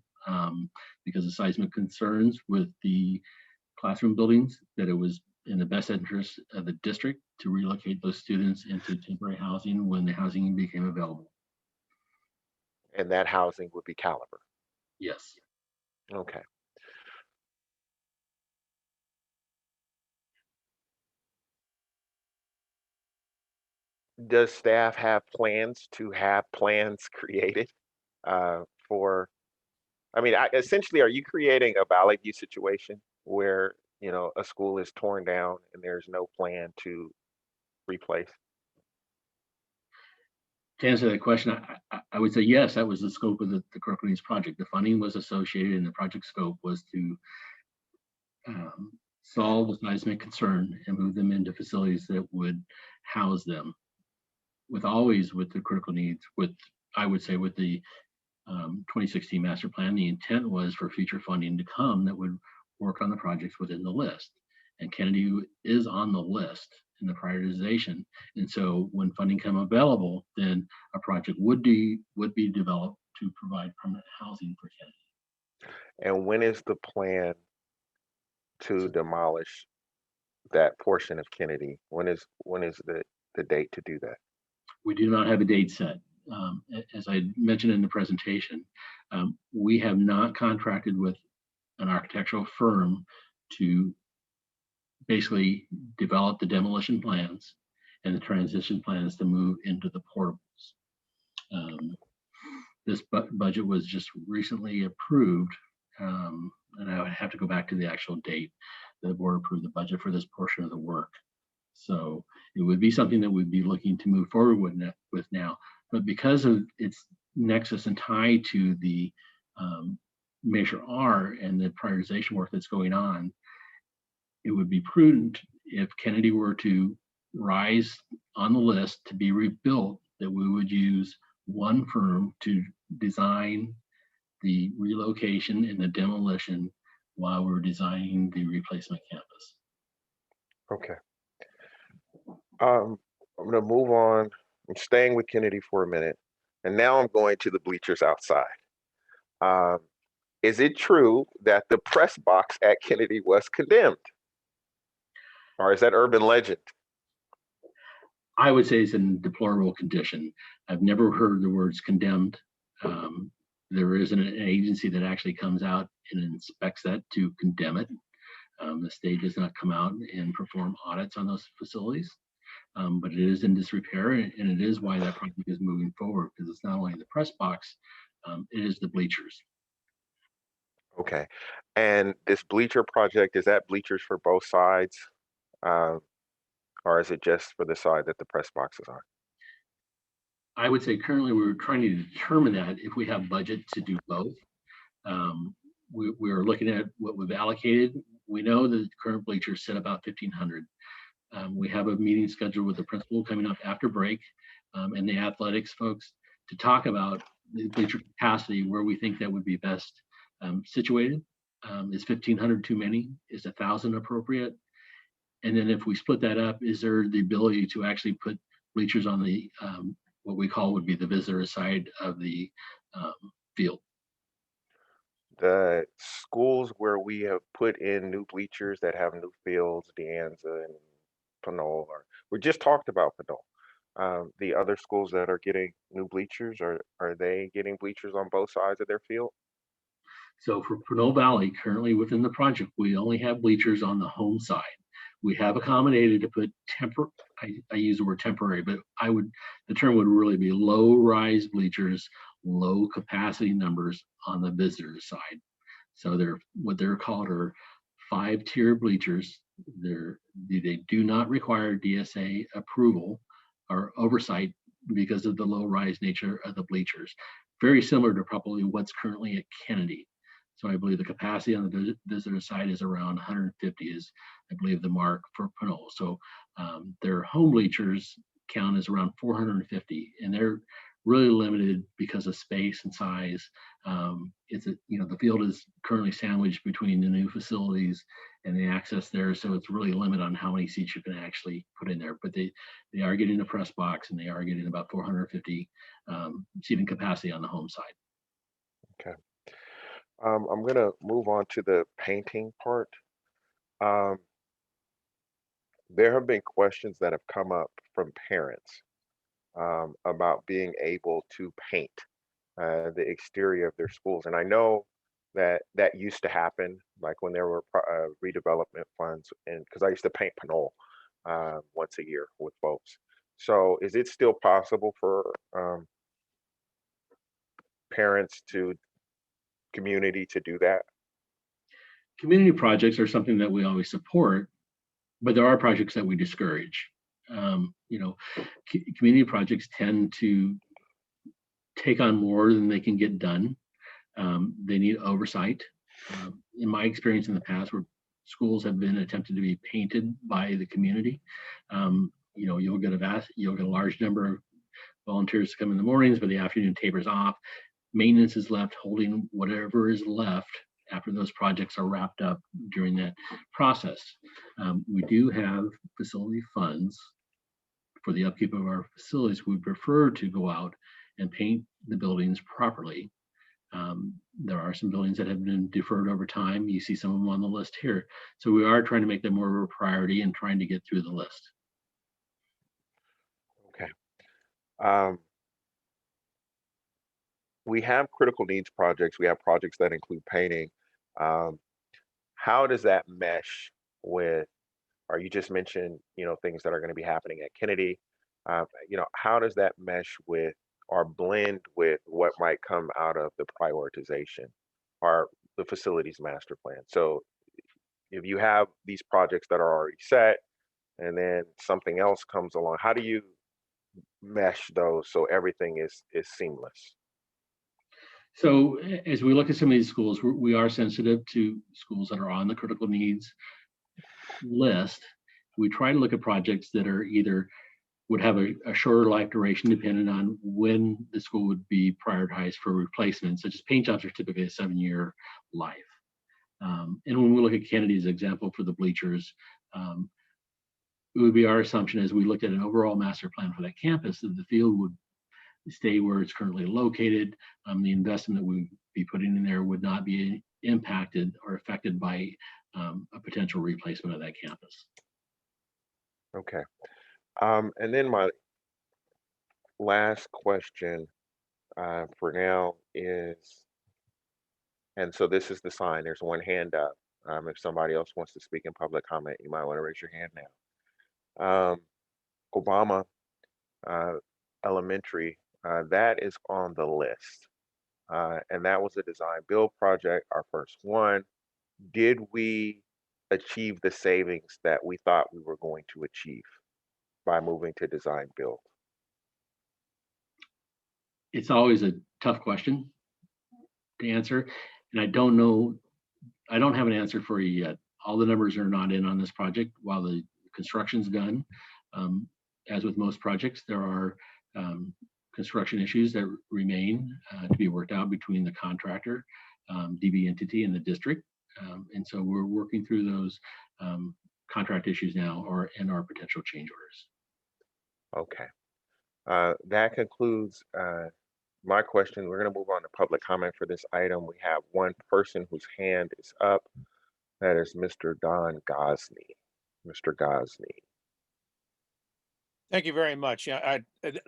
because of seismic concerns with the classroom buildings, that it was in the best interest of the district to relocate those students into temporary housing when the housing became available. And that housing would be Caliber? Yes. Okay. Does staff have plans to have plans created for, I mean, essentially, are you creating a Valley View situation where, you know, a school is torn down and there's no plan to replace? To answer that question, I would say yes, that was the scope of the critical needs project. The funding was associated and the project scope was to solve the seismic concern and move them into facilities that would house them with the critical needs I would say with the 2016 master plan. The intent was for future funding to come that would work on the projects within the list. And Kennedy is on the list in the prioritization. And so when funding come available, then a project would be developed to provide permanent housing for Kennedy. And when is the plan to demolish that portion of Kennedy? When is the date to do that? We do not have a date set. As I mentioned in the presentation, we have not contracted with an architectural firm to basically develop the demolition plans and the transition plans to move into the portables. This budget was just recently approved, and I would have to go back to the actual date that the board approved the budget for this portion of the work. So it would be something that we'd be looking to move forward with now. But because of its nexus and tie to the Measure R and the prioritization work that's going on, it would be prudent if Kennedy were to rise on the list to be rebuilt, that we would use one firm to design the relocation and the demolition while we're designing the replacement campus. Okay. I'm going to move on. I'm staying with Kennedy for a minute, and now I'm going to the bleachers outside. Is it true that the press box at Kennedy was condemned? Or is that urban legend? I would say it's in deplorable condition. I've never heard the words condemned. There isn't an agency that actually comes out and inspects that to condemn it. The state does not come out and perform audits on those facilities, but it is in disrepair, and it is why that project is moving forward, because it's not only the press box, it is the bleachers. Okay. And this bleacher project, is that bleachers for both sides? Or is it just for the side that the press box is on? I would say currently we're trying to determine that if we have budget to do both. We're looking at what we've allocated. We know that the current bleachers sit about 1,500. We have a meeting scheduled with the principal coming up after break and the athletics folks to talk about the bleacher capacity, where we think that would be best situated. Is 1,500 too many? Is 1,000 appropriate? And then if we split that up, is there the ability to actually put bleachers on the what we call would be the visitor side of the field? The schools where we have put in new bleachers that have new fields, De Anza and Pinole, or we just talked about Pinole. The other schools that are getting new bleachers, are they getting bleachers on both sides of their field? So for Pinole Valley, currently within the project, we only have bleachers on the home side. We have accommodated to put I use the word temporary, but the term would really be low rise bleachers, low capacity numbers on the visitor side. So what they're called are 5-tier bleachers. They do not require DSA approval or oversight because of the low rise nature of the bleachers. Very similar to probably what's currently at Kennedy. So I believe the capacity on the visitor side is around 150 is, I believe, the mark for Pinole. So their home bleachers count is around 450, and they're really limited because of space and size. The field is currently sandwiched between the new facilities and the access there, so it's really limited on how many seats you can actually put in there. But they are getting a press box, and they are getting about 450 seating capacity on the home side. Okay. I'm going to move on to the painting part. There have been questions that have come up from parents about being able to paint the exterior of their schools. And I know that used to happen, like when there were redevelopment funds, and because I used to paint Pinole once a year with folks. So is it still possible for parents to community to do that? Community projects are something that we always support, but there are projects that we discourage. Community projects tend to take on more than they can get done. They need oversight. In my experience in the past, where schools have been attempted to be painted by the community. You know, you'll get a large number of volunteers to come in the mornings, but the afternoon tapers off. Maintenance is left holding whatever is left after those projects are wrapped up during that process. We do have facility funds for the upkeep of our facilities. We prefer to go out and paint the buildings properly. There are some buildings that have been deferred over time. You see some of them on the list here. So we are trying to make them more of a priority and trying to get through the list. Okay. We have critical needs projects. We have projects that include painting. How does that mesh with, or you just mentioned, you know, things that are going to be happening at Kennedy. You know, how does that mesh with or blend with what might come out of the prioritization or the facilities master plan? So if you have these projects that are already set and then something else comes along, how do you mesh those so everything is seamless? So as we look at some of these schools, we are sensitive to schools that are on the critical needs list. We try to look at projects that are either would have a shorter life duration depending on when the school would be prioritized for replacement, such as paint jobs are typically a 7-year life. And when we look at Kennedy's example for the bleachers, it would be our assumption as we looked at an overall master plan for that campus that the field would stay where it's currently located. The investment that we'd be putting in there would not be impacted or affected by a potential replacement of that campus. Okay. And then my last question for now is, and so this is the sign, there's one hand up. If somebody else wants to speak in public comment, you might want to raise your hand now. Obama Elementary, that is on the list. And that was a design build project, our first one. Did we achieve the savings that we thought we were going to achieve by moving to design build? It's always a tough question to answer. And I don't know, I don't have an answer for you yet. All the numbers are not in on this project while the construction's done. As with most projects, there are construction issues that remain to be worked out between the contractor, DB entity, and the district. And so we're working through those contract issues now and our potential change orders. Okay. That concludes my question. We're going to move on to public comment for this item. We have one person whose hand is up. That is Mr. Don Gosney. Mr. Gosney. Thank you very much. Yeah,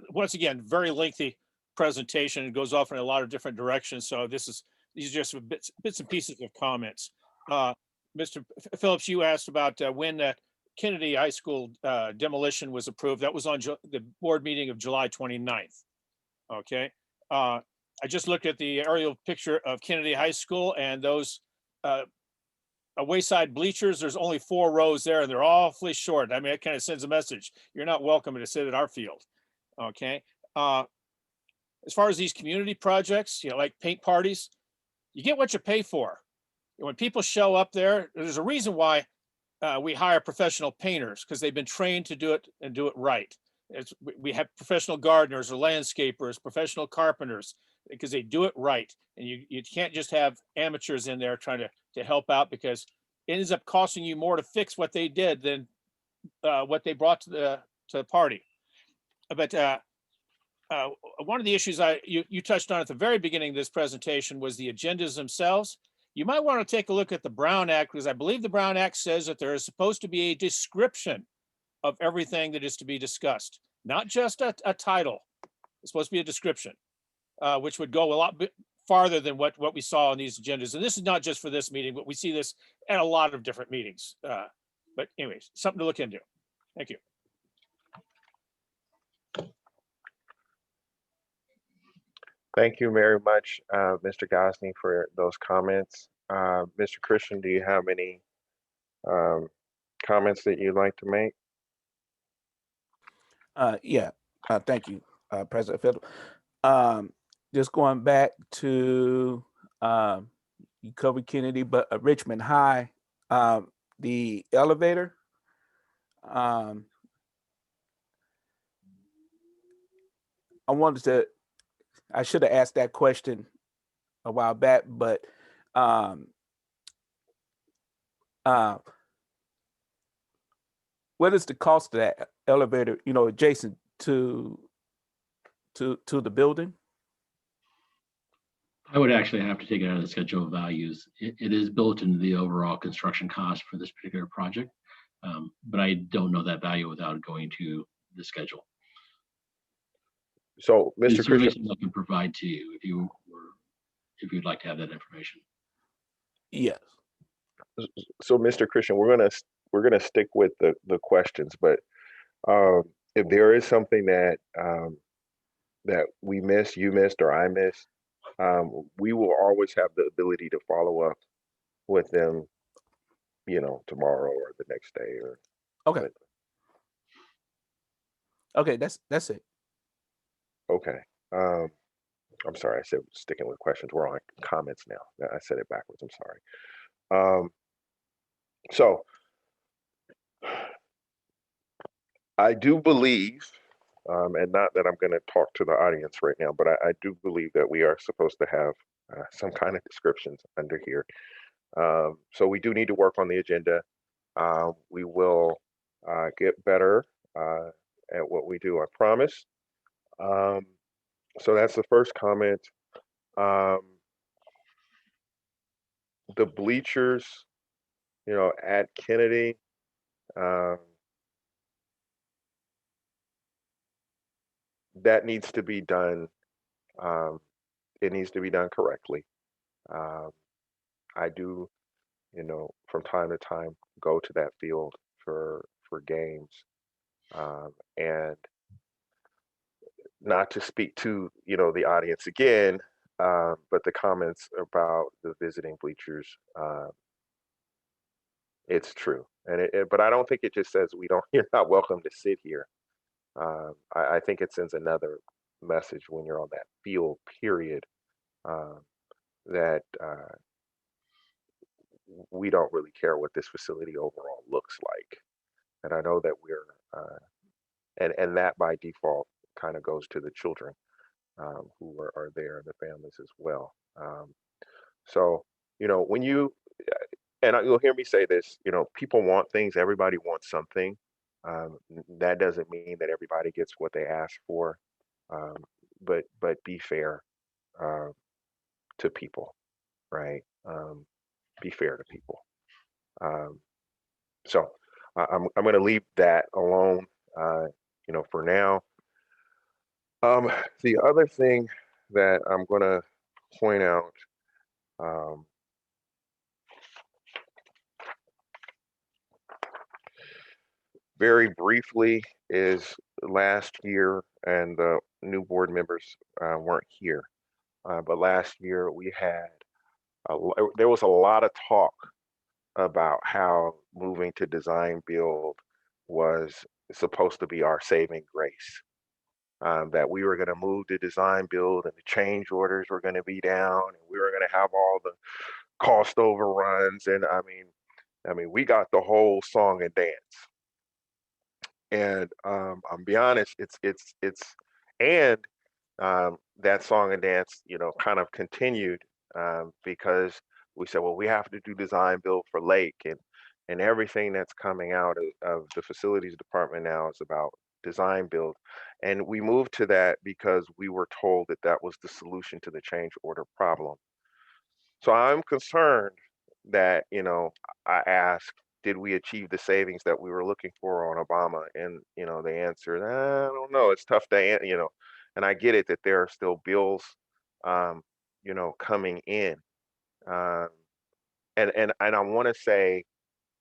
once again, very lengthy presentation. It goes off in a lot of different directions. So these are just bits and pieces of comments. Mr. Phillips, you asked about when Kennedy High School demolition was approved. That was on the board meeting of July 29th. Okay. I just looked at the aerial picture of Kennedy High School and those wayside bleachers. There's only 4 rows there and they're awfully short. I mean, it kind of sends a message. You're not welcome to sit at our field. Okay. As far as these community projects, like paint parties, you get what you pay for. When people show up there, there's a reason why we hire professional painters, because they've been trained to do it and do it right. We have professional gardeners or landscapers, professional carpenters, because they do it right. And you can't just have amateurs in there trying to help out, because it ends up costing you more to fix what they did than what they brought to the party. But one of the issues you touched on at the very beginning of this presentation was the agendas themselves. You might want to take a look at the Brown Act, because I believe the Brown Act says that there is supposed to be a description of everything that is to be discussed, not just a title. It's supposed to be a description, which would go a lot farther than what we saw on these agendas. And this is not just for this meeting, but we see this at a lot of different meetings. But anyways, something to look into. Thank you. Thank you very much, Mr. Gosney, for those comments. Mr. Christian, do you have any comments that you'd like to make? Yeah, thank you, President Phillips. Just going back to you covered Kennedy, but Richmond High, the elevator. I should have asked that question a while back, but what is the cost of that elevator, adjacent to the building? I would actually have to take it out of the schedule of values. It is built into the overall construction cost for this particular project, but I don't know that value without going to the schedule. So, It's Mr. certainly Christian, something I can provide to you if you'd like to have that information. Yes. so Mr. Christian, we're gonna stick with the questions, but if there is something that that we missed, you missed, or I missed, we will always have the ability to follow up with them, tomorrow or the next day. Or Okay. Okay, that's it. okay. I'm sorry, I said sticking with questions. We're on comments now. I said it backwards. I'm sorry. So I do believe, and not that I'm going to talk to the audience right now, but I do believe that we are supposed to have some kind of descriptions under here. So we do need to work on the agenda. We will get better at what we do, I promise. So that's the first comment. The bleachers, at Kennedy, that needs to be done. It needs to be done correctly. I do, from time to time, go to that field for games, and not to speak to the audience again, but the comments about the visiting bleachers, it's true, and but I don't think it just says you're not welcome to sit here. I think it sends another message when you're on that field, period, that we don't really care what this facility overall looks like. And I know that and that by default kind of goes to the children who are there, and the families as well. So, when and you'll hear me say this, people want things, everybody wants something. That doesn't mean that everybody gets what they ask for, but be fair to people, right? Be fair to people. So I'm going to leave that alone, for now. The other thing that I'm going to point out, very briefly, is last year, and the new board members weren't here, but last year we had there was a lot of talk about how moving to design build was supposed to be our saving grace. That we were going to move to design build and the change orders were going to be down, and we were going to have all the cost overruns. And I mean, we got the whole song and dance. And I'll be honest, and that song and dance, kind of continued because we said, well, we have to do design build for Lake, and everything that's coming out of the facilities department now is about design build. And we moved to that because we were told that that was the solution to the change order problem. So I'm concerned that, I asked, did we achieve the savings that we were looking for on Obama? And, the answer, I don't know. It's tough to, and I get it that there are still bills, coming in. And I want to say,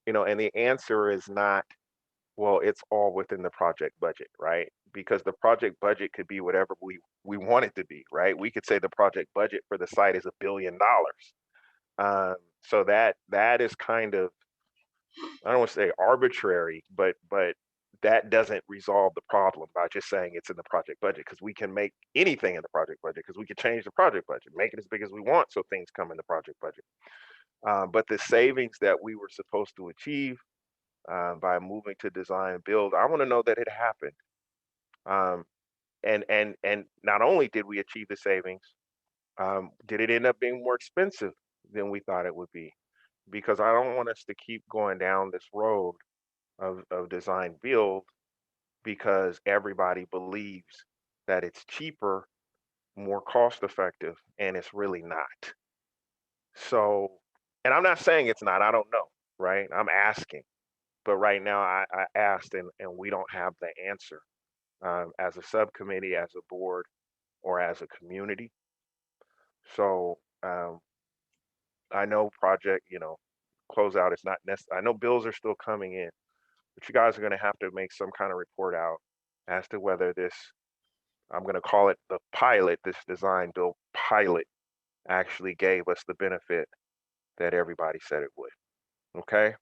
and the answer is not, well, it's all within the project budget, right? Because the project budget could be whatever we want it to be, right? We could say the project budget for the site is $1 billion. So that is kind of, I don't want to say arbitrary, but that doesn't resolve the problem by just saying it's in the project budget, because we can make anything in the project budget, because we can change the project budget, make it as big as we want, so things come in the project budget. But the savings that we were supposed to achieve by moving to design build, I want to know that it happened. And not only did we achieve the savings, did it end up being more expensive than we thought it would be? Because I don't want us to keep going down this road of design build because everybody believes that it's cheaper, more cost effective, and it's really not. So, and I'm not saying it's not, I don't know, right? I'm asking. But right now I asked and we don't have the answer as a subcommittee, as a board, or as a community. So I know project, closeout is not necessary. I know bills are still coming in, but you guys are going to have to make some kind of report out as to whether this, I'm going to call it the pilot, this design build pilot actually gave us the benefit that everybody said it would. Okay?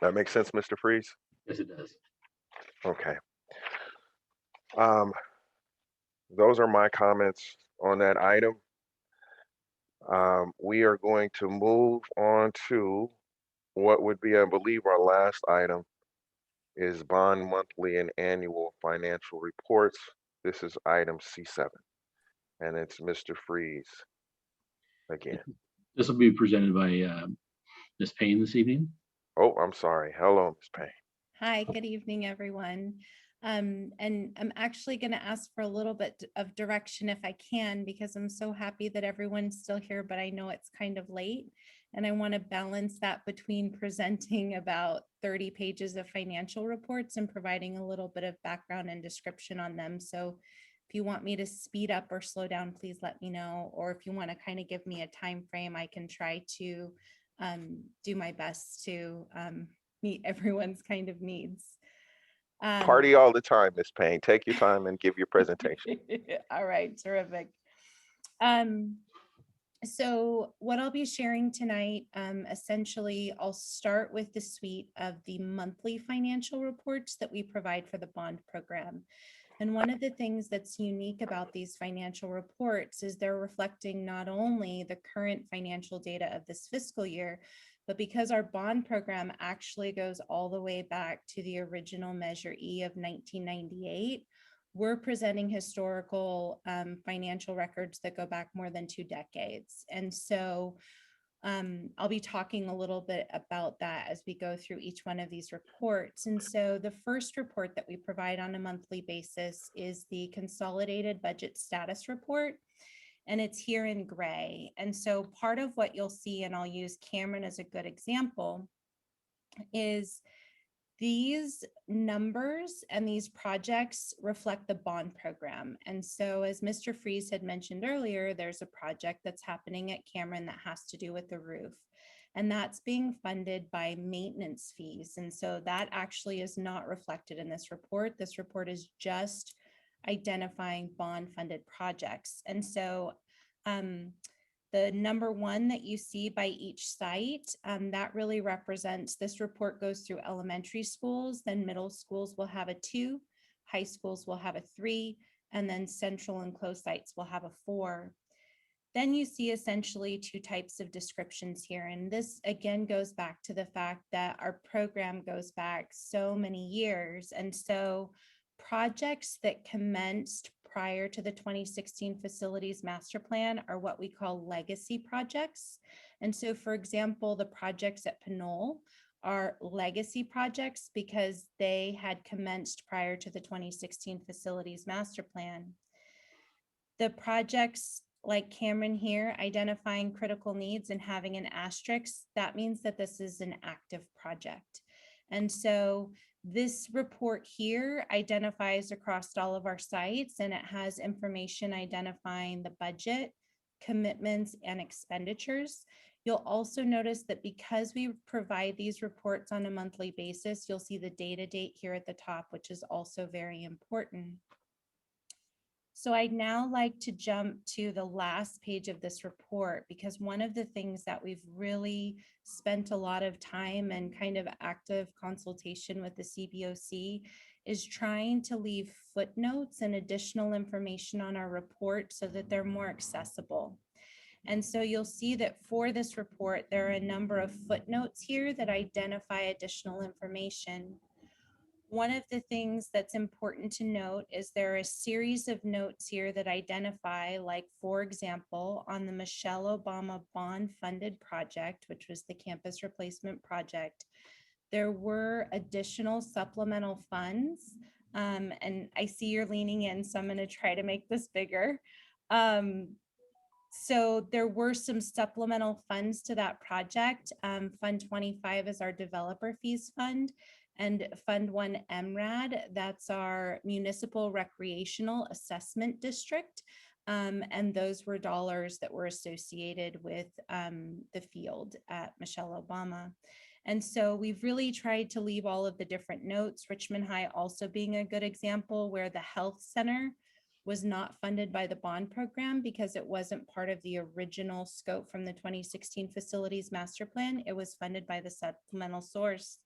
That makes sense, Mr. Freeze? Yes, it does. Okay. Those are my comments on that item. We are going to move on to what would be, I believe, our last item is bond monthly and annual financial reports. This is item C7, and it's Mr. Freeze again. This will be presented by Ms. Payne this evening. Oh, I'm sorry. Hello, Ms. Payne. Hi, good evening, everyone. And I'm actually going to ask for a little bit of direction if I can, because I'm so happy that everyone's still here, but I know it's kind of late. And I want to balance that between presenting about 30 pages of financial reports and providing a little bit of background and description on them. So if you want me to speed up or slow down, please let me know. Or if you want to kind of give me a time frame, I can try to do my best to meet everyone's kind of needs. Party all the time, Ms. Payne. Take your time and give your presentation. All right, terrific. So what I'll be sharing tonight, essentially, I'll start with the suite of the monthly financial reports that we provide for the bond program. And one of the things that's unique about these financial reports is they're reflecting not only the current financial data of this fiscal year, but because our bond program actually goes all the way back to the original Measure E of 1998, we're presenting historical financial records that go back more than 2 decades. And so I'll be talking a little bit about that as we go through each one of these reports. And so the first report that we provide on a monthly basis is the Consolidated Budget Status Report, and it's here in gray. And so part of what you'll see, and I'll use Cameron as a good example, is these numbers and these projects reflect the bond program. And so as Mr. Freeze had mentioned earlier, there's a project that's happening at Cameron that has to do with the roof. And that's being funded by maintenance fees. And so that actually is not reflected in this report. This report is just identifying bond funded projects. And so the number 1 that you see by each site, that really represents, this report goes through elementary schools, then middle schools will have a 2, high schools will have a 3, and then central and closed sites will have a 4. Then you see essentially 2 types of descriptions here. And this again goes back to the fact that our program goes back so many years. And so projects that commenced prior to the 2016 Facilities Master Plan are what we call legacy projects. And so, for example, the projects at Pinole are legacy projects because they had commenced prior to the 2016 Facilities Master Plan. The projects like Cameron here, identifying critical needs and having an asterisk, that means that this is an active project. And so this report here identifies across all of our sites, and it has information identifying the budget, commitments, and expenditures. You'll also notice that because we provide these reports on a monthly basis, you'll see the data date here at the top, which is also very important. So I'd now like to jump to the last page of this report, because one of the things that we've really spent a lot of time and kind of active consultation with the CBOC is trying to leave footnotes and additional information on our report so that they're more accessible. And so you'll see that for this report, there are a number of footnotes here that identify additional information. One of the things that's important to note is there are a series of notes here that identify, like, for example, on the Michelle Obama bond-funded project, which was the campus replacement project, there were additional supplemental funds. And I see you're leaning in, so I'm going to try to make this bigger. So there were some supplemental funds to that project. Fund 25 is our developer fees fund, and Fund 1 MRAD, that's our municipal recreational assessment district. And those were dollars that were associated with the field at Michelle Obama. And so we've really tried to leave all of the different notes, Richmond High also being a good example, where the health center was not funded by the bond program because it wasn't part of the original scope from the 2016 facilities master plan. It was funded by the supplemental source.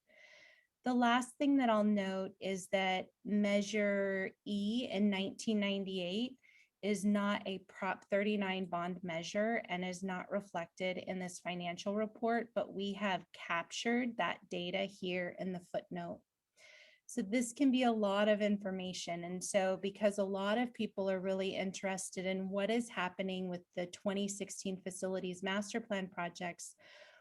The last thing that I'll note is that Measure E in 1998 is not a Prop 39 bond measure and is not reflected in this financial report, but we have captured that data here in the footnote. So this can be a lot of information. And so because a lot of people are really interested in what is happening with the 2016 facilities master plan projects,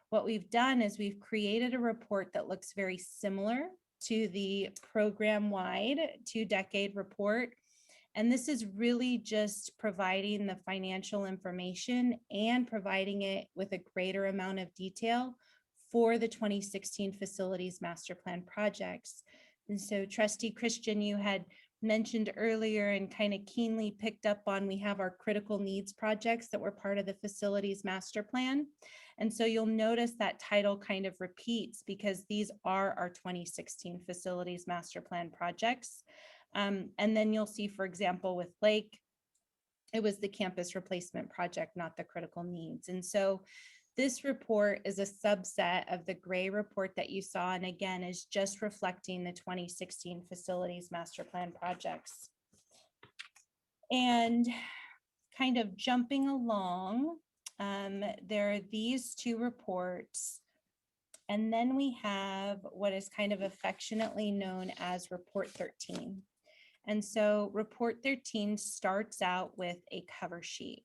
what we've done is we've created a report that looks very similar to the program-wide 2-decade report. And this is really just providing the financial information and providing it with a greater amount of detail for the 2016 facilities master plan projects. And so Trustee Christian, you had mentioned earlier and kind of keenly picked up on, we have our critical needs projects that were part of the facilities master plan. And so you'll notice that title kind of repeats because these are our 2016 facilities master plan projects. And then you'll see, for example, with Lake, it was the campus replacement project, not the critical needs. And so this report is a subset of the gray report that you saw, and again, is just reflecting the 2016 facilities master plan projects. And kind of jumping along, there are these two reports, and then we have what is kind of affectionately known as Report 13. And so Report 13 starts out with a cover sheet.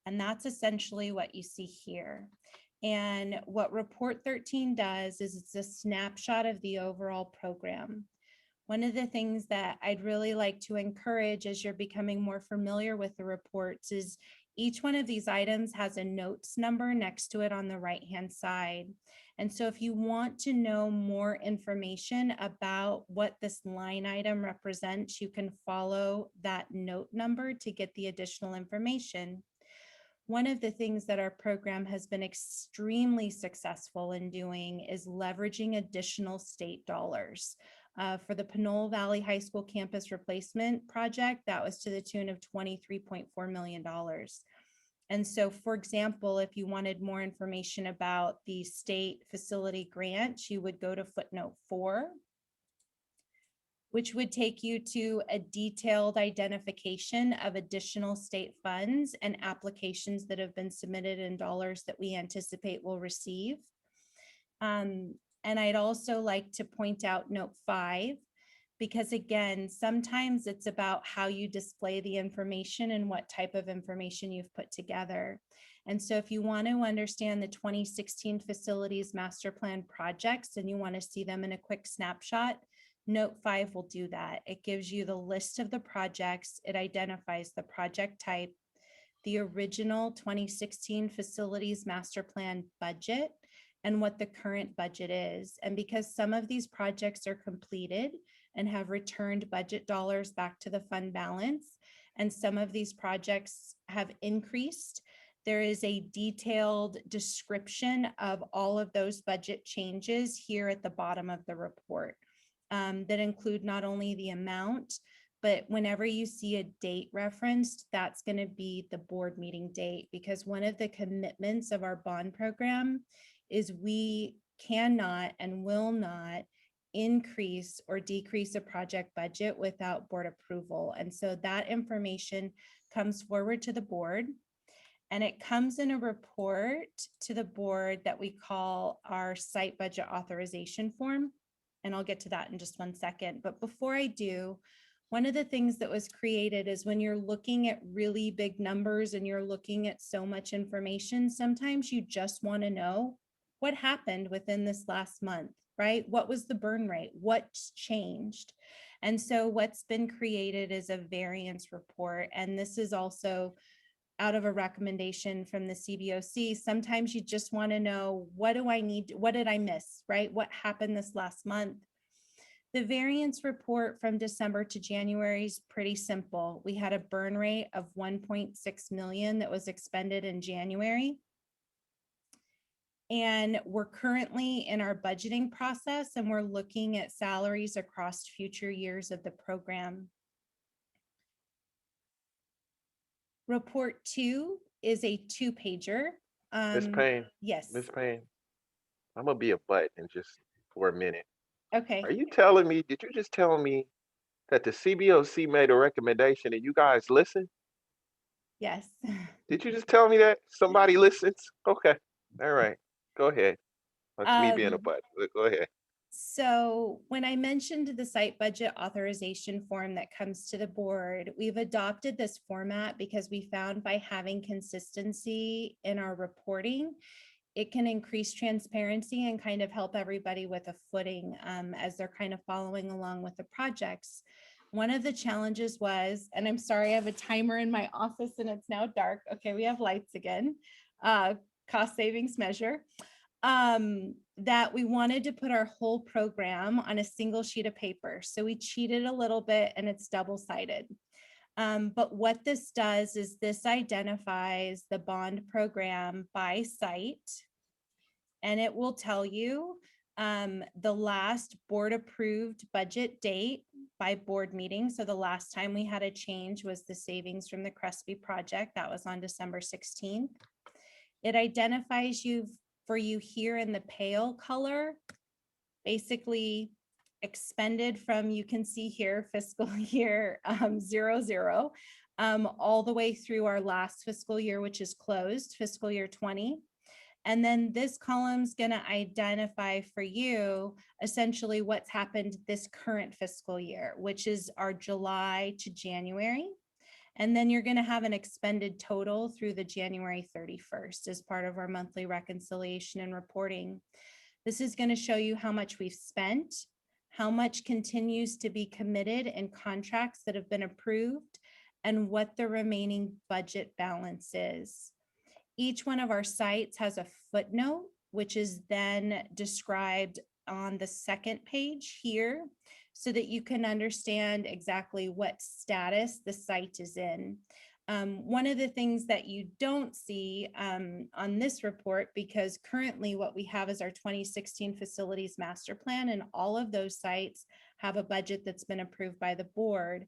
And that's essentially what you see here. And what Report 13 does is it's a snapshot of the overall program. One of the things that I'd really like to encourage as you're becoming more familiar with the reports is each one of these items has a notes number next to it on the right-hand side. And so if you want to know more information about what this line item represents, you can follow that note number to get the additional information. One of the things that our program has been extremely successful in doing is leveraging additional state dollars. For the Pinole Valley High School campus replacement project, that was to the tune of $23.4 million. And so, for example, if you wanted more information about the state facility grant, you would go to footnote 4, which would take you to a detailed identification of additional state funds and applications that have been submitted in dollars that we anticipate will receive. And I'd also like to point out note 5, because again, sometimes it's about how you display the information and what type of information you've put together. And so if you want to understand the 2016 facilities master plan projects and you want to see them in a quick snapshot, Note 5 will do that. It gives you the list of the projects. It identifies the project type, the original 2016 facilities master plan budget, and what the current budget is. And because some of these projects are completed and have returned budget dollars back to the fund balance, and some of these projects have increased, there is a detailed description of all of those budget changes here at the bottom of the report. That include not only the amount, but whenever you see a date referenced, that's going to be the board meeting date, because one of the commitments of our bond program is we cannot and will not increase or decrease a project budget without board approval. And so that information comes forward to the board. And it comes in a report to the board that we call our site budget authorization form. And I'll get to that in just one second. But before I do, one of the things that was created is when you're looking at really big numbers and you're looking at so much information, sometimes you just want to know what happened within this last month, right? What was the burn rate? What's changed? And so what's been created is a variance report. And this is also out of a recommendation from the CBOC. Sometimes you just want to know, what do I need? What did I miss, right? What happened this last month? The variance report from December to January is pretty simple. We had a burn rate of 1.6 million that was expended in January. And we're currently in our budgeting process and we're looking at salaries across future years of the program. Report 2 is a 2-pager. Ms. Payne, Yes. Ms. Payne, I'm gonna be a butt in just for a minute. Okay. Are you telling me, did you just tell me that the CBOC made a recommendation and you guys listened? Yes. Did you just tell me that somebody listens? Okay, all right, go ahead. That's me being a butt, but go ahead. So when I mentioned the site budget authorization form that comes to the board, we've adopted this format because we found by having consistency in our reporting, it can increase transparency and kind of help everybody with a footing as they're kind of following along with the projects. One of the challenges was, and I'm sorry, I have a timer in my office and it's now dark. Okay, we have lights again. Cost savings measure. That we wanted to put our whole program on a single sheet of paper. So we cheated a little bit and it's double-sided. But what this does is this identifies the bond program by site, and it will tell you the last board approved budget date by board meeting. So the last time we had a change was the savings from the Crescent project. That was on December 16th. It identifies you for you here in the pale color, basically expended from, you can see here, fiscal year 00, all the way through our last fiscal year, which is closed, fiscal year 20. And then this column's going to identify for you essentially what's happened this current fiscal year, which is our July to January. And then you're going to have an expended total through the January 31st as part of our monthly reconciliation and reporting. This is going to show you how much we've spent, how much continues to be committed in contracts that have been approved, and what the remaining budget balance is. Each one of our sites has a footnote, which is then described on the second page here, so that you can understand exactly what status the site is in. One of the things that you don't see on this report, because currently what we have is our 2016 facilities master plan, and all of those sites have a budget that's been approved by the board.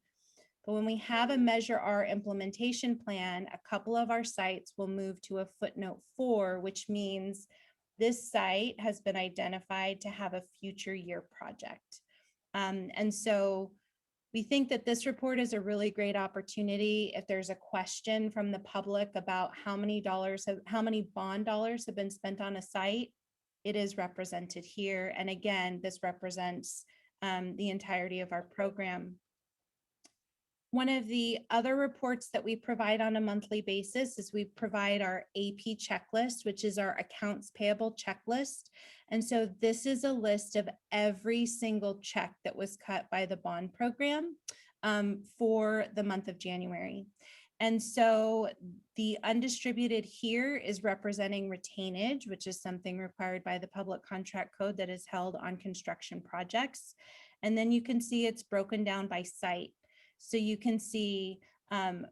But when we have a Measure R implementation plan, a couple of our sites will move to a footnote 4, which means this site has been identified to have a future year project. And so we think that this report is a really great opportunity. If there's a question from the public about how many bond dollars have been spent on a site, it is represented here. And again, this represents the entirety of our program. One of the other reports that we provide on a monthly basis is we provide our AP checklist, which is our accounts payable checklist. And so this is a list of every single check that was cut by the bond program for the month of January. And so the undistributed here is representing retainage, which is something required by the public contract code that is held on construction projects. And then you can see it's broken down by site. So you can see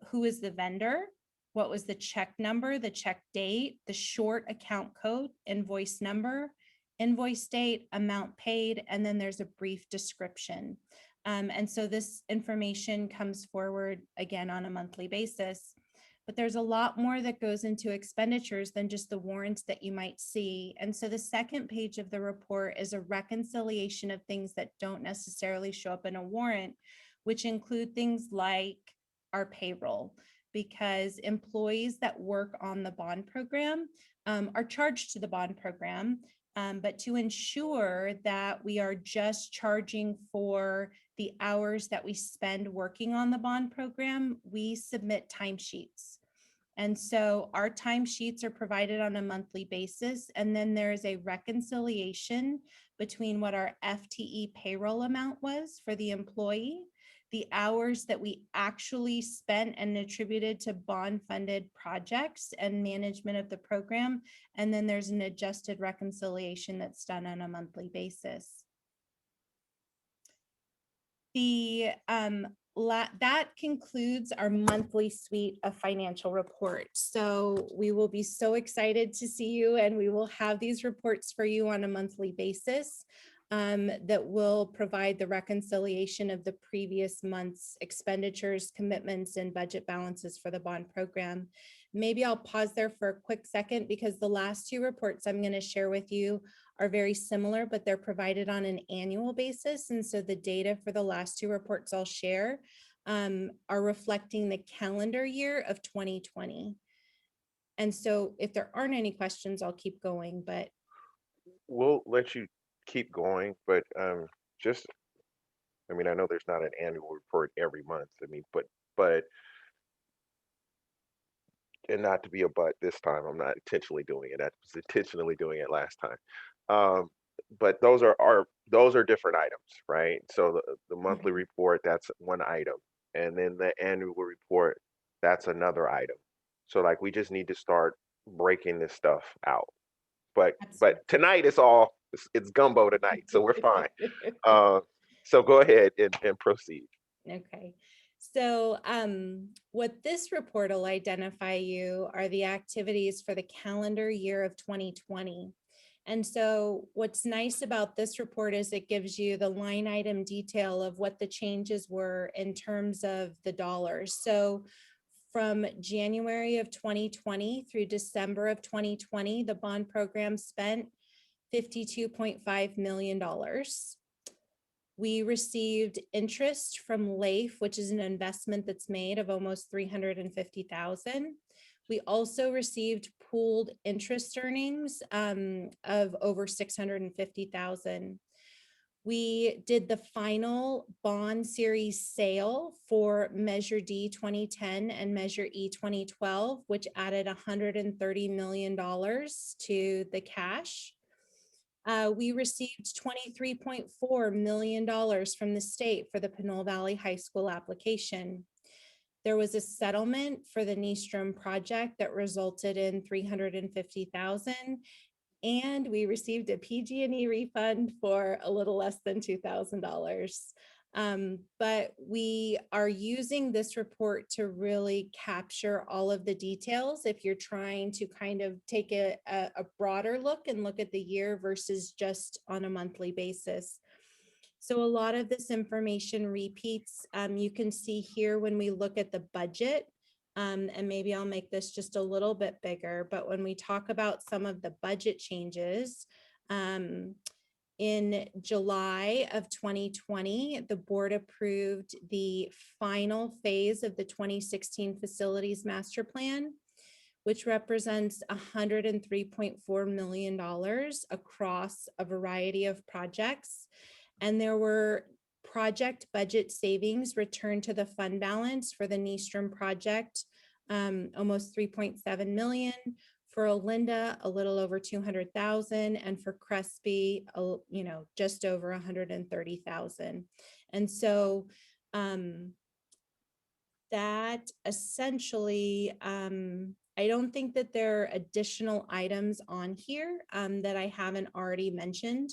who is the vendor, what was the check number, the check date, the short account code, invoice number, invoice date, amount paid, and then there's a brief description. And so this information comes forward again on a monthly basis. But there's a lot more that goes into expenditures than just the warrants that you might see. And so the second page of the report is a reconciliation of things that don't necessarily show up in a warrant, which include things like our payroll. because employees that work on the bond program are charged to the bond program. But to ensure that we are just charging for the hours that we spend working on the bond program, we submit timesheets. And so our timesheets are provided on a monthly basis. And then there is a reconciliation between what our FTE payroll amount was for the employee, the hours that we actually spent and attributed to bond-funded projects and management of the program. And then there's an adjusted reconciliation that's done on a monthly basis. That concludes our monthly suite of financial reports. So we will be so excited to see you, and we will have these reports for you on a monthly basis that will provide the reconciliation of the previous month's expenditures, commitments, and budget balances for the bond program. Maybe I'll pause there for a quick second because the last two reports I'm going to share with you are very similar, but they're provided on an annual basis. And so the data for the last two reports I'll share are reflecting the calendar year of 2020. And so if there aren't any questions, I'll keep going, but. We'll let you keep going, but just, I mean, I know there's not an annual report every month. I mean, but, and not to be a but this time, I'm not intentionally doing it. I was intentionally doing it last time. But those are different items, right? So the monthly report, that's one item. And then the annual report, that's another item. So like, we just need to start breaking this stuff out. But tonight it's gumbo tonight, so we're fine. So go ahead and proceed. Okay. So what this report will identify you are the activities for the calendar year of 2020. And so what's nice about this report is it gives you the line item detail of what the changes were in terms of the dollars. So from January of 2020 through December of 2020, the bond program spent $52.5 million. We received interest from LAIF, which is an investment that's made of almost $350,000. We also received pooled interest earnings of over $650,000. We did the final bond series sale for Measure D 2010 and Measure E 2012, which added $130 million to the cash. We received $23.4 million from the state for the Pinole Valley High School application. There was a settlement for the Restroom project that resulted in $350,000, and we received a PG&E refund for a little less than $2,000. But we are using this report to really capture all of the details if you're trying to kind of take a broader look and look at the year versus just on a monthly basis. So a lot of this information repeats. You can see here when we look at the budget, and maybe I'll make this just a little bit bigger, but when we talk about some of the budget changes, in July of 2020, the board approved the final phase of the 2016 Facilities Master Plan, which represents $103.4 million across a variety of projects. And there were project budget savings returned to the fund balance for the Restroom project, almost $3.7 million. For Olinda, a little over 200,000, and for Crespi, just over 130,000. And so that essentially, I don't think that there are additional items on here that I haven't already mentioned.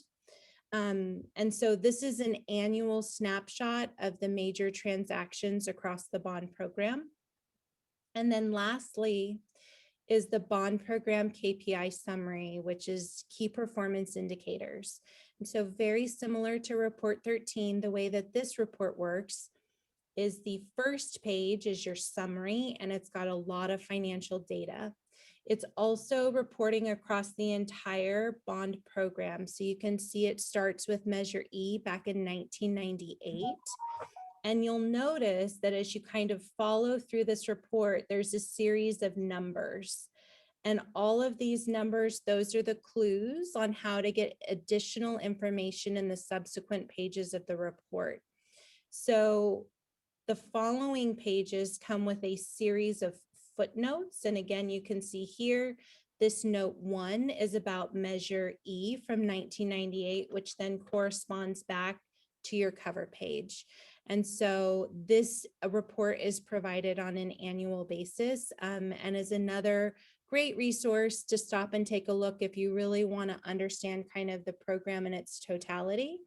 And so this is an annual snapshot of the major transactions across the bond program. And then lastly is the bond program KPI summary, which is key performance indicators. And so very similar to report 13, the way that this report works is the first page is your summary, and it's got a lot of financial data. It's also reporting across the entire bond program. So you can see it starts with Measure E back in 1998. And you'll notice that as you kind of follow through this report, there's a series of numbers. And all of these numbers, those are the clues on how to get additional information in the subsequent pages of the report. So the following pages come with a series of footnotes. And again, you can see here, this note 1 is about Measure E from 1998, which then corresponds back to your cover page. And so this report is provided on an annual basis, and is another great resource to stop and take a look if you really want to understand kind of the program in its totality.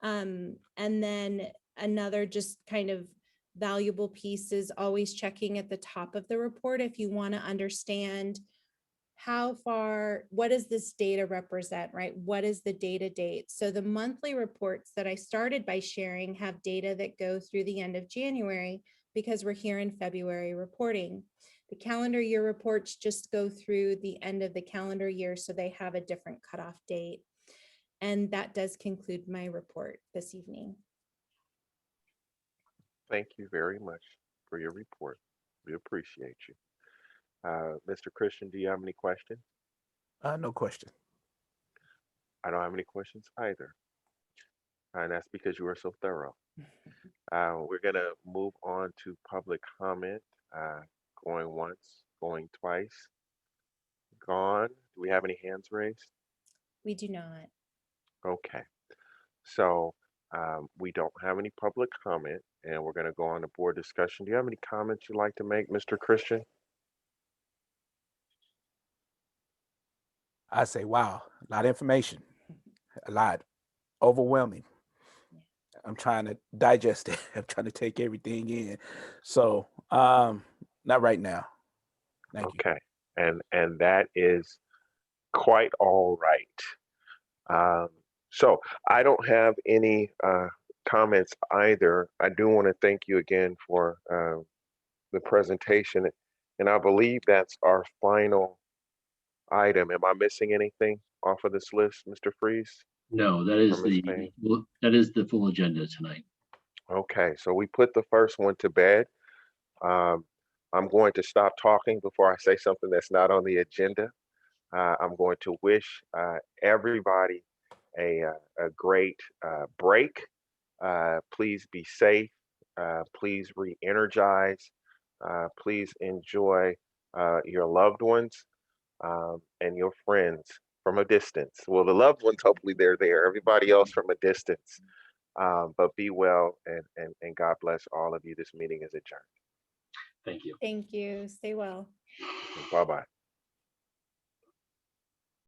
And then another just kind of valuable piece is always checking at the top of the report if you want to understand how far, what does this data represent, right? What is the data date? So the monthly reports that I started by sharing have data that go through the end of January because we're here in February reporting. The calendar year reports just go through the end of the calendar year, so they have a different cutoff date. And that does conclude my report this evening. Thank you very much for your report. We appreciate you. Mr. Christian, do you have any questions? No question. I don't have any questions either. And that's because you were so thorough. We're going to move on to public comment. Going once, going twice, gone. Do we have any hands raised? We do not. Okay. So we don't have any public comment, and we're going to go on to board discussion. Do you have any comments you'd like to make, Mr. Christian? I say, wow, a lot of information, a lot, overwhelming. I'm trying to digest it. I'm trying to take everything in. So, not right now. Thank you. Okay. And that is quite all right. So I don't have any comments either. I do want to thank you again for the presentation. And I believe that's our final item. Am I missing anything off of this list, Mr. Freeze? No, that is the full agenda tonight. Okay, so we put the first one to bed. I'm going to stop talking before I say something that's not on the agenda. I'm going to wish everybody a great break. Please be safe. Please re-energize. Please enjoy your loved ones and your friends from a distance. Well, the loved ones, hopefully they're there. Everybody else from a distance. But be well and God bless all of you. This meeting is adjourned. Thank you. Thank you. Stay well. Bye-bye.